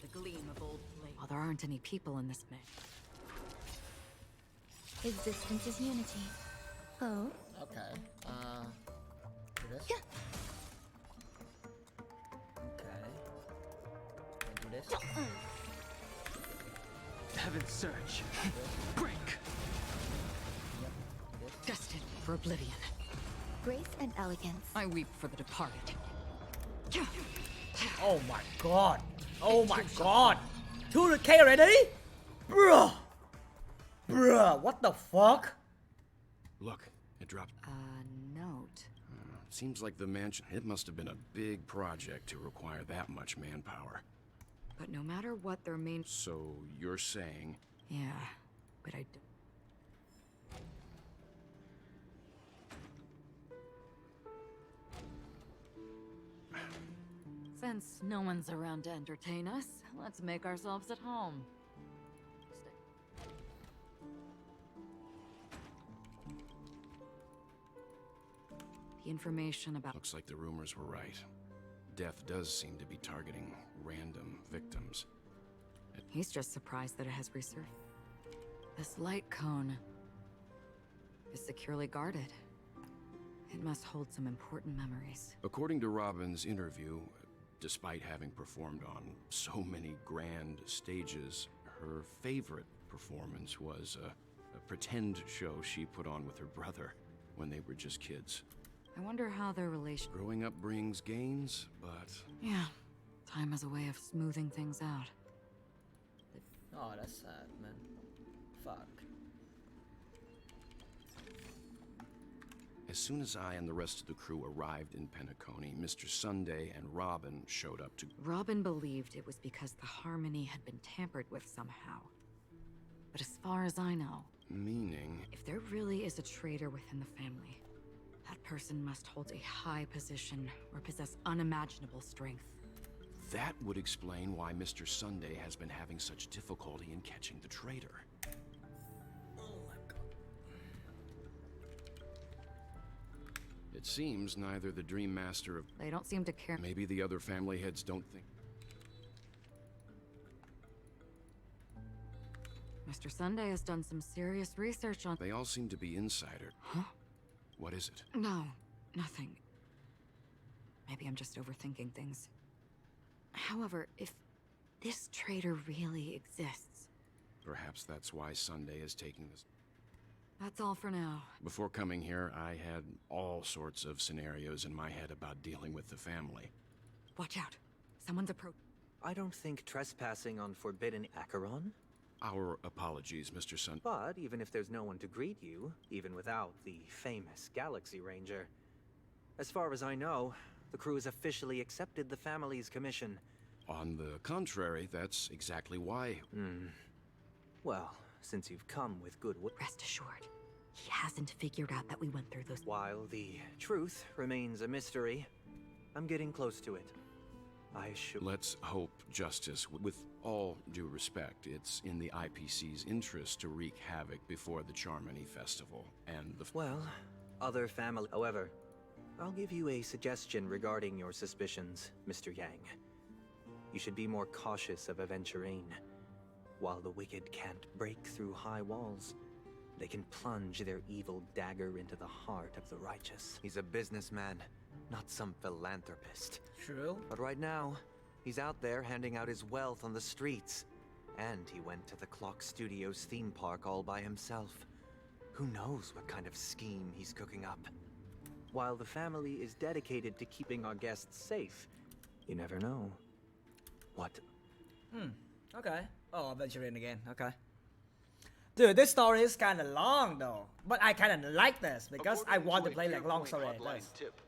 the gleam of old blades. Well, there aren't any people in this mix. Existence is unity. Oh? Okay. Do this. Yeah. Okay. And do this. Heaven's surge. Break. Destined for oblivion. Grace and elegance. I weep for the departed. Oh my god. Oh my god. 200k already? Bruh. Bruh, what the fuck? Look, it dropped... A note. Seems like the mansion... It must have been a big project to require that much manpower. But no matter what their main... So, you're saying... Yeah, but I don't... Since no one's around to entertain us, let's make ourselves at home. The information about... Looks like the rumors were right. Death does seem to be targeting random victims. He's just surprised that it has resurfaced. This light cone is securely guarded. It must hold some important memories. According to Robin's interview, despite having performed on so many grand stages, her favorite performance was a pretend show she put on with her brother when they were just kids. I wonder how their relation... Growing up brings gains, but... Yeah, time has a way of smoothing things out. Oh, that's sad, man. Fuck. As soon as I and the rest of the crew arrived in Penacony, Mr. Sunday and Robin showed up to... Robin believed it was because the harmony had been tampered with somehow. But as far as I know... Meaning? If there really is a traitor within the family, that person must hold a high position or possess unimaginable strength. That would explain why Mr. Sunday has been having such difficulty in catching the traitor. Oh my god. It seems neither the Dream Master of... They don't seem to care. Maybe the other family heads don't think... Mr. Sunday has done some serious research on... They all seem to be insider. Huh? What is it? No, nothing. Maybe I'm just overthinking things. However, if this traitor really exists... Perhaps that's why Sunday is taking this... That's all for now. Before coming here, I had all sorts of scenarios in my head about dealing with the family. Watch out. Someone's approaching. I don't think trespassing on forbidden Acheron. Our apologies, Mr. Sun. But even if there's no one to greet you, even without the famous Galaxy Ranger, as far as I know, the crew has officially accepted the family's commission. On the contrary, that's exactly why. Well, since you've come with good will... Rest assured, he hasn't figured out that we went through those... While the truth remains a mystery, I'm getting close to it. I should. Let's hope justice. With all due respect, it's in the IPC's interest to wreak havoc before the Charmony Festival and the... Well, other family. However, I'll give you a suggestion regarding your suspicions, Mr. Yang. You should be more cautious of Aventurine. While the wicked can't break through high walls, they can plunge their evil dagger into the heart of the righteous. He's a businessman, not some philanthropist. True. But right now, he's out there handing out his wealth on the streets. And he went to the Clock Studios theme park all by himself. Who knows what kind of scheme he's cooking up? While the family is dedicated to keeping our guests safe, you never know. What? Okay. Oh, Aventurine again. Okay. Dude, this story is kind of long though, but I kind of like this because I want to play like long story like this. Tip,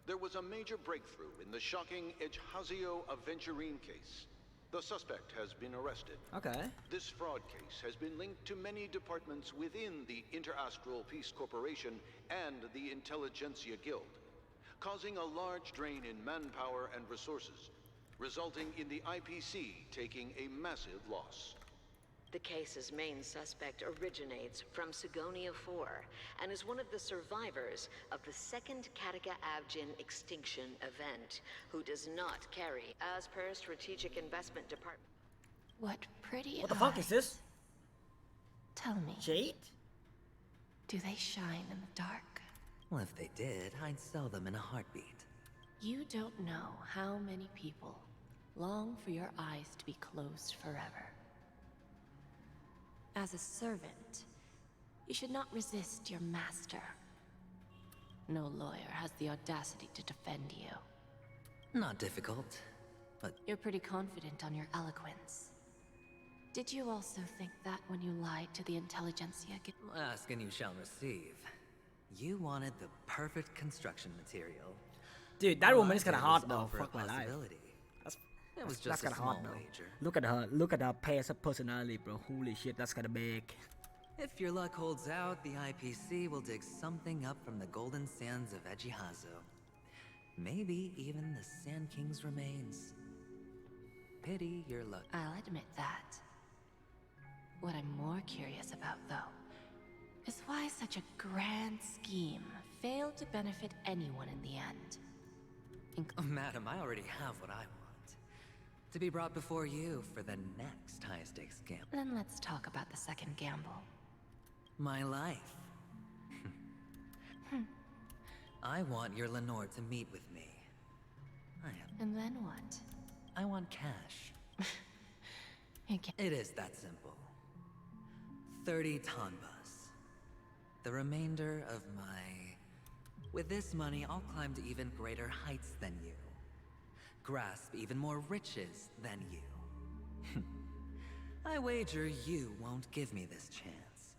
there was a major breakthrough in the shocking Ejhazio Aventurine case. The suspect has been arrested. Okay. This fraud case has been linked to many departments within the Interastral Peace Corporation and the Intelligentsia Guild, causing a large drain in manpower and resources, resulting in the IPC taking a massive loss. The case's main suspect originates from Sigonia 4 and is one of the survivors of the second Kataka Abjin extinction event, who does not carry, as per Strategic Investment Department. What pretty What the fuck is this? Tell me. Jade? Do they shine in the dark? Well, if they did, I'd sell them in a heartbeat. You don't know how many people long for your eyes to be closed forever. As a servant, you should not resist your master. No lawyer has the audacity to defend you. Not difficult, but... You're pretty confident on your eloquence. Did you also think that when you lied to the Intelligentsia? Ask and you shall receive. You wanted the perfect construction material. Dude, that woman is kind of hot though. Offer a Fuck my life. possibility. It was That's just a kind of small hot though. wager. Look at her. Look at her pace of personality, bro. Holy shit, that's kind of big. If your luck holds out, the IPC will dig something up from the golden sands of Ejihazo. Maybe even the Sand King's remains. Pity your luck. I'll admit that. What I'm more curious about, though, is why such a grand scheme failed to benefit anyone in the end. Madam, I already have what I want. To be brought before you for the next high-stakes gamble. Then let's talk about the second gamble. My life. I want your Lenore to meet with me. And then what? I want cash. It is that simple. 30 Tanbas. The remainder of my... With this money, I'll climb to even greater heights than you. Grasp even more riches than you. I wager you won't give me this chance.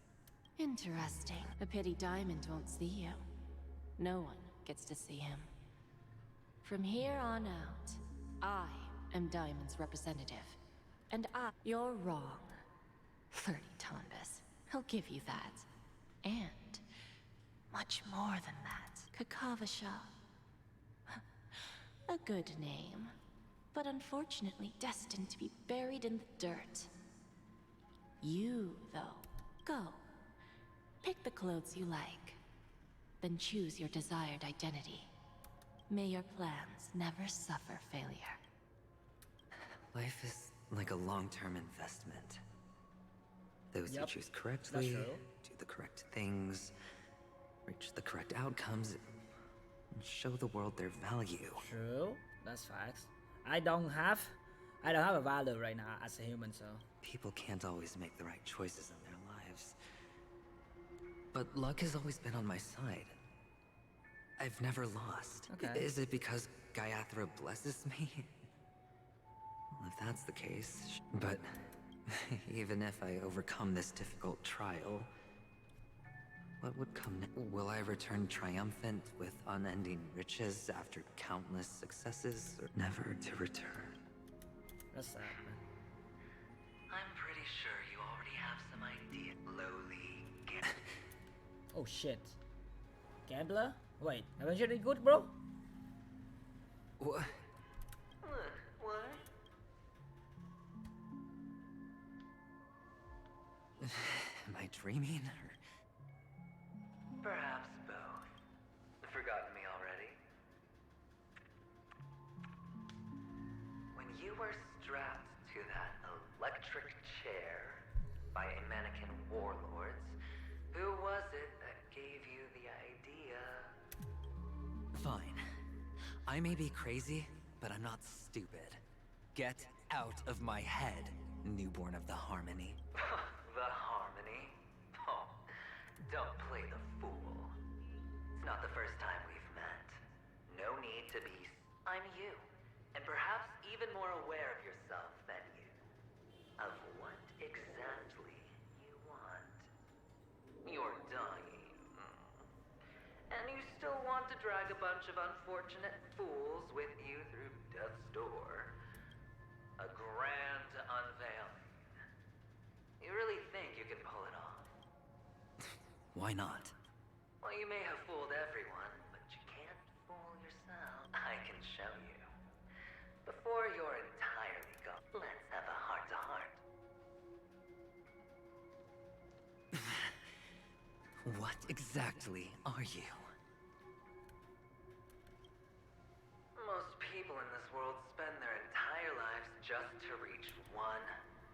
Interesting. A pity Diamond won't see you. No one gets to see him. From here on out, I am Diamond's representative. And You're wrong. 30 Tanbas. He'll give you that. And much more than that. Kakavasha. A good name, but unfortunately destined to be buried in the dirt. You, though, go. Pick the clothes you like, then choose your desired identity. May your plans never suffer failure. Life is like a long-term investment. Those who choose correctly, do the correct things, reach the correct outcomes, and show the world their value. True, that's facts. I don't have a value right now as a human, so. People can't always make the right choices in their lives. But luck has always been on my side. I've never lost. Okay. Is it because Gaiathra blesses me? Well, if that's the case, but even if I overcome this difficult trial, what would come next? Will I return triumphant with unending riches after countless successes, or never to return? That's sad, man. I'm pretty sure you already have some idea, lowly Oh shit. Gambler? Wait, haven't you done good, bro? What? Am I dreaming? Perhaps both. Forgotten me already? When you were strapped to that electric chair by a mannequin warlords, who was it that gave you the idea? Fine. I may be crazy, but I'm not stupid. Get out of my head, newborn of the Harmony. The Harmony? Oh, don't play the fool. It's not the first time we've met. No need to be... I'm you, and perhaps even more aware of yourself than you. Of what exactly you want. You're dying. And you still want to drag a bunch of unfortunate fools with you through death's door. A grand unveiling. You really think you can pull it off? Why not? Well, you may have fooled everyone, but you can't fool yourself. I can show you. Before you're entirely gone, let's have a heart-to-heart. What exactly are you? Most people in this world spend their entire lives just to reach one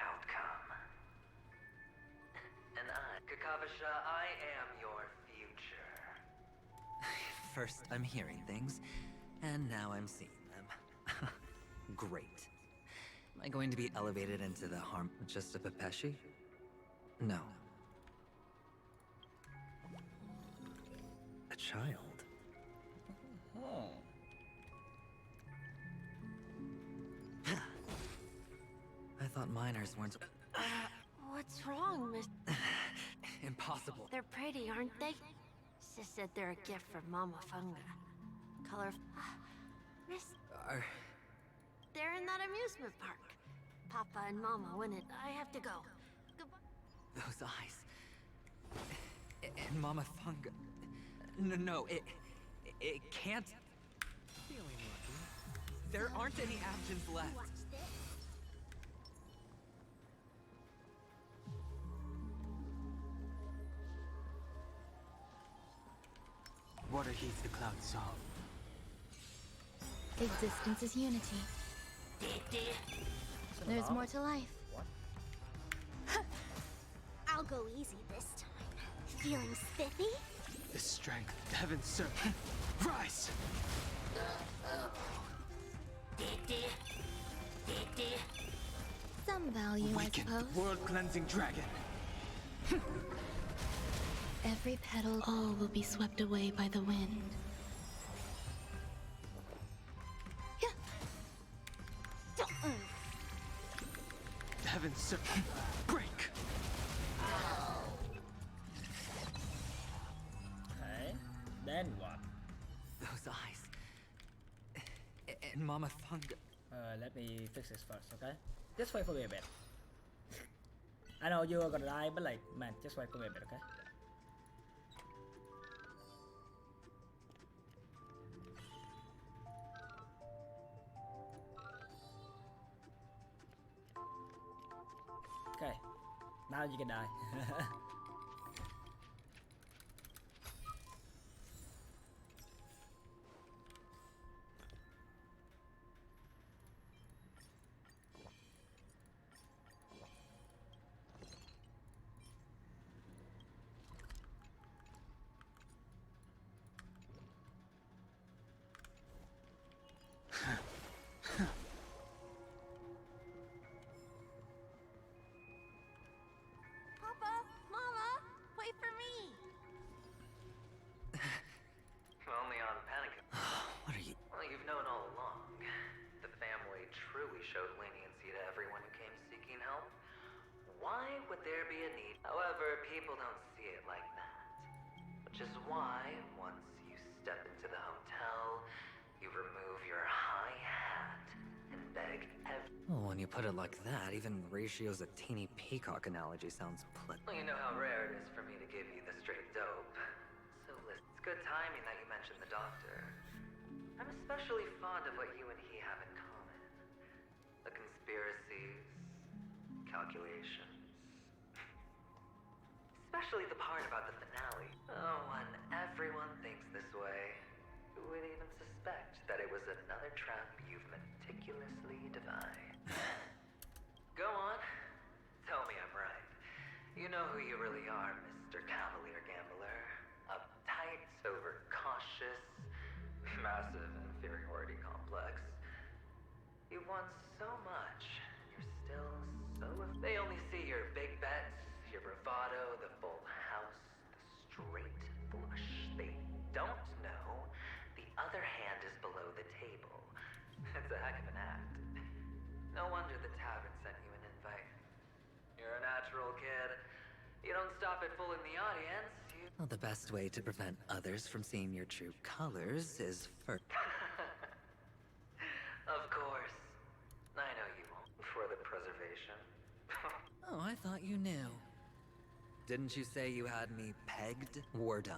outcome. And I, Kakavasha, I am your future. First, I'm hearing things, and now I'm seeing them. Great. Am I going to be elevated into the just a Pepeshi? No. A child. I thought minors weren't... What's wrong, Miss? Impossible. They're pretty, aren't they? Sis said they're a gift from Mama Funga. Color... Miss... They're in that amusement park. Papa and Mama win it. I have to go. Goodbye. Those eyes. And Mama Funga... No, it can't... Feeling lucky. There aren't any actions left. Water heats the cloud salt. Existence is unity. There's more to life. I'll go easy this time. Feeling spiffy? The strength the heavens serve. Rise! Some value, Awaken, I suppose. world-cleansing dragon. Every petal, all will be swept away by the wind. The heavens serve. Break! Okay, then what? Those eyes. And Mama Funga. Let me fix this first, okay? Just wait for me a bit. I know you are gonna die, but like, man, just wait for me a bit, okay? Okay, now you can die. Papa, Mama, wait for me. Only on Panic. What are you... Well, you've known all along. The family truly showed leniency to everyone who came seeking help. Why would there be a need? However, people don't see it like that. Which is why, once you step into the hotel, you remove your high hat and beg Well, when you put it like that, even Ratio's a teeny peacock analogy sounds Well, you know how rare it is for me to give you the straight dope. So listen, it's good timing that you mentioned the doctor. I'm especially fond of what you and he have in common. The conspiracies, calculations. Especially the part about the finale. Oh, when everyone thinks this way, who would even suspect that it was another trap you've meticulously devised? Go on. Tell me I'm right. You know who you really are, Mr. Cavalier Gambler. Uptight, overcautious, massive inferiority complex. You won so much, you're still so... They only see your big bets, your bravado, the full house, the straight flush. They don't know the other hand is below the table. It's a heck of an act. No wonder the tavern sent you an invite. You're a natural kid. You don't stop at fooling the audience, you... Well, the best way to prevent others from seeing your true colors is for... Of course. I know you won't. For the preservation. Oh, I thought you knew. Didn't you say you had me pegged? We're done.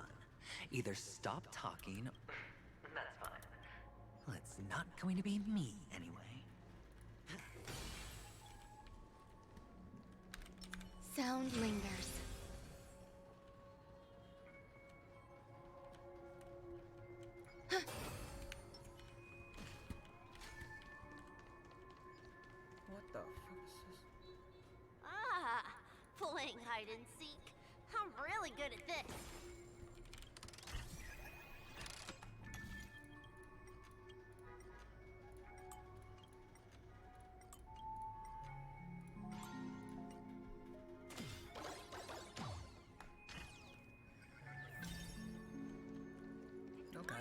Either stop talking... That's fine. Well, it's not going to be me, anyway. Sound lingers. What the fuck is this? Ah, playing hide and seek. I'm really good at this. Okay.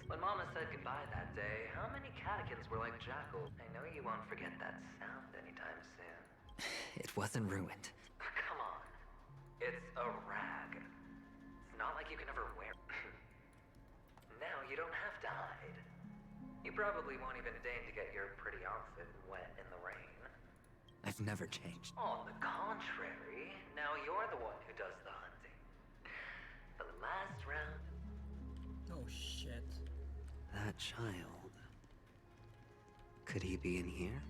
When Mama said goodbye that day, how many catechins were like Jackal? I know you won't forget that sound anytime soon. It wasn't ruined. Come on. It's a rag. It's not like you can ever wear... Now you don't have to hide. You probably won't even deign to get your pretty outfit wet in the rain. I've never changed. On the contrary, now you're the one who does the hunting. The last round... Oh shit. That child... Could he be in here?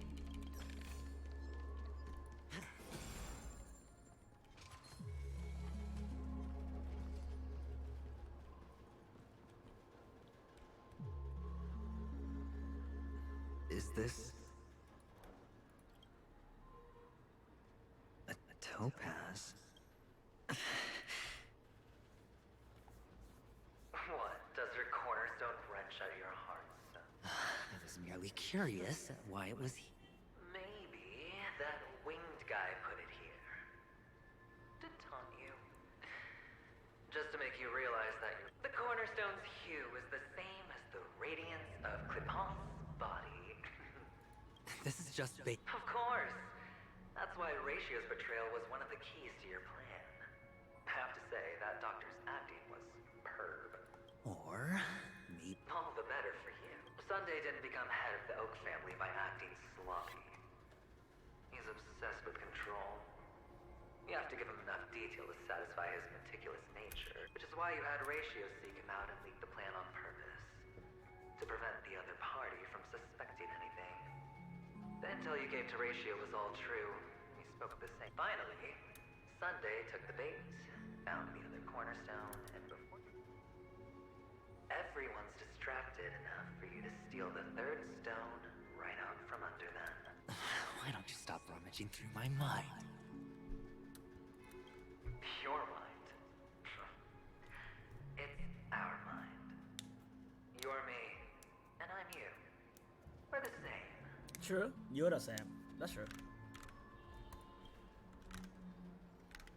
Is this... a topaz? What? Does your cornerstone wrench out your heart, son? I was merely curious at why it was here. Maybe that winged guy put it here. To taunt you. Just to make you realize that the cornerstone's hue is the same as the radiance of Clipant's body. This is just bait. Of course. That's why Ratio's betrayal was one of the keys to your plan. I have to say, that doctor's acting was superb. Or... maybe... All the better for you. Sunday didn't become head of the Oak family by acting sloppy. He's obsessed with control. You have to give him enough detail to satisfy his meticulous nature, which is why you had Ratio seek him out and leak the plan on purpose. To prevent the other party from suspecting anything. The intel you gave to Ratio was all true. We spoke the same. Finally, Sunday took the bait, found the other cornerstone, and before... Everyone's distracted enough for you to steal the third stone right out from under them. Why don't you stop rummaging through my mind? Your mind. It's our mind. You're me, and I'm you. We're the same. True, you're the same. That's true.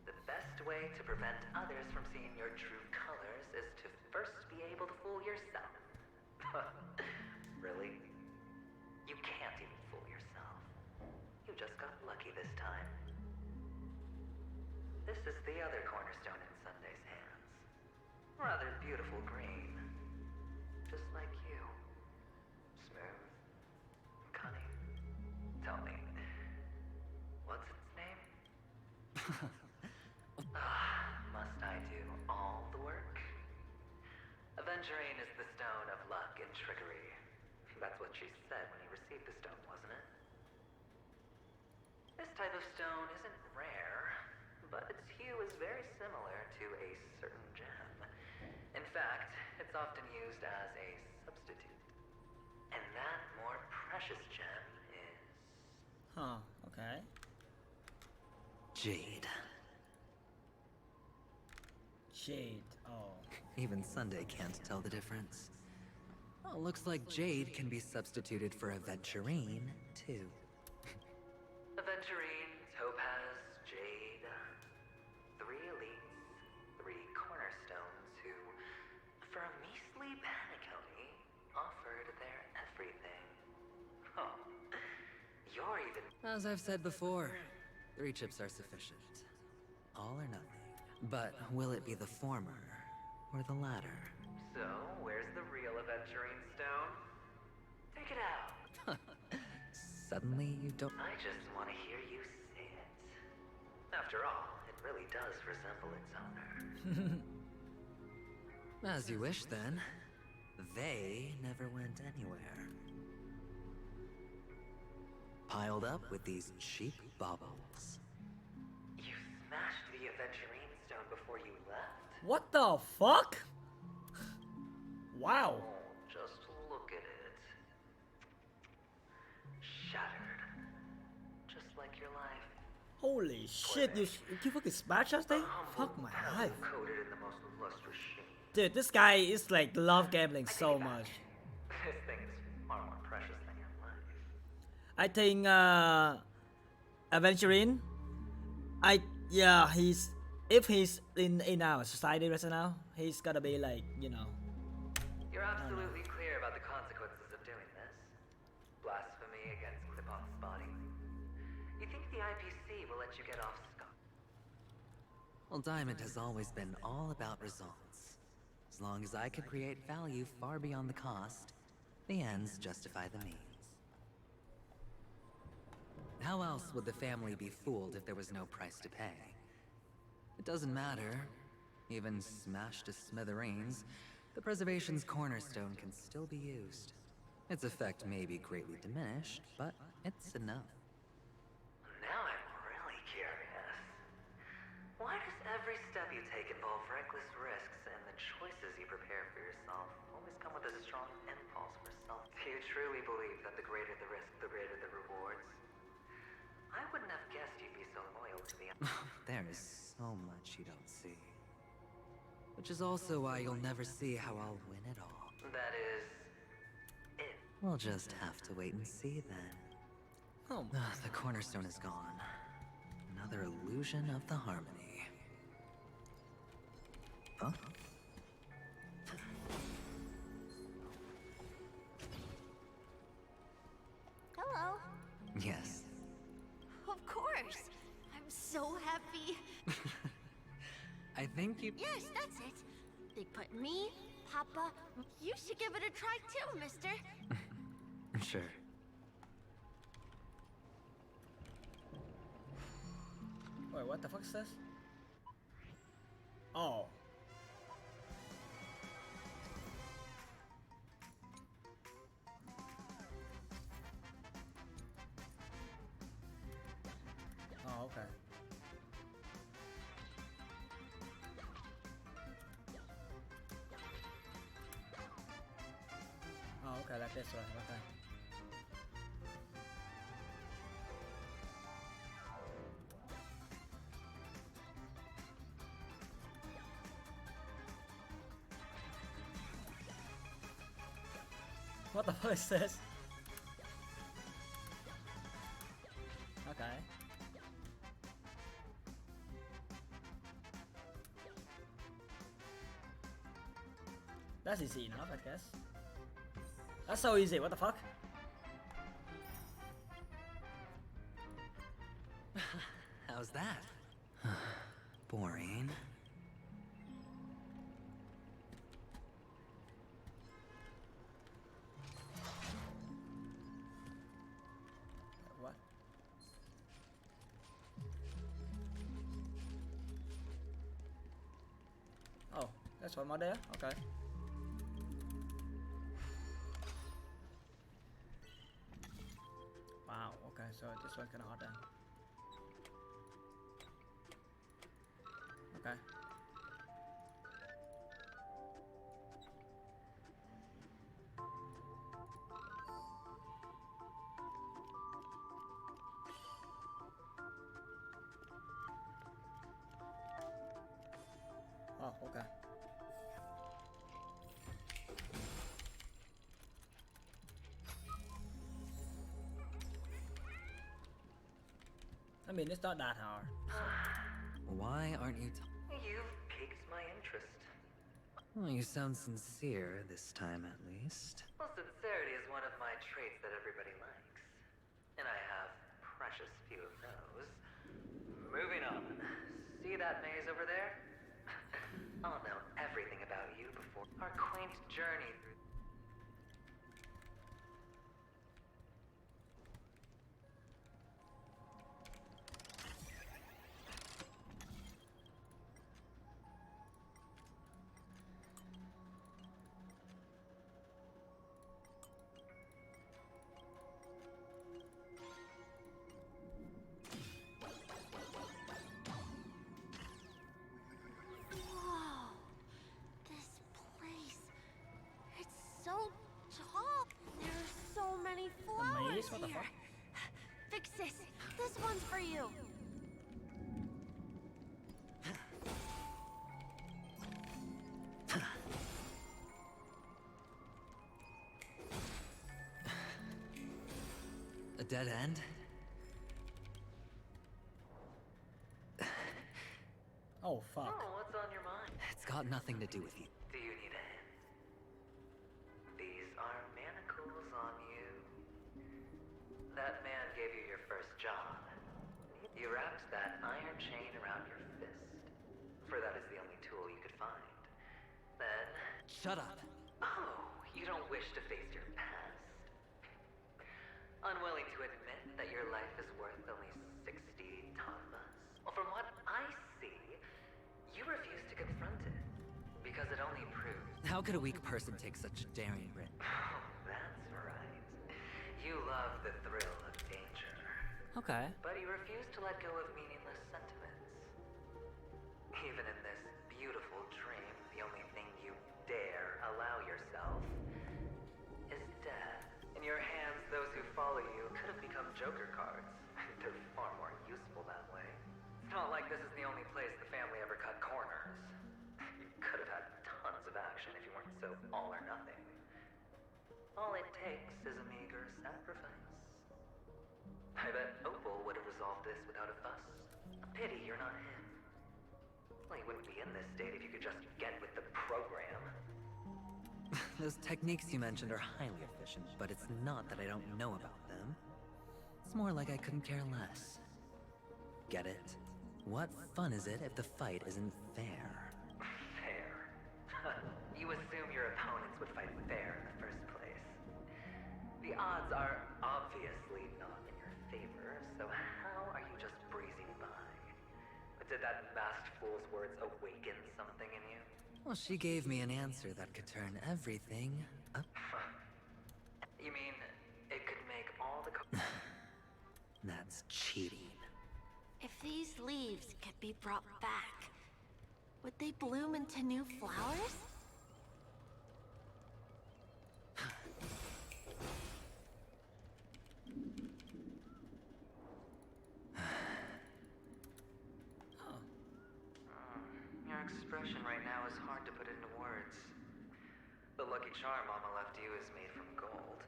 The best way to prevent others from seeing your true colors is to first be able to fool yourself. Really? You can't even fool yourself. You just got lucky this time. This is the other cornerstone in Sunday's hands. Rather beautiful green. Just like you. Smooth. Cunning. Tell me, what's its name? Must I do all the work? Eventually Aventurine is the stone of luck and trickery. That's what she said when you received the stone, wasn't it? This type of stone isn't rare, but its hue is very similar to a certain gem. In fact, it's often used as a substitute. And that more precious gem is... Huh, okay. Jade. Jade, oh. Even Sunday can't tell the difference. Well, looks like Jade can be substituted for Aventurine, too. Aventurine, Topaz, Jade. 3 elites, 3 cornerstones who, for a measly penny, offered their everything. Oh, you're even... As I've said before, 3 chips are sufficient. All or nothing. But will it be the former or the latter? So, where's the real Aventurine stone? Take it out. Suddenly you don't... I just want to hear you say it. After all, it really does resemble its owner. As you wish, then. They never went anywhere. Piled up with these cheap baubles. You smashed the Aventurine stone before you left? What the fuck? Wow. Oh, just look at it. Shattered. Just like your life. Holy shit, you fucking smash us thing? Fuck my life. Coated in the most lustrous sheen. Dude, this guy is like love gambling so much. This thing is far more precious than your life. I think Aventurine, if he's in our society right now, he's gotta be like, you know. You're absolutely clear about the consequences of doing this. Blasphemy against Clipoth's body. You think the IPC will let you get off scot? Well, Diamond has always been all about results. As long as I could create value far beyond the cost, the ends justify the means. How else would the family be fooled if there was no price to pay? It doesn't matter. Even smashed to smithereens, the preservation's cornerstone can still be used. Its effect may be greatly diminished, but it's enough. Now I'm really curious. Why does every step you take involve reckless risks, and the choices you prepare for yourself always come with a strong impulse for self? Do you truly believe that the greater the risk, the greater the rewards? I wouldn't have guessed you'd be so loyal to the... There is so much you don't see. Which is also why you'll never see how I'll win it all. That is... it. We'll just have to wait and see then. Oh. The cornerstone is gone. Another illusion of the harmony. Huh? Hello. Yes. Of course. I'm so happy. I think you... Yes, that's it. They put me, Papa... You should give it a try too, mister. Sure. Wait, what the fuck is this? Oh. Oh, okay. Oh, okay, like this, right? Okay. What the fuck is this? Okay. That's easy enough, I guess. That's so easy, what the fuck? How's that? Boring. What? Oh, that's one more there? Okay. so this one's kind of hard then. Okay. Oh, okay. I mean, it's not that hard. Why aren't you You've piqued my interest. Well, you sound sincere this time, at least. Well, sincerity is one of my traits that everybody likes. And I have precious few of those. Moving on. See that maze over there? I'll know everything about you before our quaint journey through. Whoa. This place. It's so tall. There's so many flowers maze? What the here. fuck? Fix this. This one's for you. A dead end? Oh, fuck. Oh, what's on your mind? It's got nothing to do with you. Do you need a hand? These are manacles on you. That man gave you your first job. You wrapped that iron chain around your fist, for that is the only tool you could find. Then... Shut up. Oh, you don't wish to face your past? Unwilling to admit that your life is worth only 60 tamas? Well, from what I see, you refuse to confront it, because it only proves... How could a weak person take such a daring risk? Oh, that's right. You love the thrill of danger. Okay. But you refuse to let go of meaningless sentiments. Even in this beautiful dream, the only thing you dare allow yourself is death. In your hands, those who follow you could have become joker cards. They're far more useful that way. It's not like this is the only place the family ever cut corners. You could have had tons of action if you weren't so all or nothing. All it takes is a meager sacrifice. I bet Opal would have resolved this without a fuss. A pity you're not him. Well, you wouldn't be in this state if you could just get with the program. Those techniques you mentioned are highly efficient, but it's not that I don't know about them. It's more like I couldn't care less. Get it? What fun is it if the fight isn't fair? Fair. You assume your opponents would fight fair in the first place. The odds are obviously not in your favor, so how are you just breezing by? Did that masked fool's words awaken something in you? Well, she gave me an answer that could turn everything up. You mean it could make all the That's cheating. If these leaves could be brought back, would they bloom into new flowers? Your expression right now is hard to put into words. The lucky charm Mama left you is made from gold.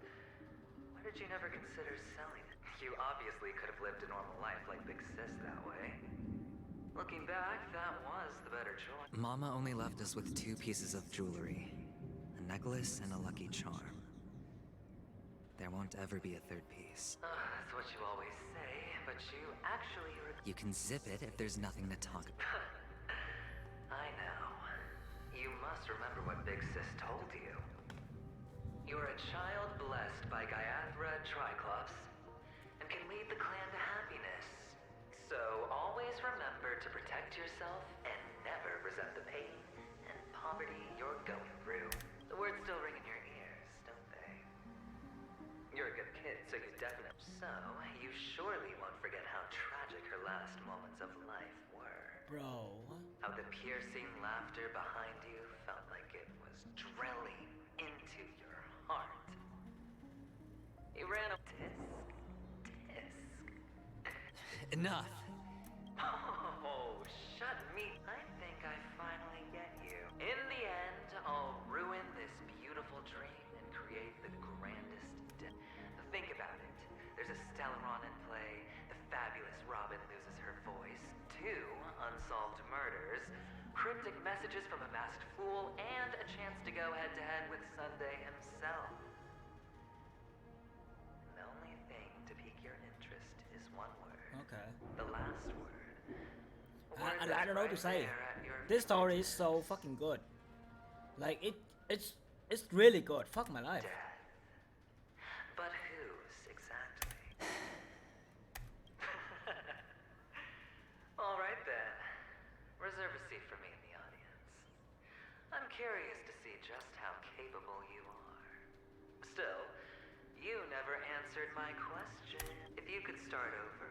Why did you never consider selling it? You obviously could have lived a normal life like Big Sis that way. Looking back, that was the better choice. Mama only left us with 2 pieces of jewelry. A necklace and a lucky charm. There won't ever be a 3rd piece. That's what you always say, but you actually... You can zip it if there's nothing to talk about. I know. You must remember what Big Sis told you. You're a child blessed by Gaiathra Triclops, and can lead the clan to happiness. So always remember to protect yourself and never resent the pain and poverty you're going through. The words still ring in your ears, don't they? You're a good kid, So you definitely... So, you surely won't forget how tragic her last moments of life were. Bro. How the piercing laughter behind you felt like it was drilling into your heart. You ran a... Enough. Oh, shut me. I think I finally get you. In the end, I'll ruin this beautiful dream and create the grandest Think about it. There's a Stellaron in play, the fabulous Robin loses her voice, 2 unsolved murders, cryptic messages from a masked fool, and a chance to go head-to-head with Sunday himself. The only thing to pique your interest is one word. Okay. The last word. I don't know what to say. This story is so fucking good. Like it's really good. Fuck my life. But whose exactly? All right then. Reserve a seat for me in the audience. I'm curious to see just how capable you are. Still, you never answered my question. If you could start over,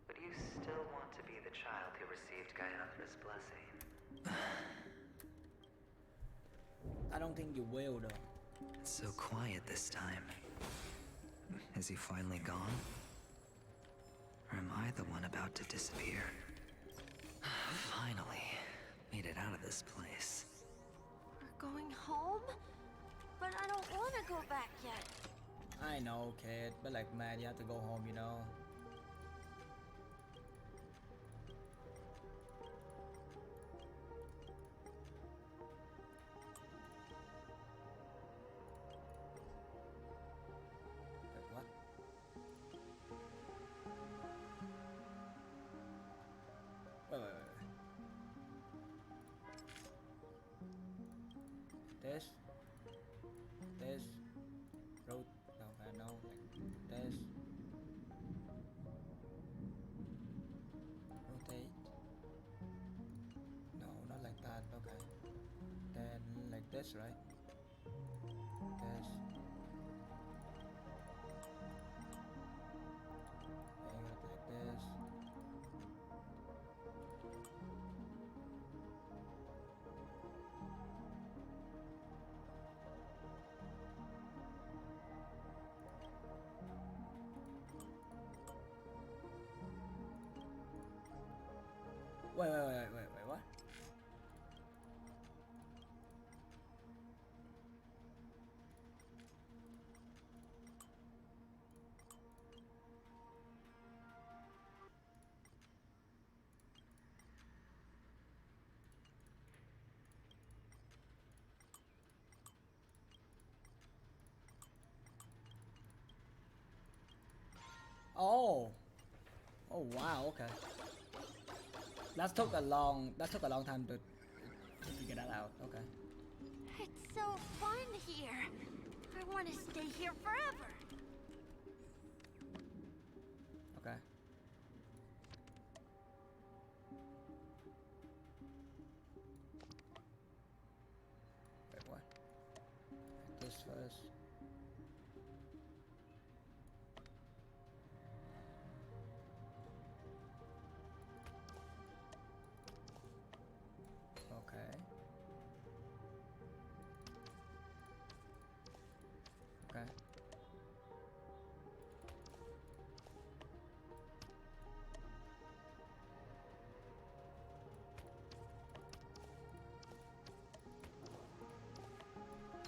would you still want to be the child who received Gayathra's blessing? I don't think you will though. It's so quiet this time. Is he finally gone? Or am I the one about to disappear? Finally, made it out of this place. We're going home? But I don't want to go back yet. I know, kid, but like, man, you have to go home, you know. Wait, what? Wait. This. Road. No, like this. Rotate. No, not like that. Okay. Then like this, right? This. Hang it like this. Wait, what? Oh wow, okay. That took a long time to figure that out. Okay. It's so fun here. I want to stay here forever. Okay. Wait, what? Like this first. Okay. Okay.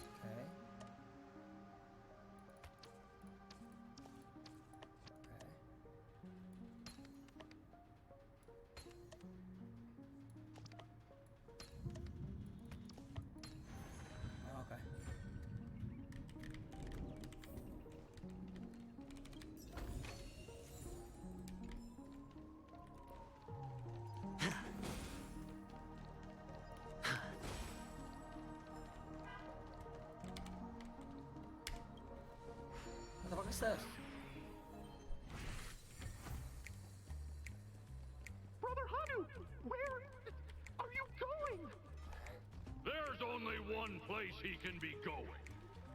Okay. Okay. What the fuck is this? Brother Hanu, where are you going? There's only one place he can be going.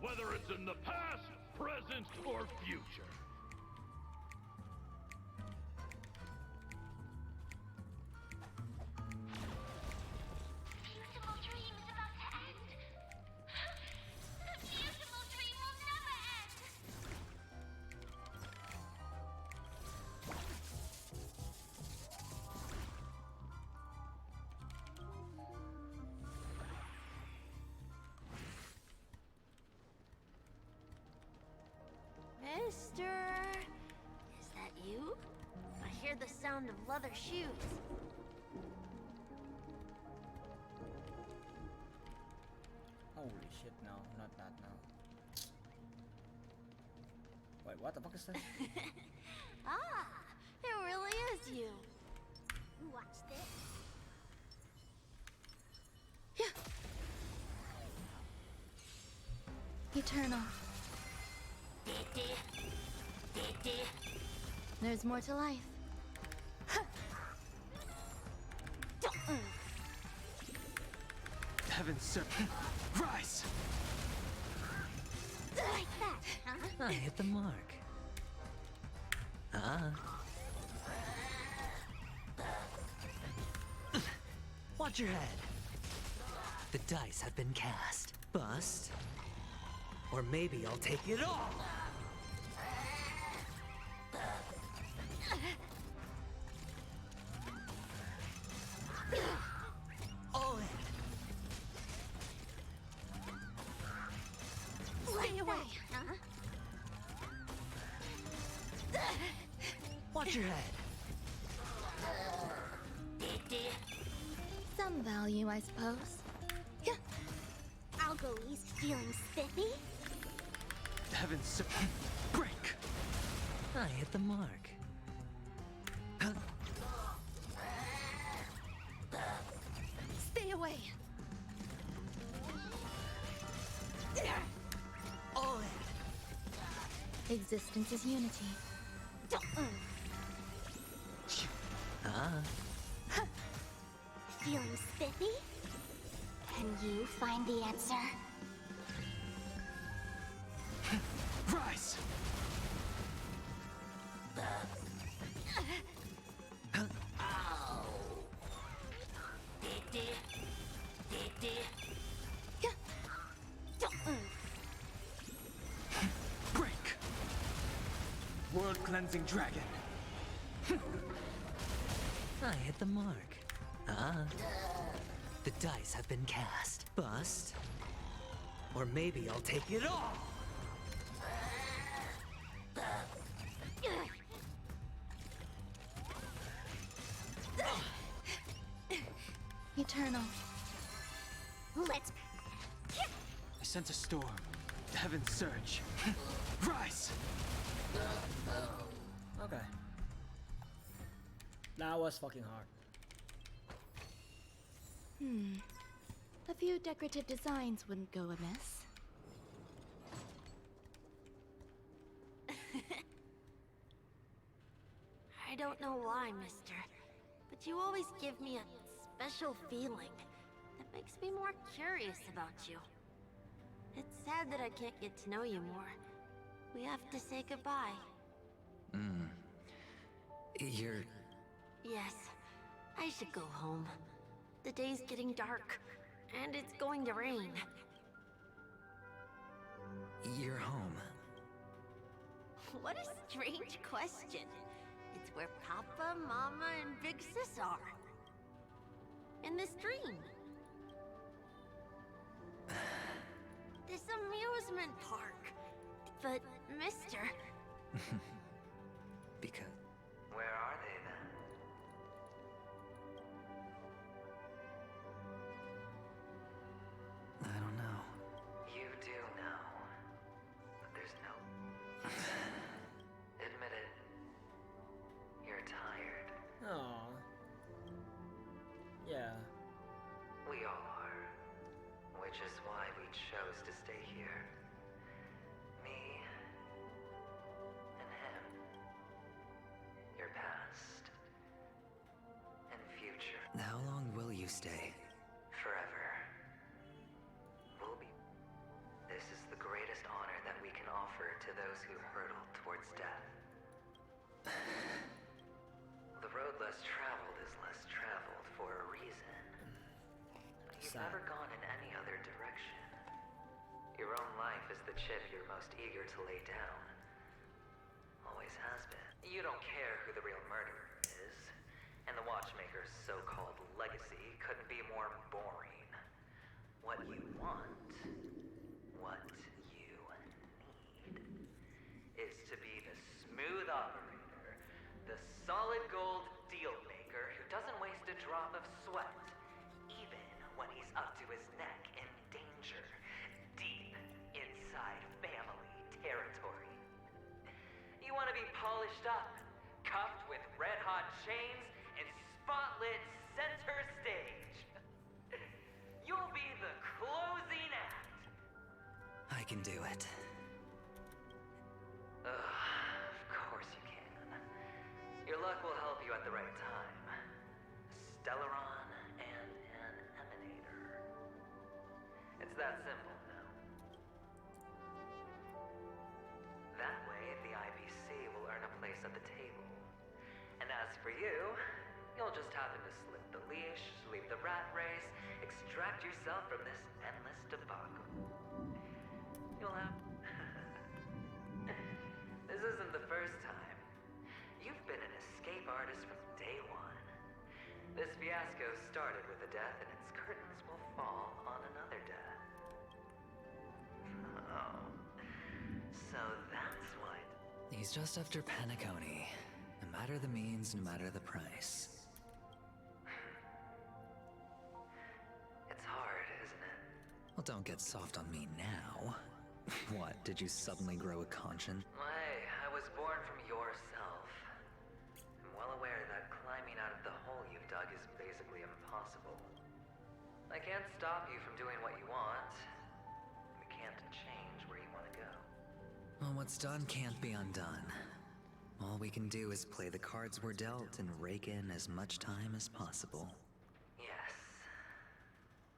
Whether it's in the past, present or future. Beautiful dream is about to end. The beautiful dream will never end. Mister, is that you? I hear the sound of leather shoes. Holy shit, no, not that now. Wait, what the fuck is that? Ah, it really is you. Watch this. Eternal. There's more to life. Heaven's serpent, rise! Like that, huh? I hit the mark. Watch your head. The dice have been cast. Bust. Or maybe I'll take it all. All in. Stay away, huh? Watch your head. Some value, I suppose. Algo's feeling spiffy? Heaven's serpent, break! I hit the mark. Stay away. All in. Existence is unity. Feeling spiffy? Can you find the answer? Rise! Break! World-cleansing dragon. I hit the mark. The dice have been cast. Bust. Or maybe I'll take it all. Eternal. Let's... I sense a storm. Heaven's surge. Rise! Okay. That was fucking hard. A few decorative designs wouldn't go amiss. I don't know why, mister, but you always give me a special feeling that makes me more curious about you. It's sad that I can't get to know you more. We have to say goodbye. You're... Yes, I should go home. The day's getting dark, and it's going to rain. You're home. What a strange question. It's where Papa, Mama, and Big Sis are. In this dream. This amusement park. But, mister... Because... Where are they then? I don't know. You do know. But there's no... Admit it. You're tired. Aww. Yeah. We all are. Which is why we chose to stay here. Me and him. Your past and future. How long will you stay? Forever. We'll be. This is the greatest honor that we can offer to those who hurtle towards death. The road less traveled is less traveled for a reason. But you've never gone in any other direction. Your own life is the chip you're most eager to lay down. Always has been. You don't care who the real murderer is, and the Watchmaker's so-called legacy couldn't be more boring. What you want, what you need, is to be the smooth operator, the solid gold deal maker who doesn't waste a drop of sweat, even when he's up to his neck in danger, deep inside family territory. You want to be polished up, cuffed with red-hot chains, and spotlit center stage. You'll be the closing act. I can do it. Of course you can. Your luck will help you at the right time. Stellaron and an emanator. It's that simple now. That way, the IBC will earn a place at the table. And as for you, you'll just happen to slip the leash, leave the rat race, extract yourself from this endless debacle. You'll have... This isn't the first time. You've been an escape artist from day one. This fiasco started with a death, and its curtains will fall on another death. Oh. So that's what... He's just after Penacony. No matter the means, no matter the price. It's hard, isn't it? Well, don't get soft on me now. What, did you suddenly grow a conscience? Hey, I was born from yourself. I'm well aware that climbing out of the hole you've dug is basically impossible. I can't stop you from doing what you want. We can't change where you want to go. Well, what's done can't be undone. All we can do is play the cards we're dealt and rake in as much time as possible. Yes.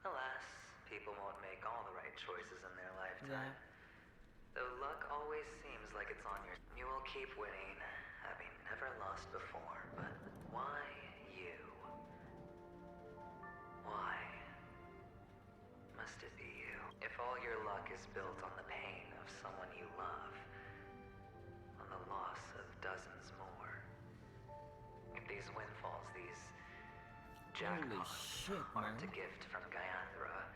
Alas, people won't make all the right choices in their lifetime. Though luck always seems like it's on your... You will keep winning, having never lost before, but why you? Why must it be you? If all your luck is built on the pain of someone you love, on the loss of dozens more, if these windfalls, these jackpots aren't a gift from Gaiathra,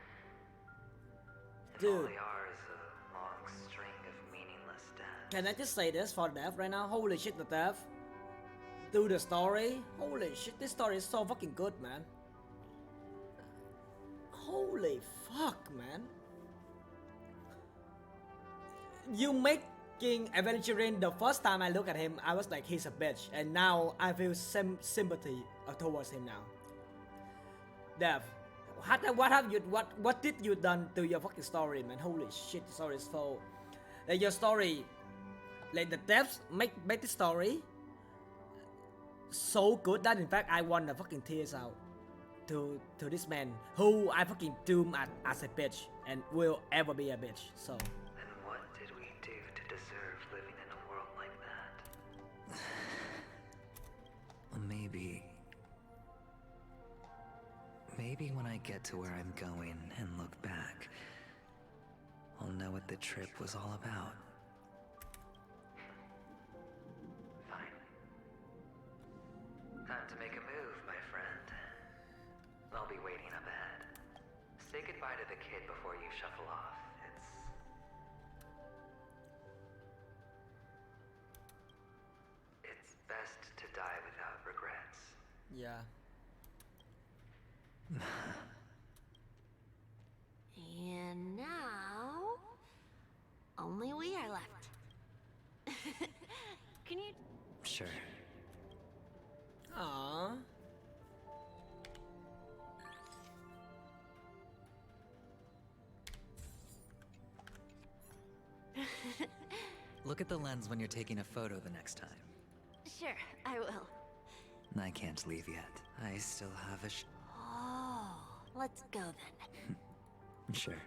if all they are is a long string of meaningless deaths. Can I just say this for Death right now? Holy shit, the Death. Do the story. Holy shit, this story is so fucking good, man. Holy fuck, man. You making Adventuring, the first time I look at him, I was like, he's a bitch. And now I feel some sympathy towards him now. Dev, what did you done to your fucking story, man? Holy shit, the story is so... Like your story, like the devs make the story so good that in fact I want the fucking tears out to this man who I fucking doom as a bitch and will ever be a bitch. So Then what did we do to deserve living in a world like that? Well, maybe when I get to where I'm going and look back, I'll know what the trip was all about. Fine. Time to make a move, my friend. I'll be waiting up ahead. Say goodbye to the kid before you shuffle off. It's best to die without regrets. yeah. And now, only we are left. Can you? Sure. Aww. Look at the lens when you're taking a photo the next time. Sure, I will. I can't leave yet. I still have a Oh, let's go then. Sure.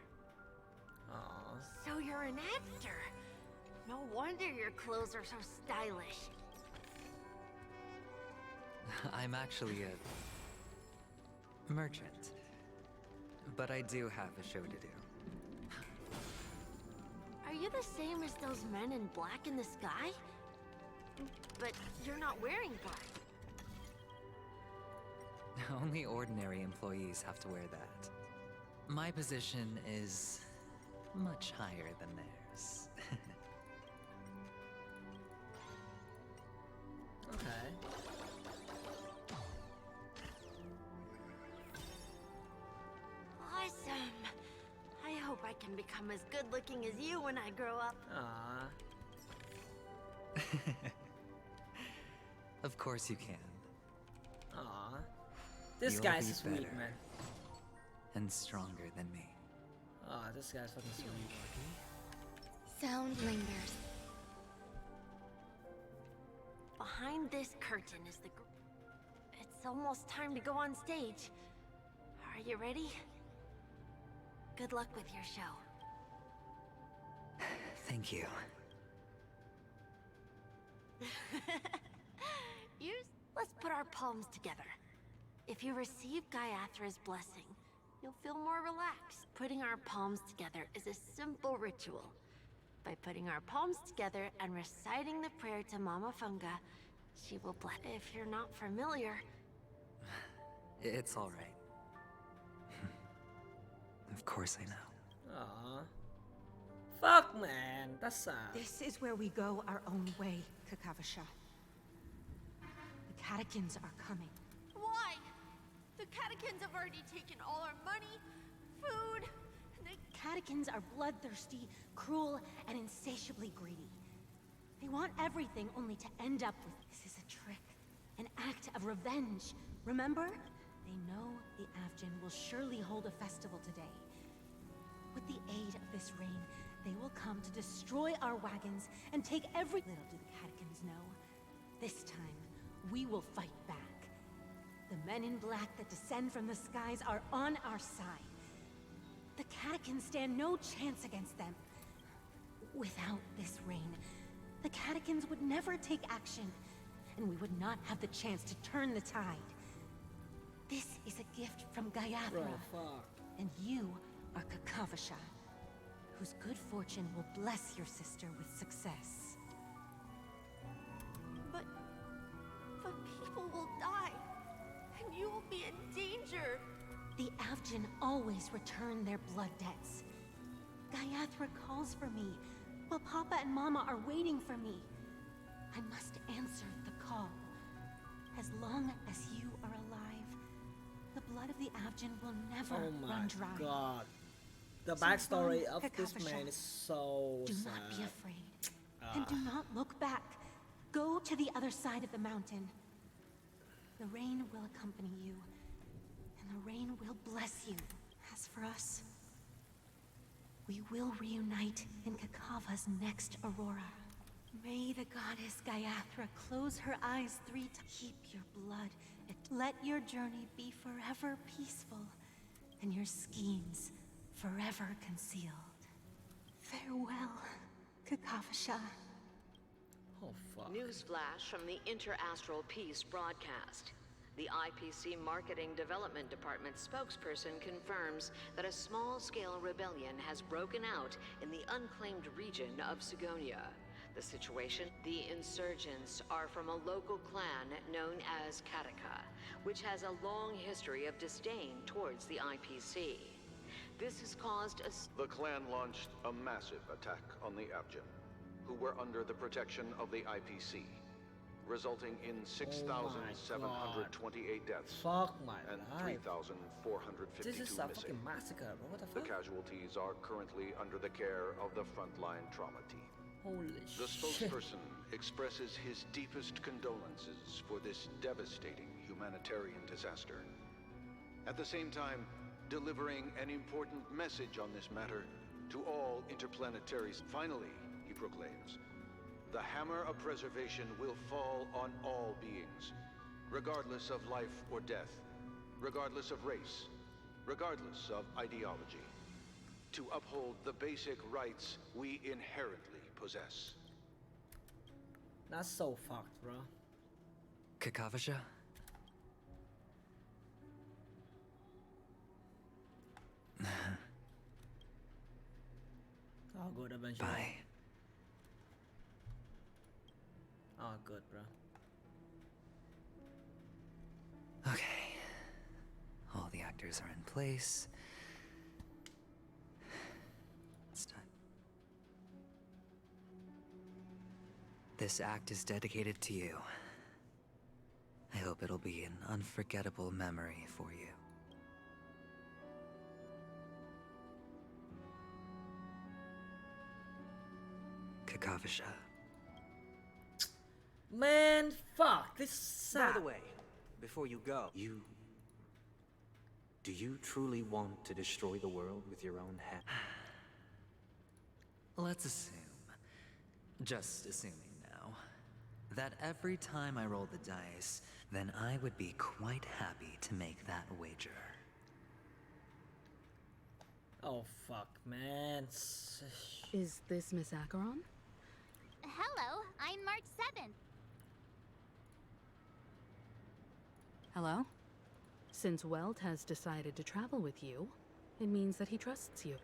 Aww. So you're an actor. No wonder your clothes are so stylish. I'm actually a merchant. But I do have a show to do. Are you the same as those men in black in the sky? But you're not wearing black. Only ordinary employees have to wear that. My position is much higher than theirs. Okay. Awesome. I hope I can become as good looking as you when I grow up. Aww. Of course you can. Aww. This You'll guy's be sweet, better man. And stronger than me. Aw, this guy's fucking sweet. Sound lingers. Behind this curtain is the It's almost time to go on stage. Are you ready? Good luck with your show. Thank you. Let's put our palms together. If you receive Gaiathra's blessing, you'll feel more relaxed. Putting our palms together is a simple ritual. By putting our palms together and reciting the prayer to Mama Funga, she will bless. If you're not familiar, It's all right. Of course I know. Aw. Fuck, man. That's sad. This is where we go our own way, Kakavasha. The catechins are coming. why? The catechins have already taken all our money, food. The catechins are bloodthirsty, cruel, and insatiably greedy. They want everything only to end up with this is a trick, an act of revenge. Remember? They know the Avgin will surely hold a festival today. With the aid of this rain, they will come to destroy our wagons and take every... Little do the catechins know, this time, we will fight back. The men in black that descend from the skies are on our side. The catechins stand no chance against them. Without this rain, the catechins would never take action, and we would not have the chance to turn the tide. This is a gift from Gaiathra, Bro, fuck. and you are Kakavasha, whose good fortune will bless your sister with success. But people will die, and you will be in danger. The Avgin always return their blood debts. Gaiathra calls for me, while Papa and Mama are waiting for me. I must answer the call. As long as you are alive, the blood of the Avgin will never Oh my run dry. god. The So backstory run, of this Kakavasha. man is so Do sad. not be afraid. And do not look back. Go to the other side of the mountain. The rain will accompany you, and the rain will bless you. As for us, we will reunite in Kakava's next aurora. May the goddess Gaiathra close her eyes 3 times. Keep your blood. Let your journey be forever peaceful, and your schemes forever concealed. Farewell, Kakavasha. Oh, fuck. Newsflash from the Inter-Astral Peace broadcast. The IPC Marketing Development Department spokesperson confirms that a small-scale rebellion has broken out in the unclaimed region of Sigonia. The situation: the insurgents are from a local clan known as Kataka, which has a long history of disdain towards the IPC. This has caused a... The clan launched a massive attack on the Avgin, who were under the protection of the IPC, resulting in 6,728 deaths Fuck my and life. 3,452 This is a missing. fucking massacre, bro. What the The fuck? casualties are currently under the care of the frontline trauma team. Holy The shit. spokesperson expresses his deepest condolences for this devastating humanitarian disaster. At the same time, delivering an important message on this matter to all interplanetaries. Finally, he proclaims, the hammer of preservation will fall on all beings, regardless of life or death, regardless of race, regardless of ideology, to uphold the basic rights we inherently possess. That's so fucked, bro. Kakavasha? Oh, good eventually. Bye. Oh, good, bro. Okay. All the actors are in place. It's time. This act is dedicated to you. I hope it'll be an unforgettable memory for you. Kakavasha. Man, fuck, this sad. By the way, before you go, do you truly want to destroy the world with your own hand? Let's assume, just assuming now, that every time I roll the dice, then I would be quite happy to make that wager. Oh, fuck, man. Is this Miss Acheron? Hello, I'm March 7th. Hello? Since Welt has decided to travel with you, it means that he trusts you.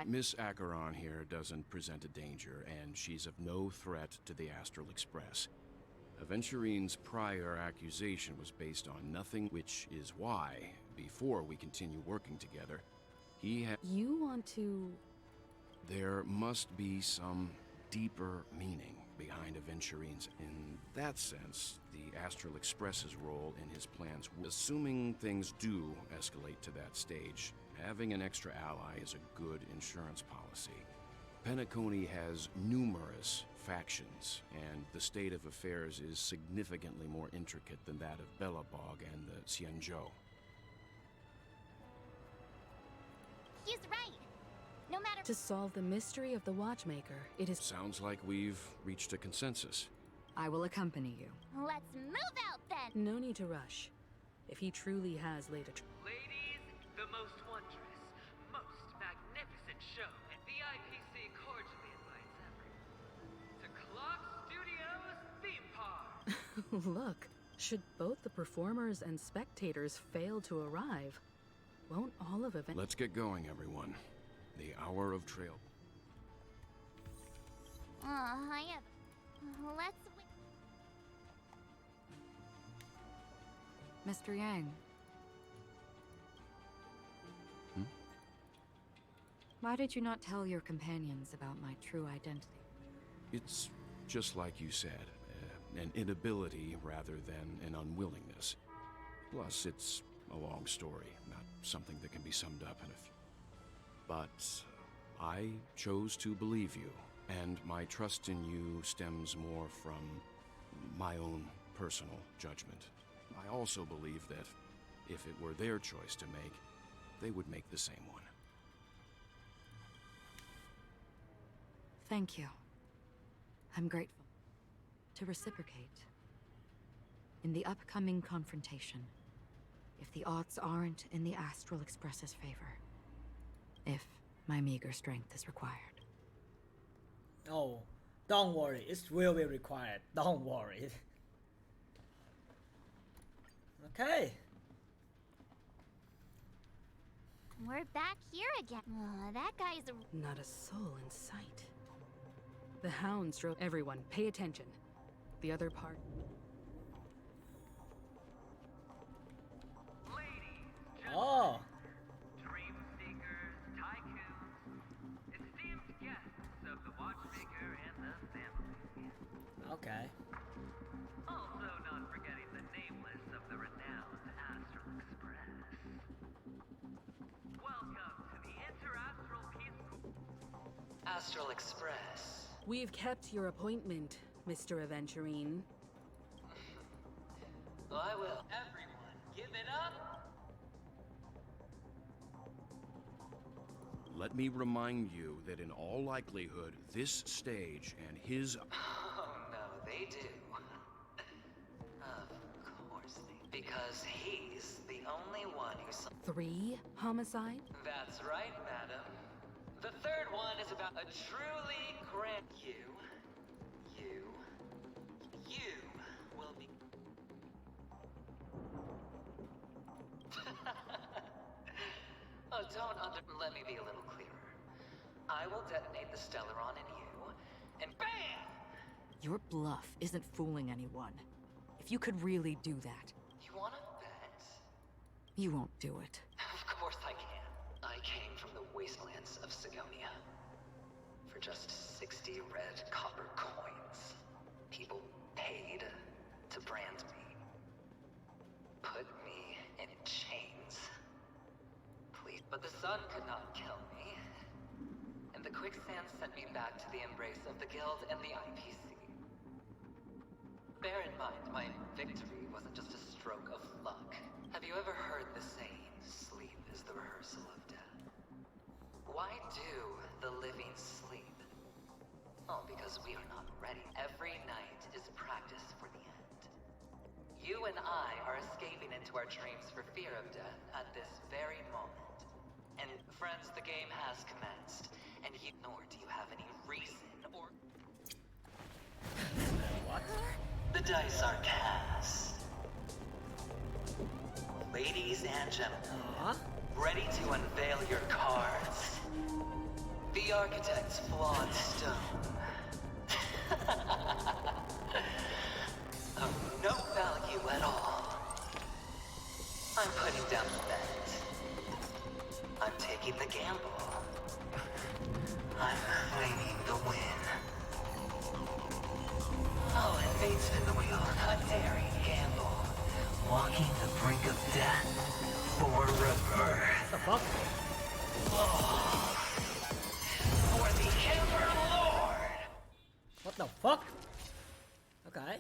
Miss Acheron here doesn't present a danger, and she's of no threat to the Astral Express. Aventurine's prior accusation was based on nothing, which is why, before we continue working together, he had... You want to... There must be some deeper meaning behind Aventurine's. In that sense, the Astral Express's role in his plans, assuming things do escalate to that stage, having an extra ally is a good insurance policy. Penacony has numerous factions, and the state of affairs is significantly more intricate than that of Bellabog and the Xianzhou. He's right. No matter... To solve the mystery of the Watchmaker, it is... Sounds like we've reached a consensus. I will accompany you. Let's move out then! No need to rush. If he truly has laid a... Ladies, the most wondrous, most magnificent show, and VIPC cordially invites everyone to Clock Studios Theme Park! Look, should both the performers and spectators fail to arrive, won't all of event... Let's get going, everyone. The hour of trail. I have... Let's... Mr. Yang. Why did you not tell your companions about my true identity? It's just like you said, an inability rather than an unwillingness. Plus, it's a long story, not something that can be summed up in a few. But I chose to believe you, and my trust in you stems more from my own personal judgment. I also believe that if it were their choice to make, they would make the same one. Thank you. I'm grateful. To reciprocate. In the upcoming confrontation, if the odds aren't in the Astral Express's favor, if my meager strength is required. Oh, don't worry, it will be required. Don't worry. Okay. We're back here again. That guy's a... Not a soul in sight. The hounds drove... Everyone, pay attention. The other part... Oh. Dream seekers, tycoons, esteemed guests of the Watchmaker and the family. Okay. Also not forgetting the nameless of the renowned Astral Express. Welcome to the Interastral Peace... Astral Express. We've kept your appointment, Mr. Aventurine. I will. Everyone, give it up! Let me remind you that in all likelihood, this stage and his... Oh, no, they do. Of course they... Because he's the only one who... 3 homicide? That's right, madam. The third one is about a truly grand you will be. Oh, let me be a little clearer. I will detonate the Stellaron in you, and BAM! Your bluff isn't fooling anyone. If you could really do that, You wanna bet? you won't do it. Of course I can. I came from the wastelands of Sigonia. For just 60 red copper coins, people paid to brand me. Put me in chains. Please. But the sun could not kill me. And the quicksand sent me back to the embrace of the Guild and the IPC. Bear in mind, my victory wasn't just a stroke of luck. Have you ever heard the saying, sleep is the rehearsal of death? Why do the living sleep? Oh, because we are not ready. Every night is practice for the end. You and I are escaping into our dreams for fear of death at this very moment. And friends, the game has commenced. And nor do you have any reason or... What? The dice are cast. Ladies and gentlemen, ready to unveil your cards? The Architect's flawed stone. Of no value at all. I'm putting down the bet. I'm taking the gamble. I'm claiming the win. Oh, and fate spin the wheel. A daring gamble. Walking the brink of death for rebirth. What the fuck? Oh. For the Ember Lord! What the fuck? Okay.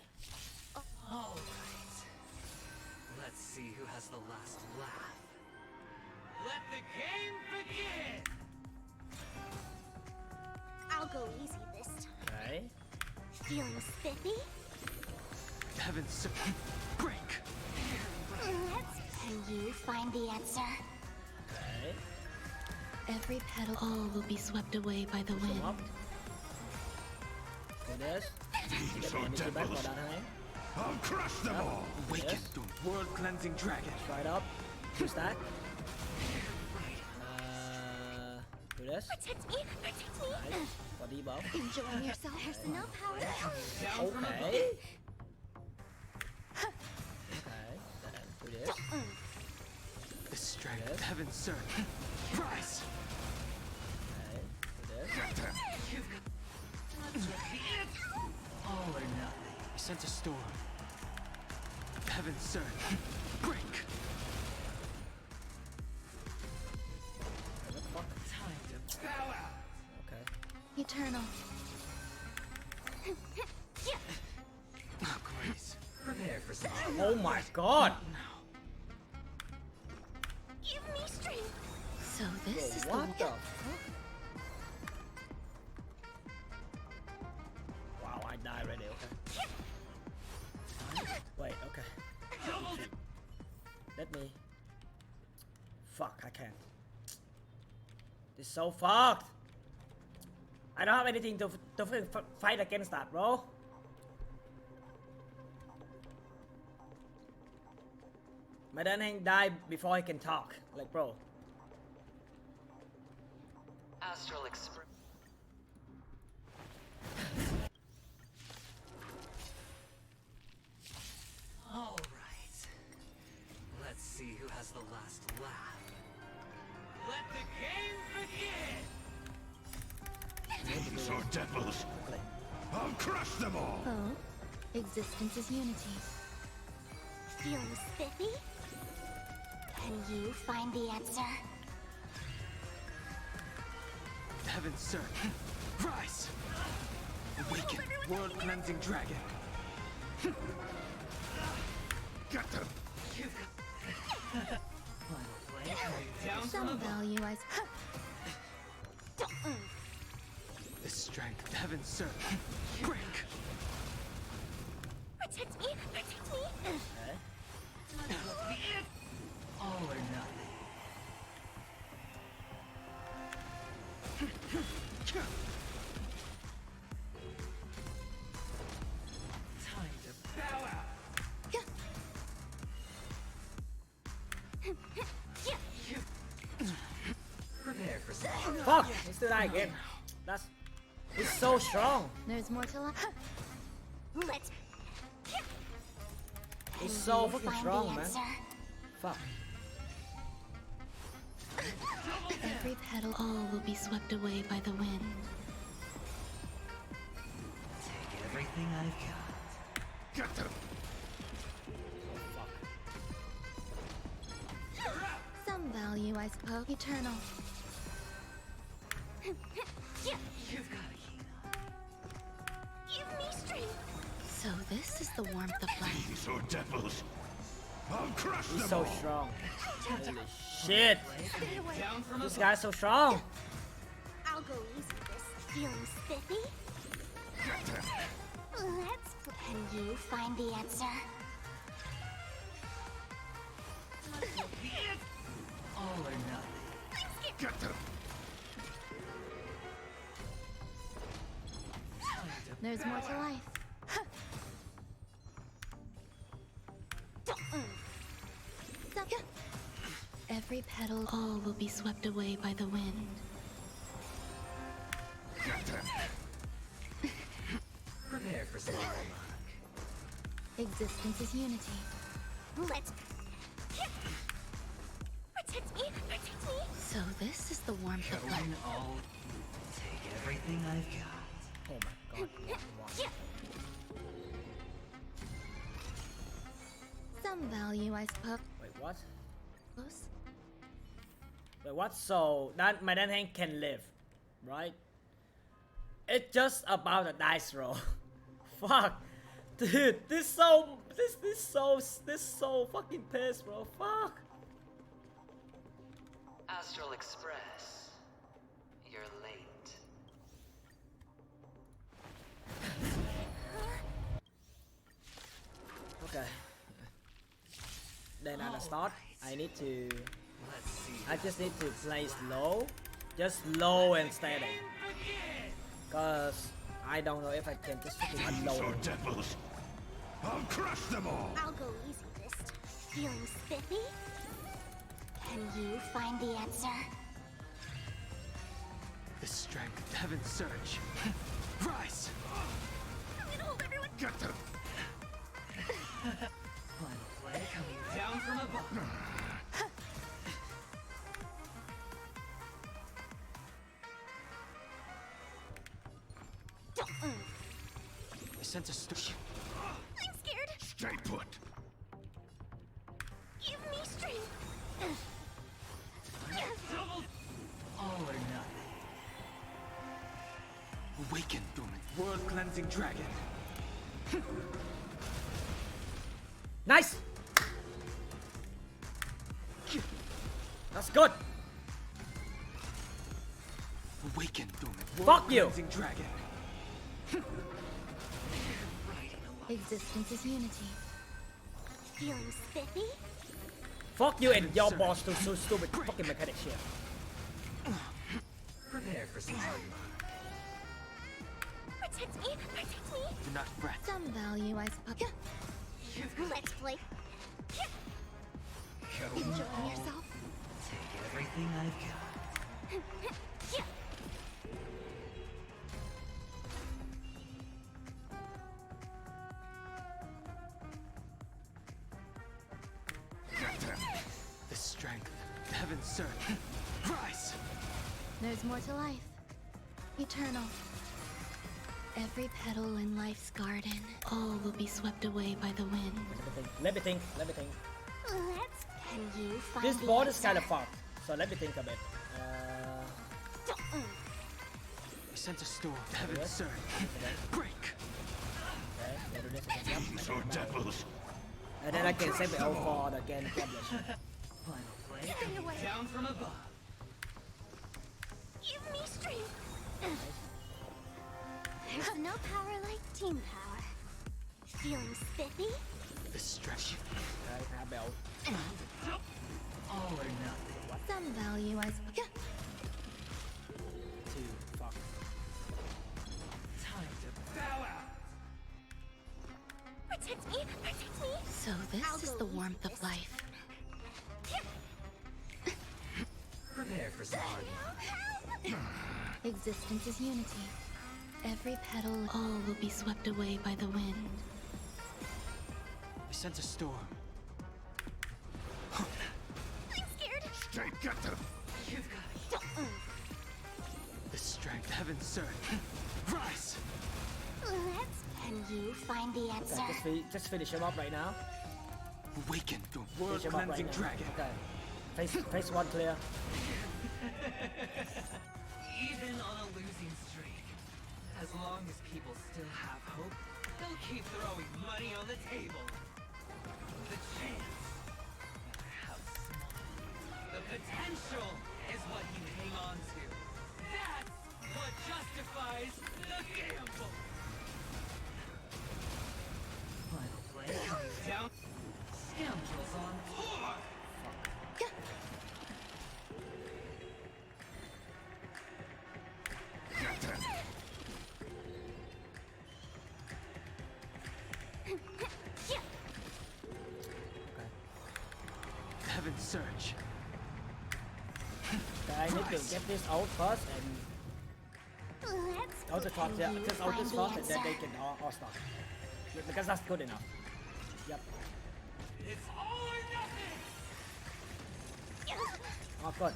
Alright. Let's see who has the last laugh. Let the game begin! I'll go easy this time. Okay. Feeling spiffy? Heavens, break! Can you find the answer? Okay. Every petal, all will be swept away by the wind. Do this. These Get are the energy back vào devils. đạn này. I'll crush them all! Awaken the world-cleansing dragon. Right up. Two stack. Do this. Protect me! Protect me! Nice. Body buff. Enjoying yourself? There's no power. Okay. Okay. Then do this. The strength of heaven, sir. Rise! Okay. Do this. All or nothing. I sense a storm. Heaven, sir. Break! Time to bow out! Okay. Eternal. Oh, Grace. Prepare for some. Oh my god! Give me strength. So this is What the the fuck? Wow, I die already, okay. Wait, okay. Let me... Fuck, I can't. This is so fucked! I don't have anything to fight against that, bro. My Dan Heng died before he can talk. Like, bro. Astral Express. Alright. Let's see who has the last laugh. Let the game begin! These are devils. I'll crush them all! Oh, existence is unity. Feeling spiffy? Can you find the answer? Heaven, sir. Rise! Awaken, world-cleansing dragon. Get them! Some value I... The strength of heaven, sir. Break! Protect me! Protect me! All or nothing. Time to bow out. Prepare for some. Fuck! Let's do that again. That's... He's so strong. There's more to life. Let's. He's so You fucking find strong, the man. answer. Fuck. Every petal, all will be swept away by the wind. Take everything I've got. Get them! Some value, I suppose. Eternal. You've got Give me strength. So this is the warmth of life. These are devils. I'll crush He's them so all. strong. Holy shit! down from This guy's so strong! I'll go easy this. Feeling spiffy? Let's. Can you find the answer? all or nothing. Get them! There's more to life. Every petal, all will be swept away by the wind. Get them! Prepare for some. Existence is unity. Let's. Protect me! Protect me! So this is the warmth of Going life. all. Take everything I've got. Oh my god. Some value, I suppose. Wait, what? Wait, what? So that my then hand can live, right? It's just about a dice roll. Fuck, dude, this so fucking pissed, bro. Fuck. Astral Express. You're late. Okay. Then at the start, I need to. Let's see. I just need to play slow, just low and steady. Cause I don't know if I can just fucking These unload. are devils. I'll crush them all. I'll go easy this. Feeling spiffy? Can you find the answer? The strength of heaven's surge. Rise! Get them! Final play coming down from above. I sense a storm. I'm scared. Stay put. Give me strength. All or nothing. Awaken, Dormant. World-cleansing dragon. Nice. That's good. Awaken, Dormant. Fuck you. World-cleansing dragon. Existence is unity. Feeling spiffy? Fuck you and your boss to so stupid fucking mechanic shit. Prepare for some. Protect me! Protect me! Do not fret. Some value, I suppose. Let's play. Enjoying yourself? Take everything I've got. Get them! The strength of heaven's surge. Rise! There's more to life. Eternal. Every petal in life's garden, all will be swept away by the wind. Let me think. Let me think. Let's. Can you find This the board is answer? kind of fucked. So let me think a bit. I sense a storm of heaven's surge. Break! Okay, we'll do this again. These are devils. And then I can save it all for the game publish. Final play Stay coming away. down from above. Give me strength. There's no power like team power. Feeling spiffy? The stretch. Okay, how about All or nothing. Some value, I suppose. this is the warmth of life. Prepare for some Existence is unity. Every petal, all will be swept away by the wind. I sense a storm. I'm scared. Stay, get them! You've got it. The strength heaven served. Rise! Can you find the answer? Okay, just finish him up right now. Awaken the Finish world him up cleansing right now. dragon. Okay. Face one clear. Even on a losing streak, as long as people still have hope, they'll keep throwing money on the table. The chance, no matter how small, the potential is what you hang on to. That's what justifies the gamble. Final play coming down. Scoundrels on tour. Heaven's surge. Okay, I need to get this out first and out the top, yeah, just out this first and then they can all start. Yeah, because that's good enough. Yep. It's all or nothing. Oh, good.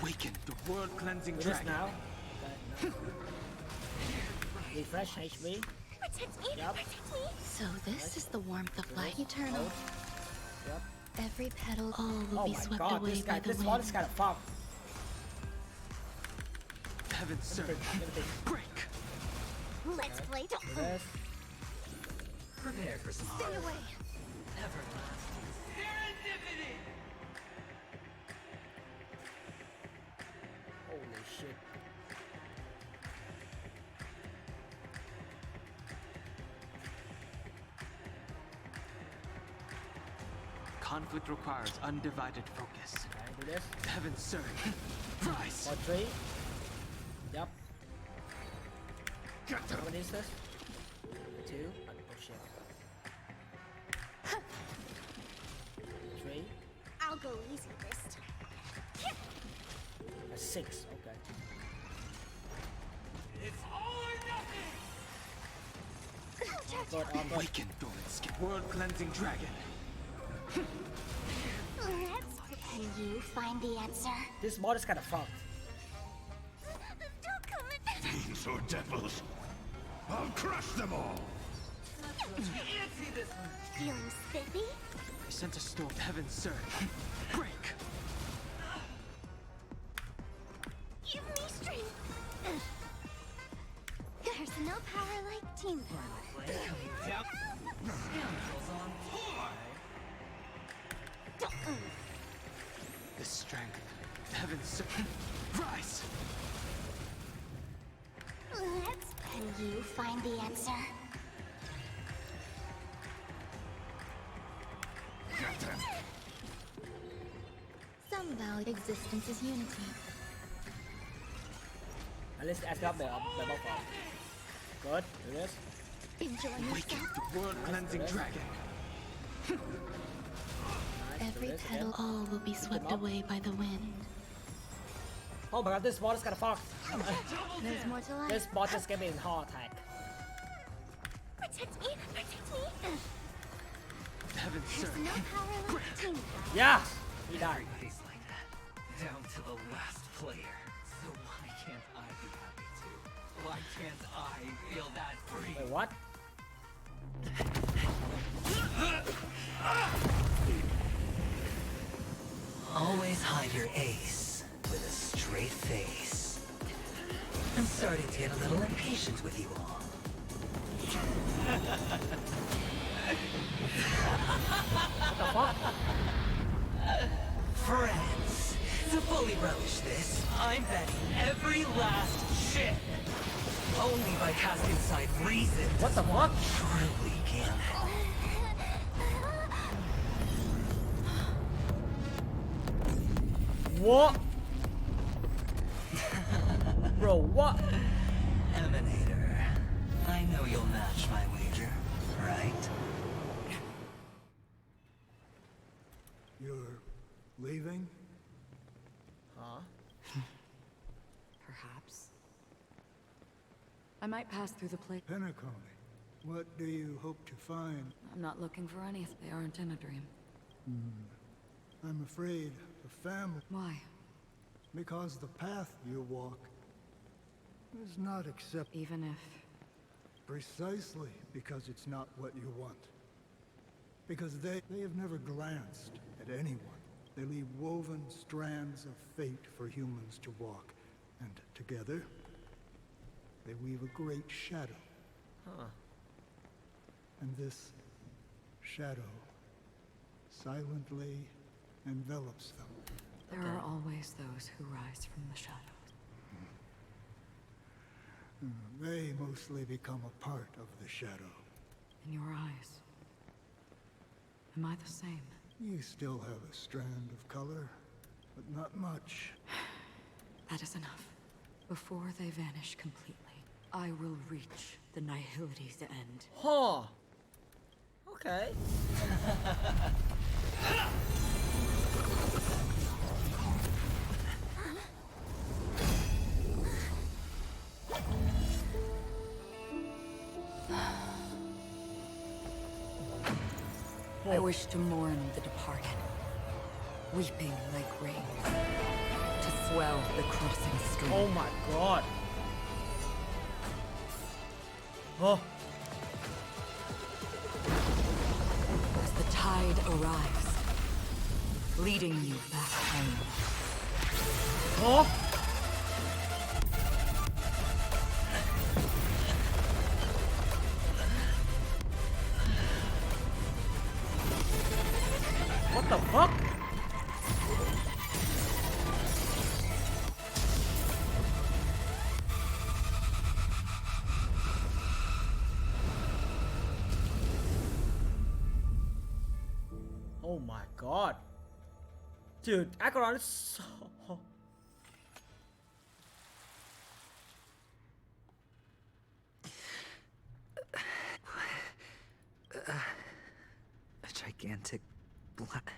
Awaken the world cleansing Do this dragon. now. Okay, no. Refresh HP. Protect me. Yep. Protect me. So this is the warmth of life. Eternal. Yep. Every petal, all will Oh be my swept god, away this by guy, the this wind. mod is kind of fucked. Heaven's surge. Break. Let's play. Do this. Prepare for some Stay away. everlasting serendipity. Holy shit. Conflict requires undivided focus. Okay, do this. Heaven's surge. Rise. For 3. Yep. Get them! How many is this? 2. Oh shit. 3. I'll go easy this time. 6. Okay. It's all or nothing. Good. Awaken the world cleansing dragon. Can you find the answer? This mod is kind of fucked. Don't come in. Fiends or devils! I'll crush them all! Fancy this one. Feeling spiffy? I sense a storm. Heaven's surge. Break. Give me strength. There's no power like team power. Play coming down. Scoundrels on tour. The strength. Heaven's surge. Rise. Can you find the answer? Get them! Some value existence is unity. At least ask up the buff up. Good. Do this. Enjoy Awaken yourself. the world cleansing dragon. Every this petal, again. all will be swept up. away by the wind. Oh my god, this mod is kind of fucked. There's more to life. This mod just gave me a heart attack. Protect me. Protect me. Heaven's There's surge. no power like team power. Yeah! He died. Everybody's like that, down to the last player. So why can't I be happy too? Why can't I feel that free? Wait, what? Always hide your ace with a straight face. I'm starting to get a little impatient with you all. What the fuck? Friends, to fully relish this, I'm betting every last chip. Only by casting aside reason What the fuck? truly can. What? Bro, what? Emanator, I know you'll match my wager, right? Leaving? Huh? Perhaps. I might pass through the place. Penacony. What do you hope to find? I'm not looking for anything. They aren't in a dream. I'm afraid the family... Why? Because the path you walk is not acceptable. Even if... Precisely because it's not what you want. Because they have never glanced at anyone. They leave woven strands of fate for humans to walk. And together, they weave a great shadow. Huh. And this shadow silently envelops them. There are always those who rise from the shadows. They mostly become a part of the shadow. In your eyes, am I the same? You still have a strand of color, but not much. That is enough. Before they vanish completely, I will reach the Nihility's end. Huh. Okay. I wish to mourn the departed, weeping like rain, to swell the crossing stream. Oh my god. Oh. As the tide arrives, leading you back home. Oh. What the fuck? Oh my god. Dude, Acheron is so... A gigantic black...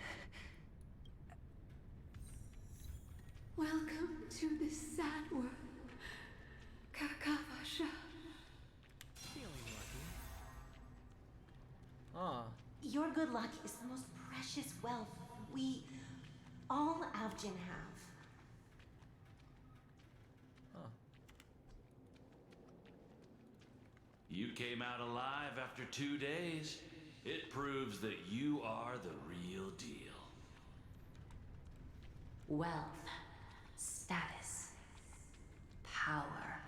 Welcome to this sad world, Kakavasha. Ah. Your good luck is the most precious wealth we, all Avgin have. You came out alive after 2 days. It proves that you are the real deal. Wealth, status, power.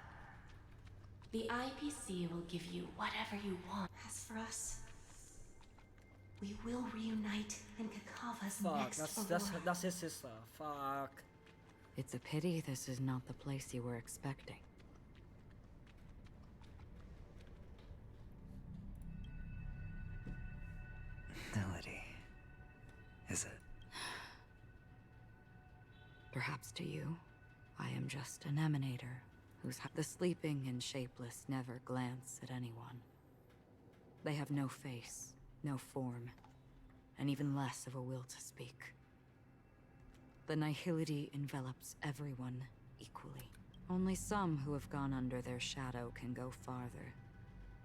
The IPC will give you whatever you want. As for us, we will reunite in Kakava's Fuck, next that's his sister. Fuck. It's a pity this is not the place you were expecting. Melody. Is it? Perhaps to you, I am just an emanator whose the sleeping and shapeless never glance at anyone. They have no face, no form, and even less of a will to speak. The Nihility envelops everyone equally. Only some who have gone under their shadow can go farther,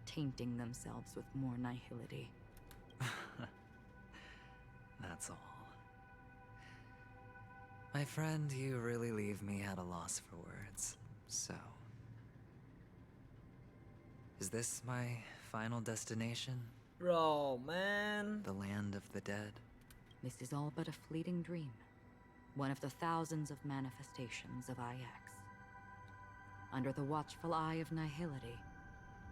tainting themselves with more Nihility. That's all. My friend, you really leave me at a loss for words. So... is this my final destination? Bro, man. The land of the dead? This is all but a fleeting dream. One of the thousands of manifestations of IX. Under the watchful eye of Nihility,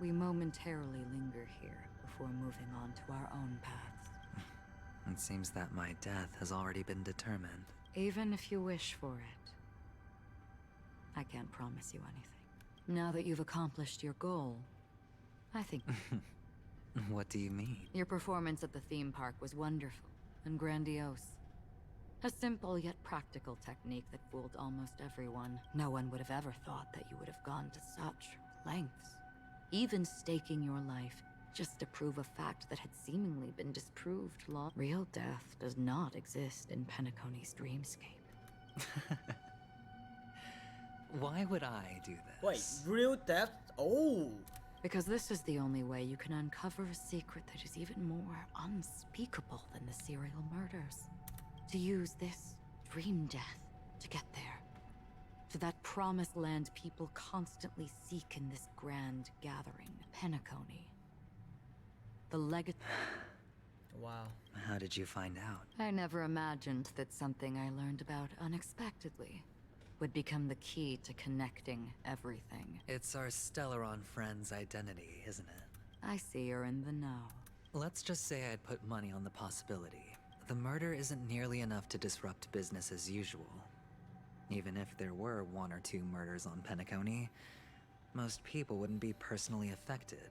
we momentarily linger here before moving on to our own paths. It seems that my death has already been determined. Even if you wish for it, I can't promise you anything. Now that you've accomplished your goal, I think... What do you mean? Your performance at the theme park was wonderful and grandiose. A simple yet practical technique that fooled almost everyone. No one would have ever thought that you would have gone to such lengths. Even staking your life just to prove a fact that had seemingly been disproved long. Real death does not exist in Penacony's dreamscape. Why would I do this? Wait, real death? Oh! Because this is the only way you can uncover a secret that is even more unspeakable than the serial murders. To use this dream death to get there. To that promised land people constantly seek in this grand gathering, Penacony. The Wow. How did you find out? I never imagined that something I learned about unexpectedly would become the key to connecting everything. It's our Stellaron friend's identity, isn't it? I see you're in the know. Let's just say I'd put money on the possibility. The murder isn't nearly enough to disrupt business as usual. Even if there were 1 or 2 murders on Penacony, most people wouldn't be personally affected.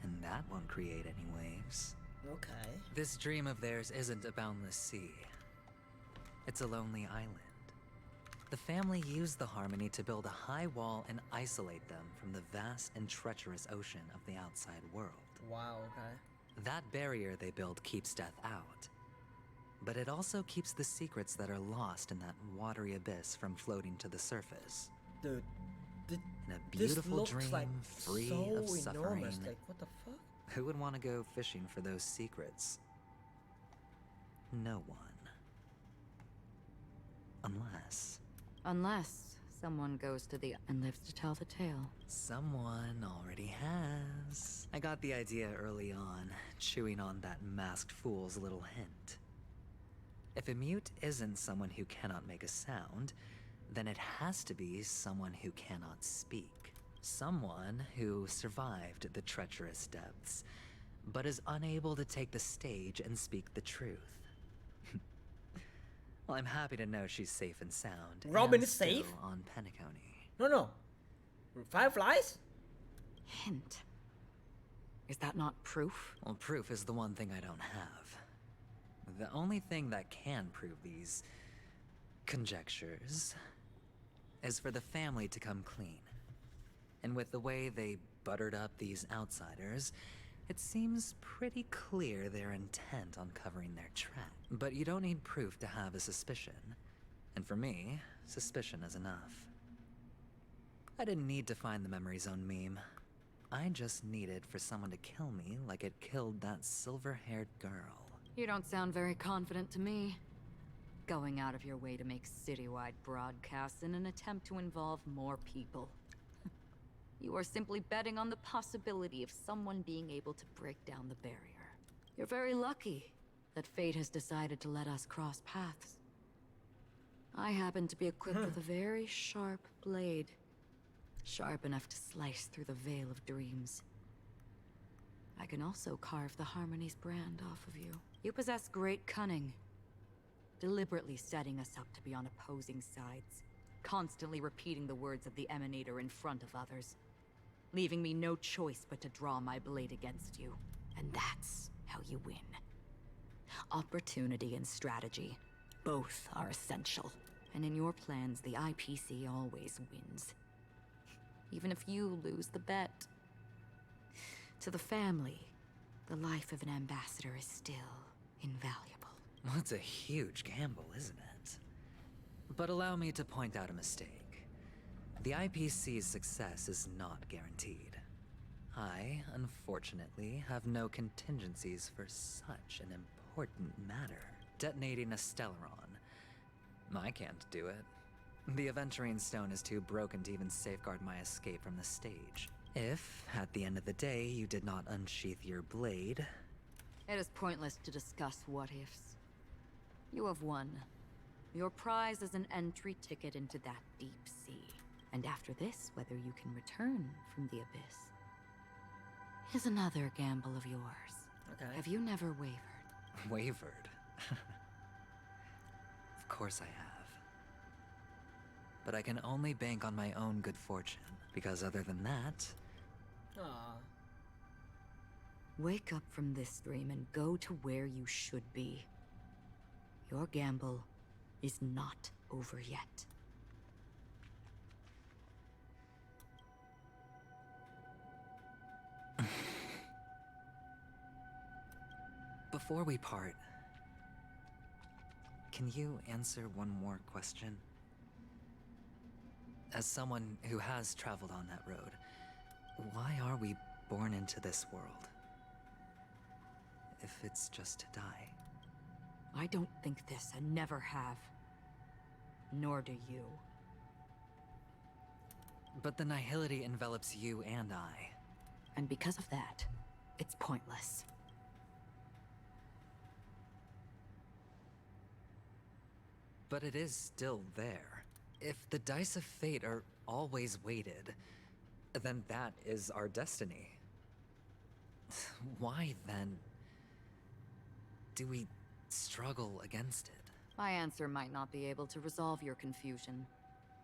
And that won't create any waves. Okay. This dream of theirs isn't a boundless sea. It's a lonely island. The family used the Harmony to build a high wall and isolate them from the vast and treacherous ocean of the outside world. Wow, okay. That barrier they built keeps death out. But it also keeps the secrets that are lost in that watery abyss from floating to the surface. Dude, in a beautiful dream, like free so of suffering. enormous. Like, what the fuck? Who would want to go fishing for those secrets? No one. Unless someone goes to the and lives to tell the tale. Someone already has. I got the idea early on, chewing on that masked fool's little hint. If a mute isn't someone who cannot make a sound, then it has to be someone who cannot speak. Someone who survived the treacherous depths, but is unable to take the stage and speak the truth. Well, I'm happy to know she's safe and sound. Robin and is safe? still on Penacony. No. Fireflies? Hint. Is that not proof? Well, proof is the one thing I don't have. The only thing that can prove these conjectures is for the family to come clean. And with the way they buttered up these outsiders, it seems pretty clear they're intent on covering their track. But you don't need proof to have a suspicion. And for me, suspicion is enough. I didn't need to find the memory zone meme. I just needed for someone to kill me like it killed that silver-haired girl. You don't sound very confident to me. Going out of your way to make citywide broadcasts in an attempt to involve more people. You are simply betting on the possibility of someone being able to break down the barrier. You're very lucky that fate has decided to let us cross paths. I happen to be equipped with a very sharp blade. Sharp enough to slice through the veil of dreams. I can also carve the Harmony's brand off of you. You possess great cunning. Deliberately setting us up to be on opposing sides. Constantly repeating the words of the Emanator in front of others. Leaving me no choice but to draw my blade against you. And that's how you win. Opportunity and strategy. Both are essential. And in your plans, the IPC always wins. Even if you lose the bet. To the family, the life of an ambassador is still invaluable. Well, it's a huge gamble, isn't it? But allow me to point out a mistake. The IPC's success is not guaranteed. I, unfortunately, have no contingencies for such an important matter. Detonating a Stellaron. I can't do it. The Aventurine Stone is too broken to even safeguard my escape from the stage. If, at the end of the day, you did not unsheath your blade... It is pointless to discuss what-ifs. You have won. Your prize is an entry ticket into that deep sea. And after this, whether you can return from the abyss is another gamble of yours. Okay. Have you never wavered? Wavered? Of course I have. But I can only bank on my own good fortune, because other than that... Aww. Wake up from this dream and go to where you should be. Your gamble is not over yet. Before we part, can you answer one more question? As someone who has traveled on that road, why are we born into this world? If it's just to die. I don't think this, and never have. Nor do you. But the nihility envelops you and I. And because of that, it's pointless. But it is still there. If the dice of fate are always weighted, then that is our destiny. Why, then, do we struggle against it? My answer might not be able to resolve your confusion,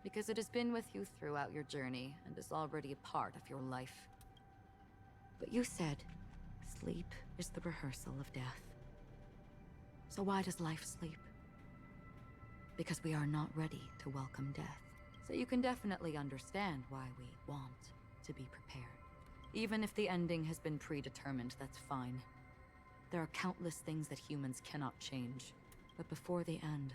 because it has been with you throughout your journey and is already a part of your life. But you said, sleep is the rehearsal of death. So why does life sleep? Because we are not ready to welcome death. So you can definitely understand why we want to be prepared. Even if the ending has been predetermined, that's fine. There are countless things that humans cannot change. But before the end,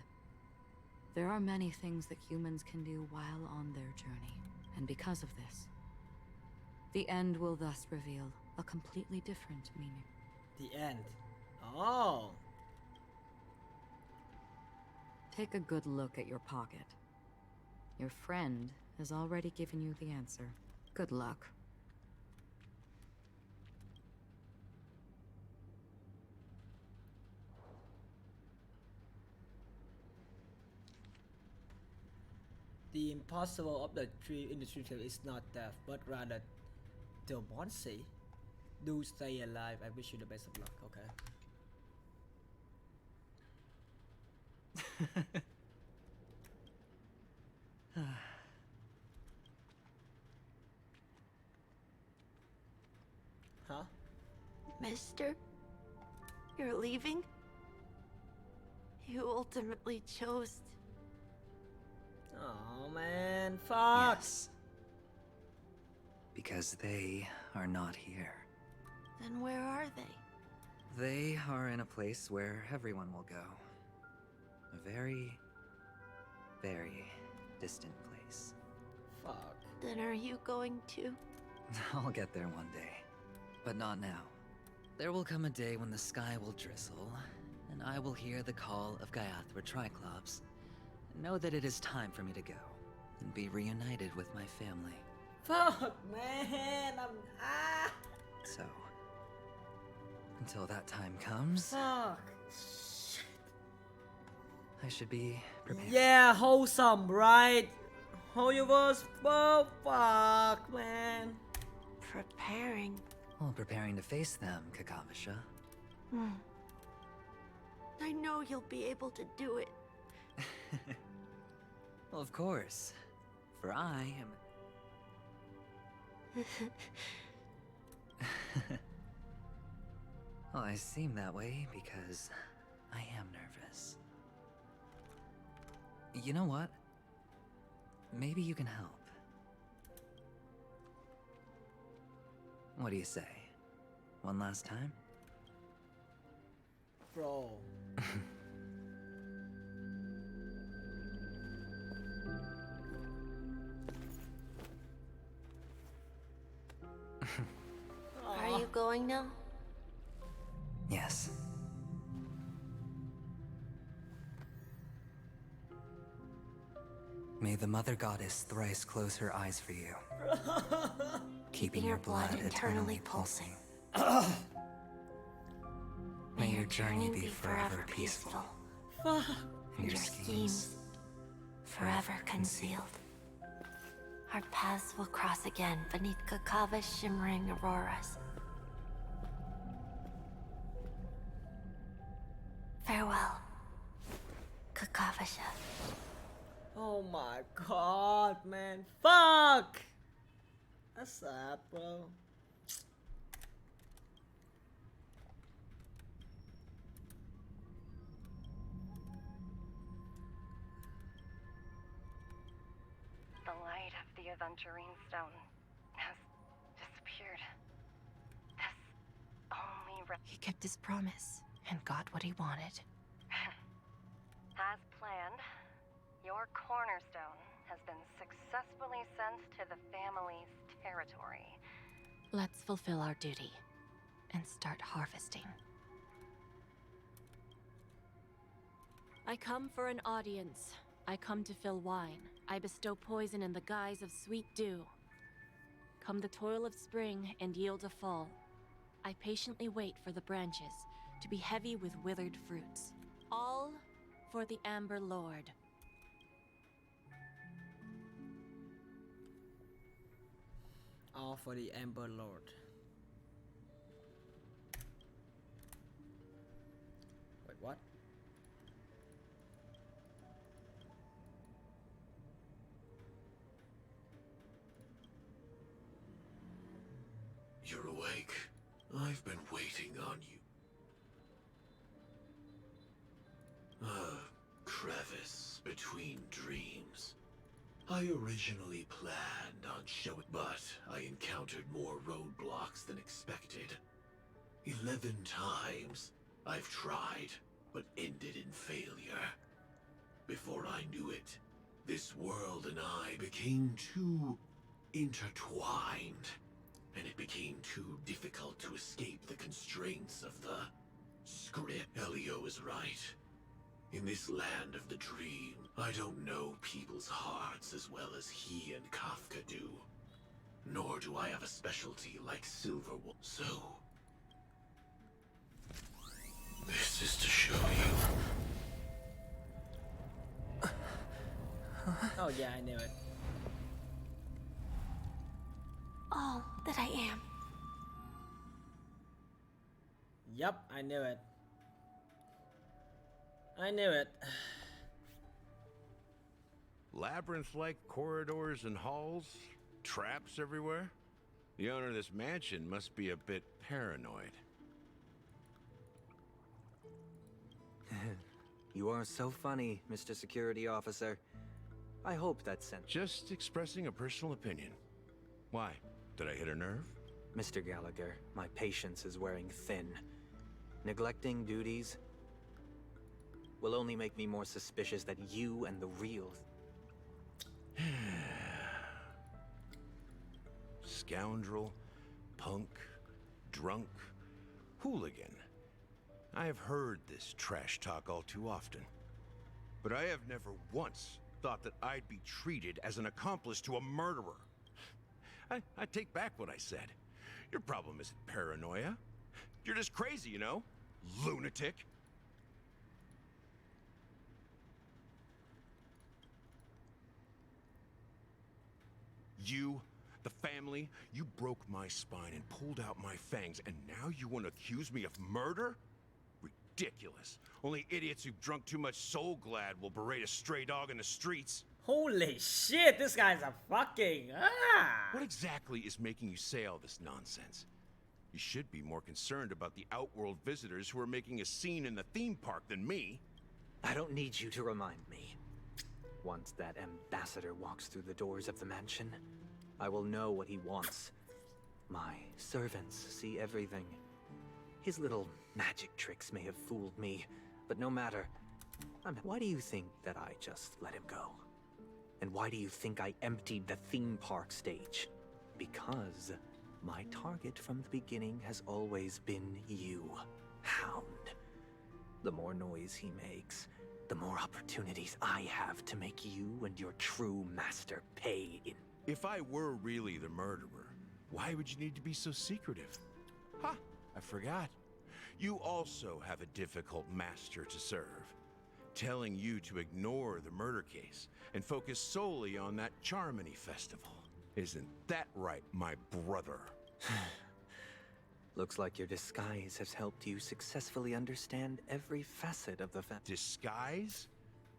there are many things that humans can do while on their journey. And because of this, the end will thus reveal a completely different meaning. The end. Oh. Take a good look at your pocket. Your friend has already given you the answer. Good luck. The impossible of the tree in the tree tale is not death, but rather dormancy. Do stay alive. I wish you the best of luck. Okay. Huh? Mister? You're leaving? You ultimately chose. Oh man, fuck. Yes. Because they are not here. Then where are they? They are in a place where everyone will go. A very, very distant place. Fuck. Then are you going to? I'll get there one day. But not now. There will come a day when the sky will drizzle, and I will hear the call of Gaiathra Triclops, and know that it is time for me to go, and be reunited with my family. Fuck, man. So, until that time comes, Fuck. I should be prepared. Yeah, wholesome, right? Whole universe. Oh, fuck, man. Preparing. Well, preparing to face them, Kakavasha. I know you'll be able to do it. Well, of course. For I am... Well, I seem that way because I am nervous. You know what? Maybe you can help. What do you say? One last time? Bro. Are you going now? Yes. May the Mother Goddess thrice close her eyes for you, keeping your blood eternally pulsing. May your journey be forever peaceful, and your schemes forever concealed. Our paths will cross again beneath Kakava's shimmering auroras. Farewell, Kakavasha. Oh my god, man. Fuck! That's sad, bro. The light of the Aventurine Stone has disappeared. This only He kept his promise. and got what he wanted. As planned, your cornerstone has been successfully sent to the family's territory. Let's fulfill our duty and start harvesting. I come for an audience. I come to fill wine. I bestow poison in the guise of sweet dew. Come the toil of spring and yield a fall. I patiently wait for the branches to be heavy with withered fruits. All for the Amber Lord. All for the Amber Lord. Wait, what? You're awake. I've been waiting on you. Crevice between dreams. I originally planned on showing, but I encountered more roadblocks than expected. 11 times I've tried, but ended in failure. Before I knew it, this world and I became too intertwined, and it became too difficult to escape the constraints of the script. Elio is right. In this land of the dream, I don't know people's hearts as well as he and Kafka do. Nor do I have a specialty like Silverwood. So, this is to show you. Oh yeah, I knew it. All that I am. Yup, I knew it. I knew it. Labyrinth-like corridors and halls? Traps everywhere? The owner of this mansion must be a bit paranoid. You are so funny, Mr. Security Officer. I hope that's sent. Just expressing a personal opinion. Why? Did I hit a nerve? Mr. Gallagher, my patience is wearing thin. Neglecting duties will only make me more suspicious that you and the real... Scoundrel, punk, drunk, hooligan. I have heard this trash talk all too often. But I have never once thought that I'd be treated as an accomplice to a murderer. I take back what I said. Your problem isn't paranoia. You're just crazy, you know? Lunatic. You, the family, you broke my spine and pulled out my fangs, and now you want to accuse me of murder? Ridiculous. Only idiots who've drunk too much Soul Glad will berate a stray dog in the streets. Holy shit, this guy's a fucking... What exactly is making you say all this nonsense? You should be more concerned about the Outworld visitors who are making a scene in the theme park than me. I don't need you to remind me. Once that ambassador walks through the doors of the mansion, I will know what he wants. My servants see everything. His little magic tricks may have fooled me, but no matter. Why do you think that I just let him go? And why do you think I emptied the theme park stage? Because my target from the beginning has always been you, Hound. The more noise he makes, the more opportunities I have to make you and your true master pay in. If I were really the murderer, why would you need to be so secretive? Ha! I forgot. You also have a difficult master to serve, telling you to ignore the murder case and focus solely on that Charmony festival. Isn't that right, my brother? Looks like your disguise has helped you successfully understand every facet of the Disguise?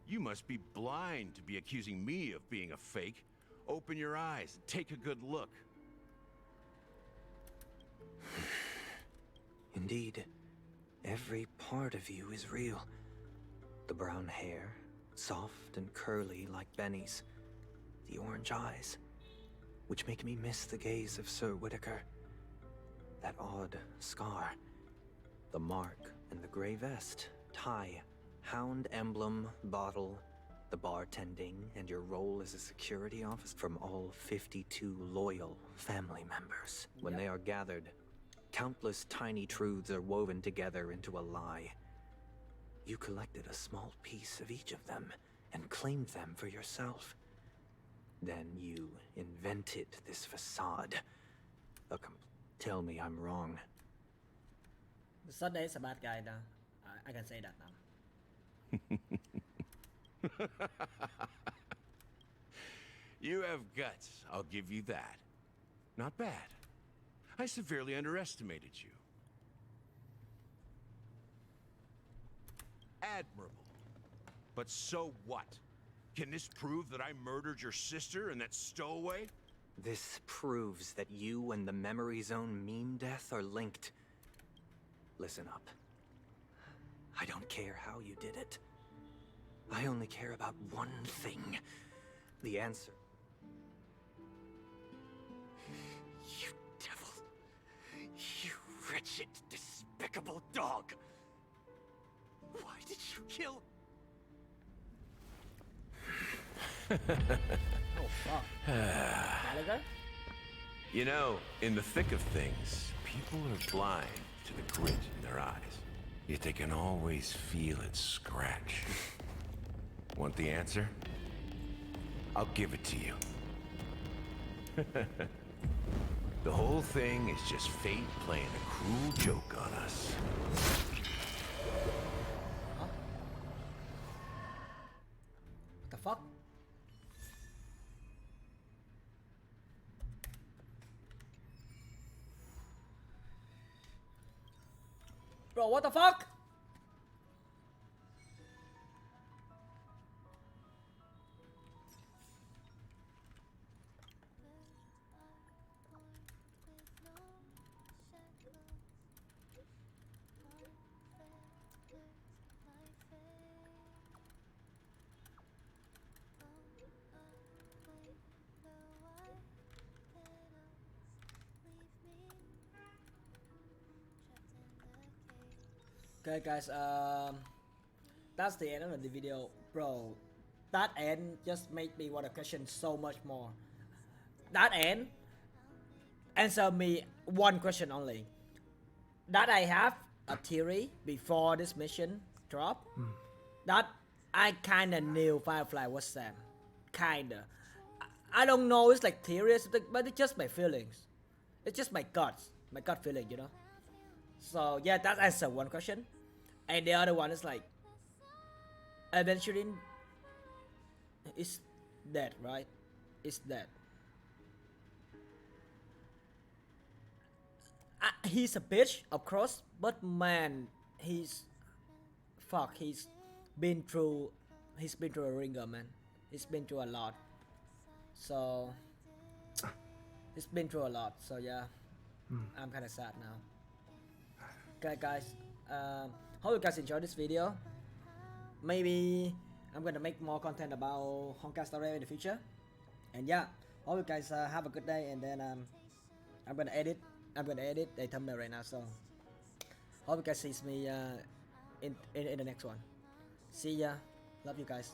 You must be blind to be accusing me of being a fake. Open your eyes and take a good look. Indeed, every part of you is real. The brown hair, soft and curly like Benny's. The orange eyes, which make me miss the gaze of Sir Whitaker. That odd scar, the mark And the gray vest, tie, hound emblem, bottle, the bartending, and your role as a security officer from all 52 loyal family members. When they are gathered, countless tiny truths are woven together into a lie. You collected a small piece of each of them and claimed them for yourself. Then you invented this facade. Tell me I'm wrong. Sunday is a bad guy now. I can say that now. You have guts, I'll give you that. Not bad. I severely underestimated you. Admirable. But so what? Can this prove that I murdered your sister and that stowaway? This proves that you and the Memory Zone meme death are linked. Listen up. I don't care how you did it. I only care about one thing. The answer. You devil. You wretched, despicable dog. Why did you kill... Oh, fuck. Gallagher? You know, in the thick of things, people are blind to the grit in their eyes. Yet they can always feel it scratch. Want the answer? I'll give it to you. The whole thing is just fate playing a cruel joke on us. Huh? What the fuck? Bro, what the fuck? Okay guys, that's the end of the video. Bro, that end just made me want to question so much more. That end answer me one question only. That I have a theory before this mission drop. That I kinda knew Firefly was Sam. Kinda. I don't know, it's like theory, but it's just my feelings. It's just my gut feeling, you know. So yeah, that answer one question. And the other one is like, Adventuring is dead, right? Is dead. He's a bitch, of course, but man, he's been through a ringer, man. He's been through a lot. So he's been through a lot. So yeah, I'm kind of sad now. Okay, guys. Hope you guys enjoyed this video. Maybe I'm gonna make more content about Honkai Star Rail in the future. And yeah, hope you guys have a good day. And then I'm gonna edit a thumbnail right now. So hope you guys see me in the next one. See ya. Love you guys.